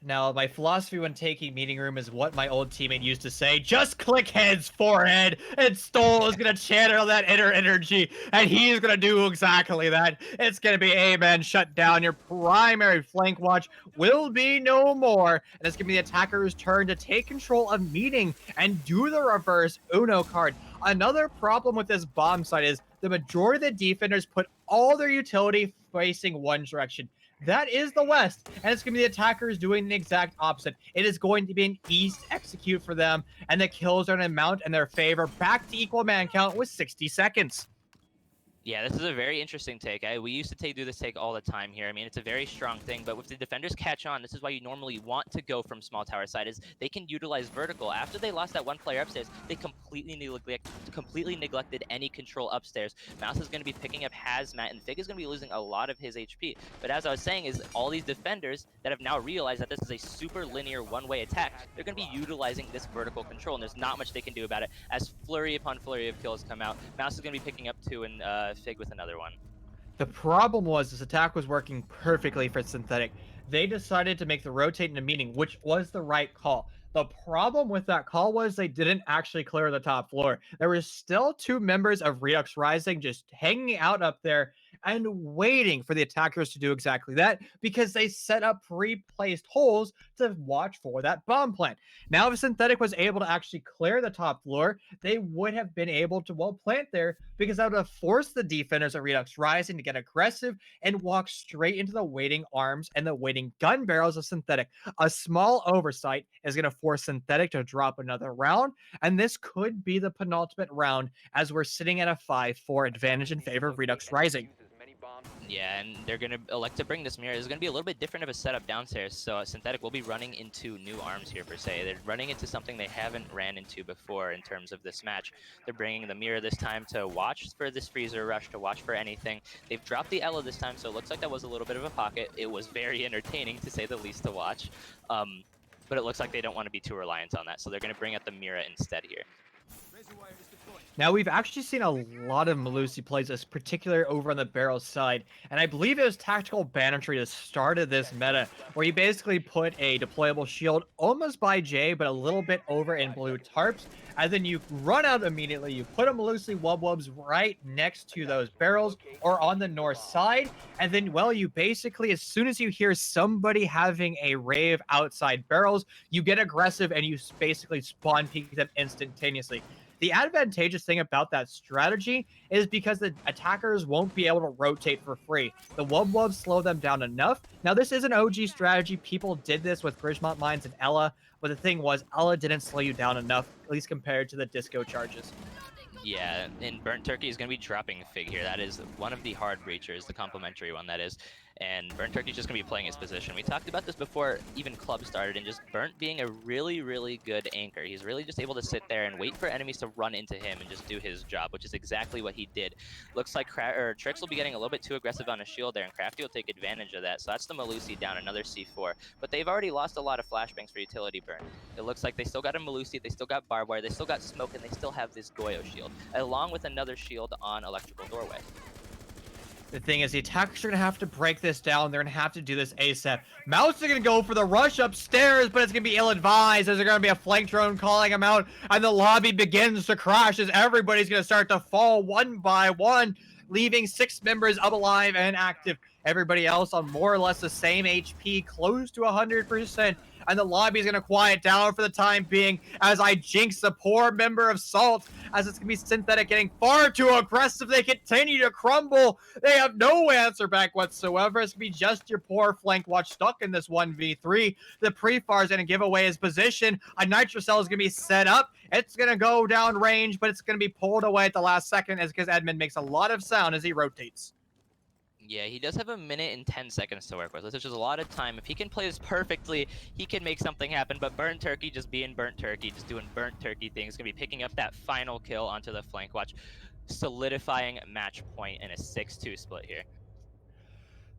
Now, my philosophy when taking meeting room is what my old teammate used to say: just click heads, forehead, and Stoll is going to channel that inner energy, and he's going to do exactly that. It's going to be amen, shut down. Your primary flank watch will be no more, and it's going to be the attacker's turn to take control of meeting and do the reverse Uno card. Another problem with this bomb site is the majority of the defenders put all their utility facing one direction. That is the west, and it's going to be the attackers doing the exact opposite. It is going to be an east execute for them, and the kills are going to mount in their favor. Back to equal man count with 60 seconds. Yeah, this is a very interesting take. We used to do this take all the time here. I mean, it's a very strong thing, but if the defenders catch on, this is why you normally want to go from small tower side, is they can utilize vertical. After they lost that one player upstairs, they completely neglected any control upstairs. Mouse is going to be picking up Hazmat, and Fig is going to be losing a lot of his HP. But as I was saying, is all these defenders that have now realized that this is a super linear one-way attack, they're going to be utilizing this vertical control, and there's not much they can do about it. As flurry upon flurry of kills come out, Mouse is going to be picking up 2 and Fig with another one. The problem was this attack was working perfectly for Synthetic. They decided to make the rotate into meeting, which was the right call. The problem with that call was they didn't actually clear the top floor. There were still 2 members of Redux Rising just hanging out up there and waiting for the attackers to do exactly that because they set up pre-placed holes to watch for that bomb plant. Now, if Synthetic was able to actually clear the top floor, they would have been able to, well, plant there because that would have forced the defenders of Redux Rising to get aggressive and walk straight into the waiting arms and the waiting gun barrels of Synthetic. A small oversight is going to force Synthetic to drop another round, and this could be the penultimate round as we're sitting at a 5-4 advantage in favor of Redux Rising. Yeah, and they're going to elect to bring this mirror. It's going to be a little bit different of a setup downstairs, so Synthetic will be running into new arms here, per se. They're running into something they haven't ran into before in terms of this match. They're bringing the mirror this time to watch for this freezer rush, to watch for anything. They've dropped the Ela this time, so it looks like that was a little bit of a pocket. It was very entertaining, to say the least, to watch. But it looks like they don't want to be too reliant on that, so they're going to bring out the mirror instead here. Now, we've actually seen a lot of Malusi plays, as particular over on the barrel side, and I believe it was Tactical Banditry that started this meta, where you basically put a deployable shield almost by J, but a little bit over in blue tarps, and then you run out immediately, you put a Malusi wubs right next to those barrels, or on the north side, and then, well, you basically, as soon as you hear somebody having a rave outside barrels, you get aggressive and you basically spawn peek them instantaneously. The advantageous thing about that strategy is because the attackers won't be able to rotate for free. The Wub slow them down enough. Now, this is an OG strategy. People did this with Grismont Mines and Ella, but the thing was, Ella didn't slow you down enough, at least compared to the disco charges. Yeah, and Burnt Turkey is going to be dropping Fig here. That is one of the hard breachers, the complementary one that is. And Burnt Turkey's just going to be playing his position. We talked about this before even Club started, and just Burnt being a really, really good anchor. He's really just able to sit there and wait for enemies to run into him and just do his job, which is exactly what he did. Looks like Trix will be getting a little bit too aggressive on his shield there, and Crafty will take advantage of that. So that's the Malusi down, another C4. But they've already lost a lot of flashbangs for utility burn. It looks like they still got a Malusi, they still got barbed wire, they still got smoke, and they still have this Goyo shield, along with another shield on electrical doorway. The thing is, the attackers are going to have to break this down. They're going to have to do this ASAP. Mouse is going to go for the rush upstairs, but it's going to be ill-advised as there's going to be a flank drone calling him out, and the lobby begins to crash as everybody's going to start to fall one by one, leaving 6 members up alive and active. Everybody else on more or less the same HP, close to 100%. And the lobby is going to quiet down for the time being as I jinx the poor member of Salt, as it's going to be Synthetic getting far too aggressive. They continue to crumble. They have no answer back whatsoever. It's going to be just your poor flank watch stuck in this 1v3. The Prefar is going to give away his position. A Nitro Cell is going to be set up. It's going to go down range, but it's going to be pulled away at the last second as because Edmund makes a lot of sound as he rotates. Yeah, he does have a minute and 10 seconds to work with, which is a lot of time. If he can play this perfectly, he can make something happen, but Burnt Turkey just being Burnt Turkey, just doing Burnt Turkey things, going to be picking up that final kill onto the flank watch, solidifying match point in a 6-2 split here.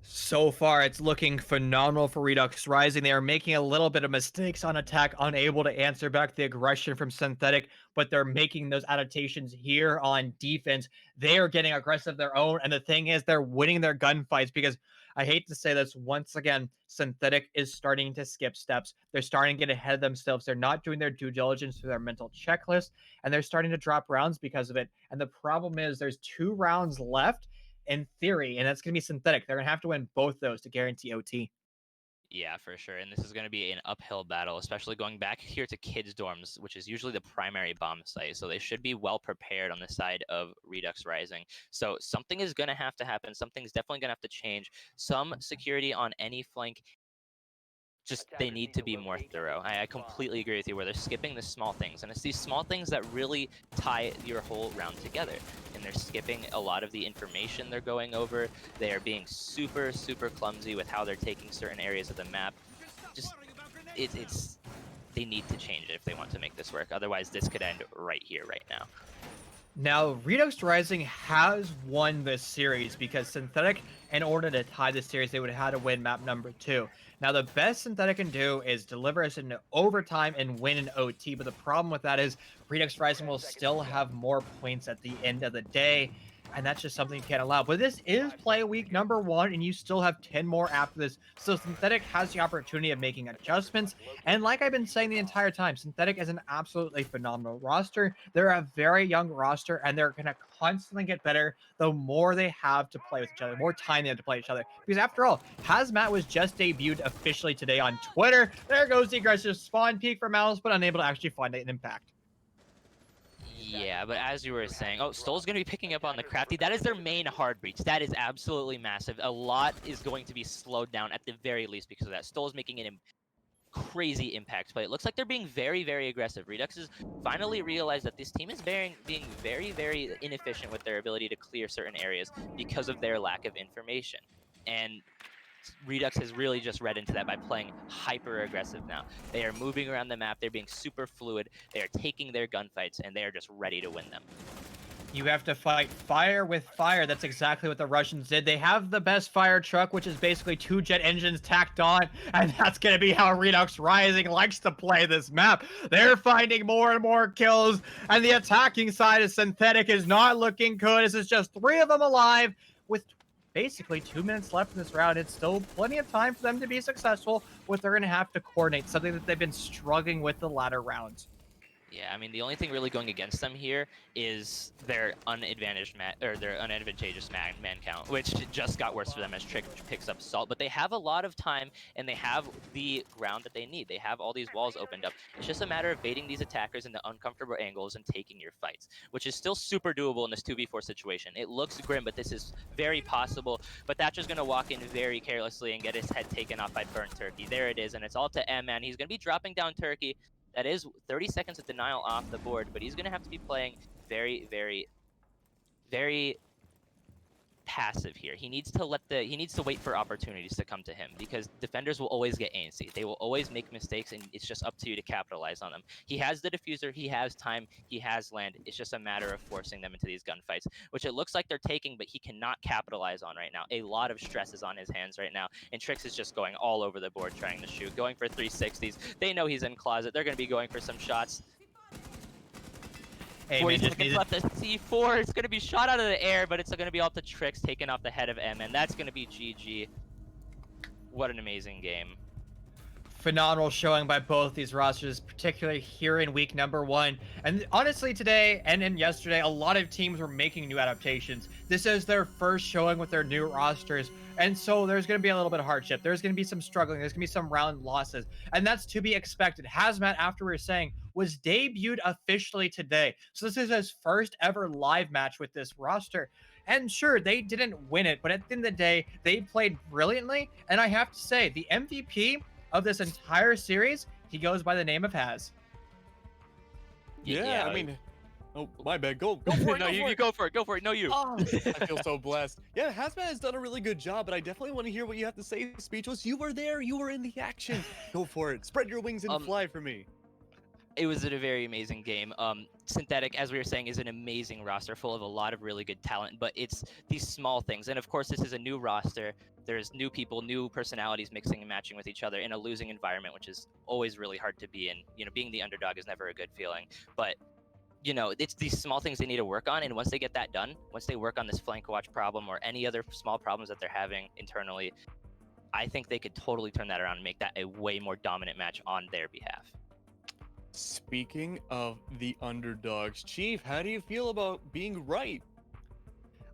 So far, it's looking phenomenal for Redux Rising. They are making a little bit of mistakes on attack, unable to answer back the aggression from Synthetic, but they're making those adaptations here on defense. They are getting aggressive their own, and the thing is, they're winning their gunfights because I hate to say this once again, Synthetic is starting to skip steps. They're starting to get ahead of themselves. They're not doing their due diligence to their mental checklist, and they're starting to drop rounds because of it. And the problem is there's 2 rounds left in theory, and that's going to be Synthetic. They're going to have to win both those to guarantee OT. Yeah, for sure. And this is going to be an uphill battle, especially going back here to kids' dorms, which is usually the primary bomb site. So they should be well prepared on the side of Redux Rising. So something is going to have to happen. Something's definitely going to have to change. Some security on any flank. Just they need to be more thorough. I completely agree with you where they're skipping the small things, and it's these small things that really tie your whole round together. And they're skipping a lot of the information they're going over. They are being super clumsy with how they're taking certain areas of the map. Just it's they need to change it if they want to make this work. Otherwise, this could end right here, right now. Now, Redux Rising has won this series because Synthetic, in order to tie this series, they would have had to win map number 2. Now, the best Synthetic can do is deliver us into overtime and win an OT, but the problem with that is Redux Rising will still have more points at the end of the day, and that's just something you can't allow. But this is play week number 1, and you still have 10 more after this. So Synthetic has the opportunity of making adjustments. And like I've been saying the entire time, Synthetic is an absolutely phenomenal roster. They're a very young roster, and they're going to constantly get better the more they have to play with each other, the more time they have to play each other. Because after all, Hazmat was just debuted officially today on Twitter. There goes the aggressive spawn peak for Mouse, but unable to actually find an impact. Yeah, but as you were saying, Stoll's going to be picking up on the Crafty. That is their main hard breach. That is absolutely massive. A lot is going to be slowed down at the very least because of that. Stoll's making an crazy impact play. It looks like they're being very aggressive. Redux has finally realized that this team is being very inefficient with their ability to clear certain areas because of their lack of information. And Redux has really just read into that by playing hyper aggressive now. They are moving around the map, they're being super fluid, they are taking their gunfights, and they are just ready to win them. You have to fight fire with fire. That's exactly what the Russians did. They have the best fire truck, which is basically 2 jet engines tacked on, and that's going to be how Redux Rising likes to play this map. They're finding more and more kills, and the attacking side of Synthetic is not looking good. This is just 3 of them alive with basically 2 minutes left in this round. It's still plenty of time for them to be successful, but they're going to have to coordinate, something that they've been struggling with the latter rounds. Yeah, I mean, the only thing really going against them here is their unadvantaged their unadvantageous man count, which just got worse for them as Trick picks up Salt. But they have a lot of time, and they have the ground that they need. They have all these walls opened up. It's just a matter of baiting these attackers into uncomfortable angles and taking your fights, which is still super doable in this 2v4 situation. It looks grim, but this is very possible. But Thatcher's going to walk in very carelessly and get his head taken off by Burnt Turkey. There it is, and it's all to M, man. He's going to be dropping down Turkey. That is 30 seconds of denial off the board, but he's going to have to be playing very, very, very passive here. He needs to wait for opportunities to come to him, because defenders will always get antsy. They will always make mistakes, and it's just up to you to capitalize on them. He has the diffuser, he has time, he has land. It's just a matter of forcing them into these gunfights, which it looks like they're taking, but he cannot capitalize on right now. A lot of stress is on his hands right now, and Trix is just going all over the board trying to shoot, going for 360s. They know he's in closet. They're going to be going for some shots. Hey, 40 man, seconds left. The C4 is going to be shot out of the air, but it's going to be off the Trix, taken off the head of M, and that's going to be GG. What an amazing game. Phenomenal showing by both these rosters, particularly here in week number 1. And honestly, today and yesterday, a lot of teams were making new adaptations. This is their first showing with their new rosters. And so there's going to be a little bit of hardship. There's going to be some struggling. There's going to be some round losses. And that's to be expected. Hazmat, after we were saying, was debuted officially today. So this is his first ever live match with this roster. And sure, they didn't win it, but at the end of the day, they played brilliantly. And I have to say, the MVP of this entire series, he goes by the name of Haz. Yeah, I mean, oh, my bad. Go for it. No, you go for it. Go for it. No, you. Oh, I feel so blessed. Yeah, Hazmat has done a really good job, but I definitely want to hear what you have to say, Speechless. You were there. You were in the action. Go for it. Spread your wings and fly for me. It was a very amazing game. Synthetic, as we were saying, is an amazing roster full of a lot of really good talent, but it's these small things. And of course, this is a new roster. There's new people, new personalities mixing and matching with each other in a losing environment, which is always really hard to be in. You know, being the underdog is never a good feeling. But, you know, it's these small things they need to work on. And once they get that done, once they work on this flank watch problem or any other small problems that they're having internally, I think they could totally turn that around and make that a way more dominant match on their behalf. Speaking of the underdogs, Chief, how do you feel about being right?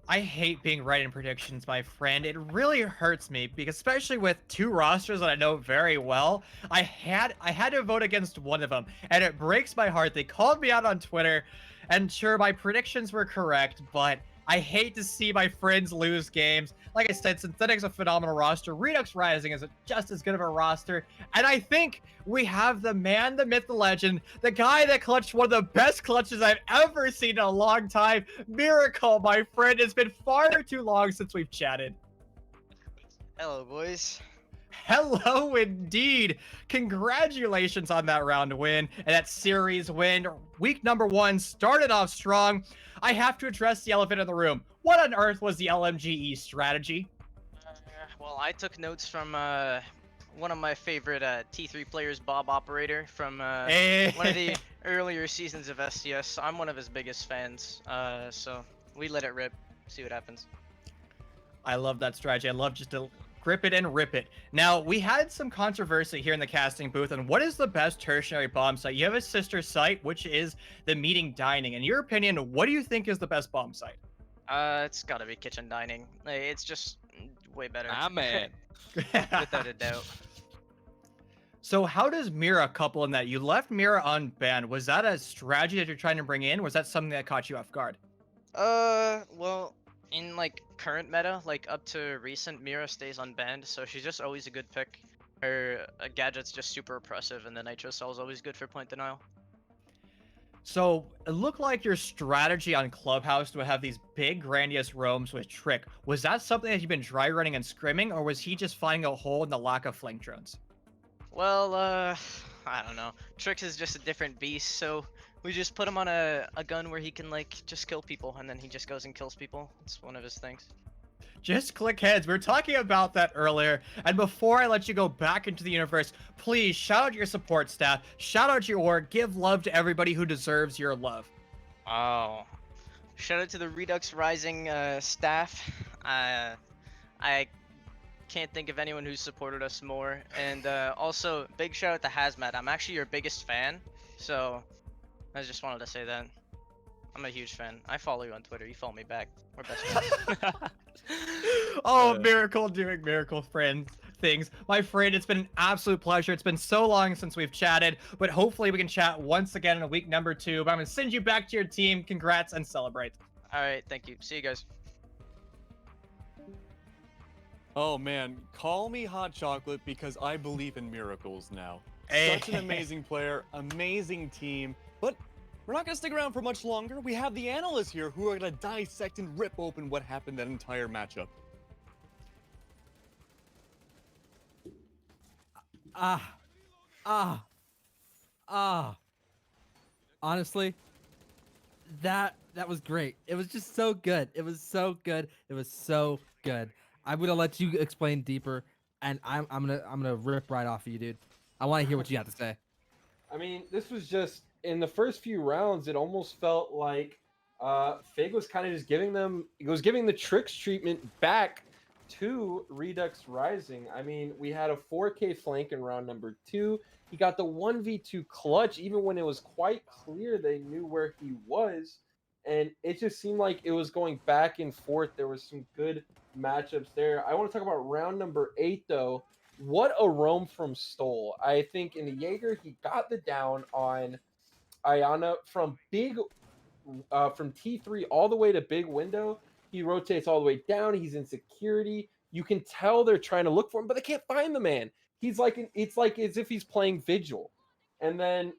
I hate being right in predictions, my friend. It really hurts me because, especially with two rosters that I know very well, I had to vote against one of them, and it breaks my heart. They called me out on Twitter, and sure, my predictions were correct, but I hate to see my friends lose games. Like I said, Synthetic's a phenomenal roster. Redux Rising is just as good of a roster. And I think we have the man, the myth, the legend, the guy that clutched one of the best clutches I've ever seen in a long time. Miracle, my friend. It's been far too long since we've chatted. Hello, boys. Hello, indeed. Congratulations on that round win and that series win. Week number 1 started off strong. I have to address the elephant in the room. What on earth was the LMGE strategy? Well, I took notes from one of my favorite T3 players, Bob Operator, from one of the earlier seasons of SCS. I'm one of his biggest fans, so we let it rip, see what happens. I love that strategy. I love just to grip it and rip it. Now, we had some controversy here in the casting booth on what is the best tertiary bomb site. You have a sister site, which is the Meeting Dining. In your opinion, what do you think is the best bomb site? It's gotta be Kitchen Dining. It's just way better. Ah, man. Without a doubt. So how does Mira couple in that? You left Mira unbanned. Was that a strategy that you're trying to bring in? Was that something that caught you off guard? Well, in like current meta, like up to recent, Mira stays unbanned, so she's just always a good pick. Her gadget's just super oppressive, and the Nitro Cell is always good for point denial. So it looked like your strategy on Clubhouse to have these big grandiose roams with Trick. Was that something that you've been dry running and scrimming, or was he just finding a hole in the lack of flank drones? Well, I don't know. Trix is just a different beast, so we just put him on a gun where he can like just kill people, and then he just goes and kills people. It's one of his things. Just click heads. We were talking about that earlier. And before I let you go back into the universe, please shout out your support staff, shout out your org, give love to everybody who deserves your love. Oh, shout out to the Redux Rising staff. I can't think of anyone who's supported us more. And also, big shout out to Hazmat. I'm actually your biggest fan, so I just wanted to say that. I'm a huge fan. I follow you on Twitter. You follow me back. We're best friends. Oh, Miracle doing Miracle friends things. My friend, it's been an absolute pleasure. It's been so long since we've chatted, but hopefully we can chat once again in a week number 2. But I'm going to send you back to your team. Congrats and celebrate. All right, thank you. See you guys. Oh man, call me hot chocolate because I believe in miracles now. Such an amazing player, amazing team, but we're not gonna stick around for much longer. We have the analysts here who are gonna dissect and rip open what happened that entire matchup. Honestly, that was great. It was just so good. It was so good. It was so good. I'm gonna let you explain deeper, and I'm gonna rip right off of you, dude. I want to hear what you have to say. I mean, this was just in the first few rounds. It almost felt like Fig was kind of just giving them. It was giving the tricks treatment back to Redux Rising. I mean, we had a 4K flank in round number 2. He got the 1v2 clutch, even when it was quite clear they knew where he was. And it just seemed like it was going back and forth. There was some good matchups there. I want to talk about round number 8, though. What a roam from Stoll. I think in the Jaeger, he got the down on Ayana from from T3 all the way to big window. He rotates all the way down. He's in security. You can tell they're trying to look for him, but they can't find the man. It's like as if he's playing Vigil. And then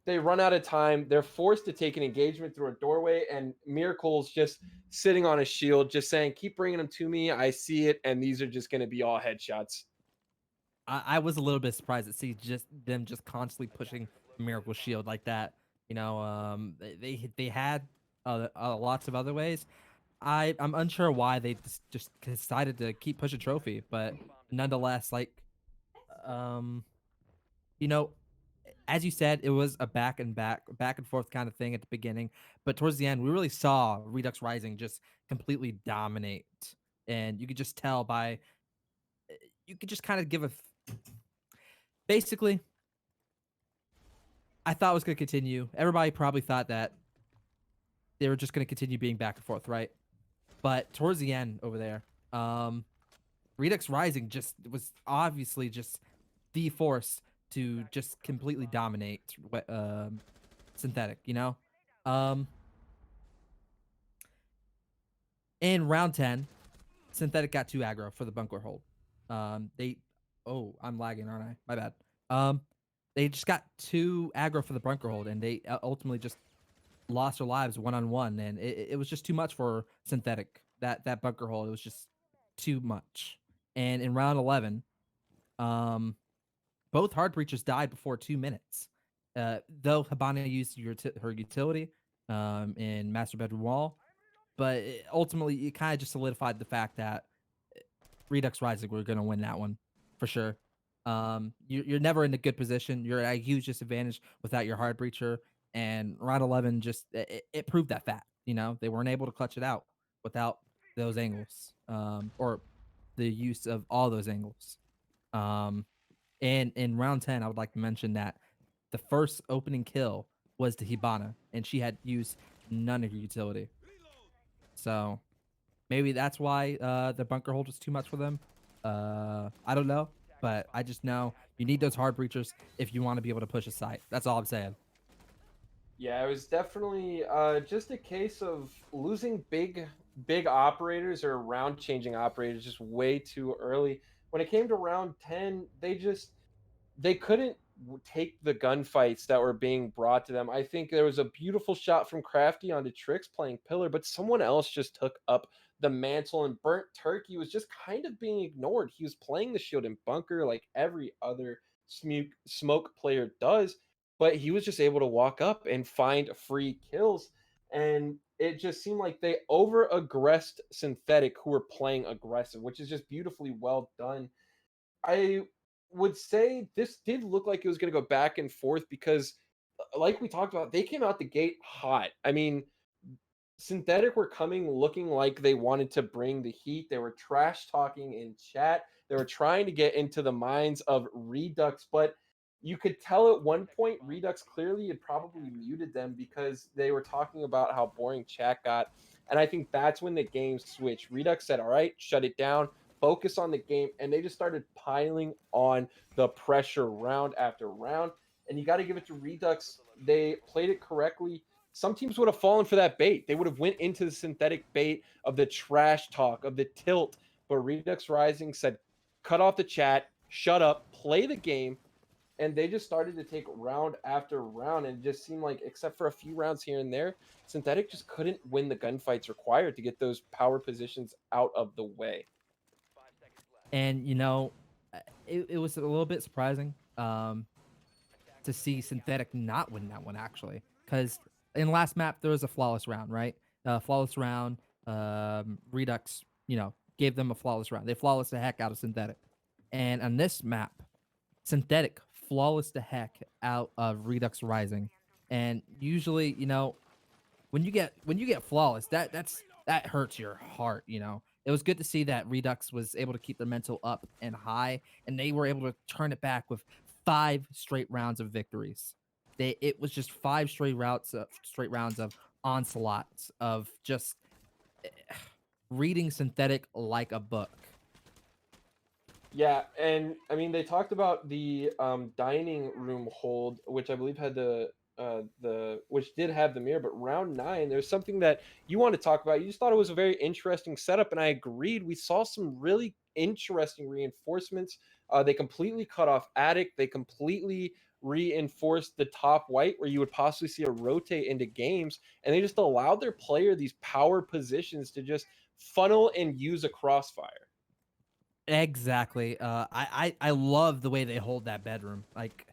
they run out of time. They're forced to take an engagement through a doorway, and Miracle's just sitting on a shield, just saying, keep bringing them to me. I see it, and these are just going to be all headshots. I was a little bit surprised to see them constantly pushing Miracle Shield like that. You know, they had lots of other ways. I'm unsure why they just decided to keep pushing Trophy, but nonetheless, like, you know, as you said, it was a back and forth kind of thing at the beginning, but towards the end, we really saw Redux Rising just completely dominate, and you could just tell by, you could just kind of give a, basically, I thought it was going to continue. Everybody probably thought that they were just going to continue being back and forth, right? But towards the end over there, Redux Rising just was obviously just the force to just completely dominate Synthetic, you know? In round 10, Synthetic got 2 aggro for the bunker hold. I'm lagging, aren't I? My bad. They just got 2 aggro for the bunker hold, and they ultimately just lost their lives one-on-one, and it was just too much for Synthetic. That bunker hold, it was just too much. And in round 11, both hard breachers died before 2 minutes. Though Habana used her utility in Master Bedroom Wall, but ultimately it kind of just solidified the fact that Redux Rising were going to win that one for sure. You're never in a good position. You're at a huge disadvantage without your hard breacher, and round 11 just it proved that fact. You know, they weren't able to clutch it out without those angles, or the use of all those angles. And in round 10, I would like to mention that the first opening kill was to Hibana, and she had used none of her utility. So maybe that's why the bunker hold was too much for them. I don't know, but I just know you need those hard breachers if you want to be able to push a site. That's all I'm saying. Yeah, it was definitely just a case of losing big operators or round changing operators just way too early. When it came to round 10, they couldn't take the gunfights that were being brought to them. I think there was a beautiful shot from Crafty onto Trix playing Pillar, but someone else just took up the mantle, and Burnt Turkey was just kind of being ignored. He was playing the shield and bunker like every other smoke player does, but he was just able to walk up and find free kills. And it just seemed like they over aggressed Synthetic, who were playing aggressive, which is just beautifully well done. I would say this did look like it was going to go back and forth because, like we talked about, they came out the gate hot. I mean, Synthetic were coming looking like they wanted to bring the heat. They were trash talking in chat. They were trying to get into the minds of Redux, but you could tell at one point Redux clearly had probably muted them because they were talking about how boring chat got. And I think that's when the game switched. Redux said, all right, shut it down, focus on the game. And they just started piling on the pressure round after round. And you got to give it to Redux. They played it correctly. Some teams would have fallen for that bait. They would have went into the synthetic bait of the trash talk, of the tilt. But Redux Rising said, cut off the chat, shut up, play the game. And they just started to take round after round, and it just seemed like, except for a few rounds here and there, Synthetic just couldn't win the gunfights required to get those power positions out of the way. And it was a little bit surprising to see Synthetic not win that one, actually, because in last map there was a flawless round, right? Flawless round. Redux, gave them a flawless round. They flawless the heck out of Synthetic, and on this map, Synthetic flawless the heck out of Redux Rising. And usually, when you get flawless, that hurts your heart. It was good to see that Redux was able to keep their mental up and high, and they were able to turn it back with 5 straight rounds of victories. It was just 5 straight rounds of onslaughts of just reading Synthetic like a book. Yeah, and I mean, they talked about the dining room hold, which I believe had which did have the mirror. But round 9, there's something that you want to talk about. You just thought it was a very interesting setup, and I agreed. We saw some really interesting reinforcements. They completely cut off Attic. They completely reinforced the top white, where you would possibly see a rotate into games, and they just allowed their player these power positions to just funnel and use a crossfire. Exactly. I love the way they hold that bedroom. Like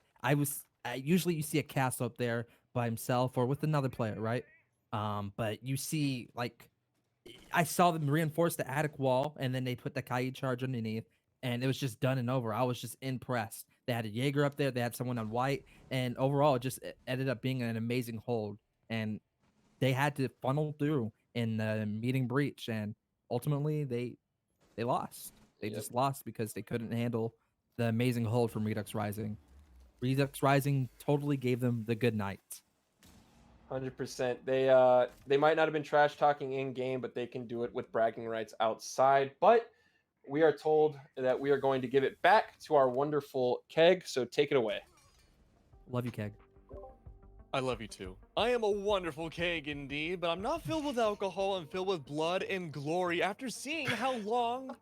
usually you see a castle up there by himself or with another player, right? But you see, like, I saw them reinforce the attic wall, and then they put the Kaid charge underneath, and it was just done and over. I was just impressed. They had a Jaeger up there, they had someone on white, and overall, it just ended up being an amazing hold. And they had to funnel through in the meeting breach, and ultimately they lost. They Yep. just lost because they couldn't handle the amazing hold from Redux Rising. Redux Rising totally gave them the good night. 100%. They might not have been trash talking in game, but they can do it with bragging rights outside. But we are told that we are going to give it back to our wonderful Keg. So take it away. Love you, Keg. I love you too. I am a wonderful keg indeed, but I'm not filled with alcohol. I'm filled with blood and glory after seeing how long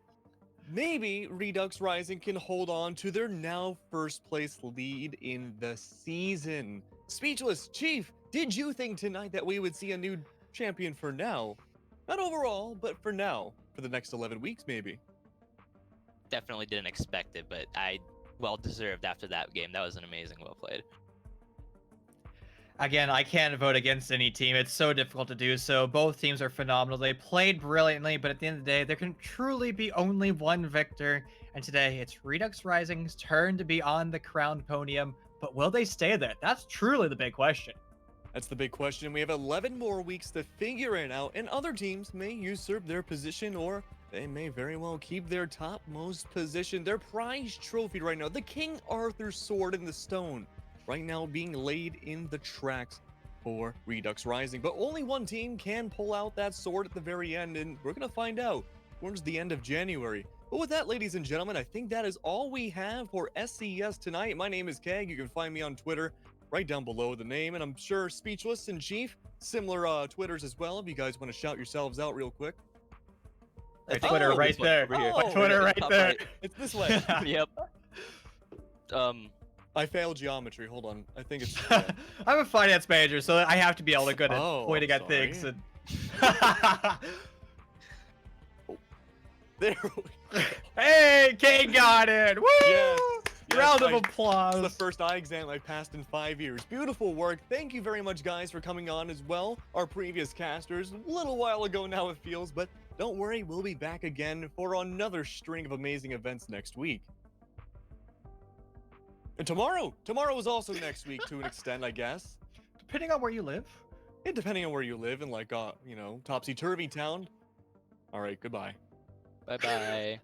maybe Redux Rising can hold on to their now first place lead in the season. Speechless, Chief, did you think tonight that we would see a new champion for now? Not overall, but for now. For the next 11 weeks, maybe. Definitely didn't expect it, but well deserved after that game. That was an amazing, well played. Again, I can't vote against any team. It's so difficult to do so. Both teams are phenomenal. They played brilliantly, but at the end of the day, there can truly be only one victor. And today, it's Redux Rising's turn to be on the crowned podium. But will they stay there? That's truly the big question. That's the big question. We have 11 more weeks to figure it out, and other teams may usurp their position, or they may very well keep their topmost position, their prize trophy right now, the King Arthur Sword in the Stone, right now being laid in the tracks for Redux Rising. But only one team can pull out that sword at the very end, and we're going to find out towards the end of January. But with that, ladies and gentlemen, I think that is all we have for SCS tonight. My name is Keg. You can find me on Twitter right down below the name, and I'm sure Speechless and Chief, similar Twitters as well, if you guys want to shout yourselves out real quick. My Twitter right there. Over here. My Twitter right there. Right. It's this way. Yep. I failed geometry. Hold on. I think it's... I'm a finance major, so I have to be able to good at pointing I'm at things. sorry. And... There we go. Hey, King got it! Woo! Yes. Round of It's applause. the first eye exam I passed in 5 years. Beautiful work. Thank you very much, guys, for coming on as well. Our previous casters, a little while ago now it feels, but don't worry, we'll be back again for another string of amazing events next week. And tomorrow is also next week to an extent, I guess. Depending on where you live. Yeah, depending on where you live in, like, topsy-turvy town. All right, goodbye. Bye bye.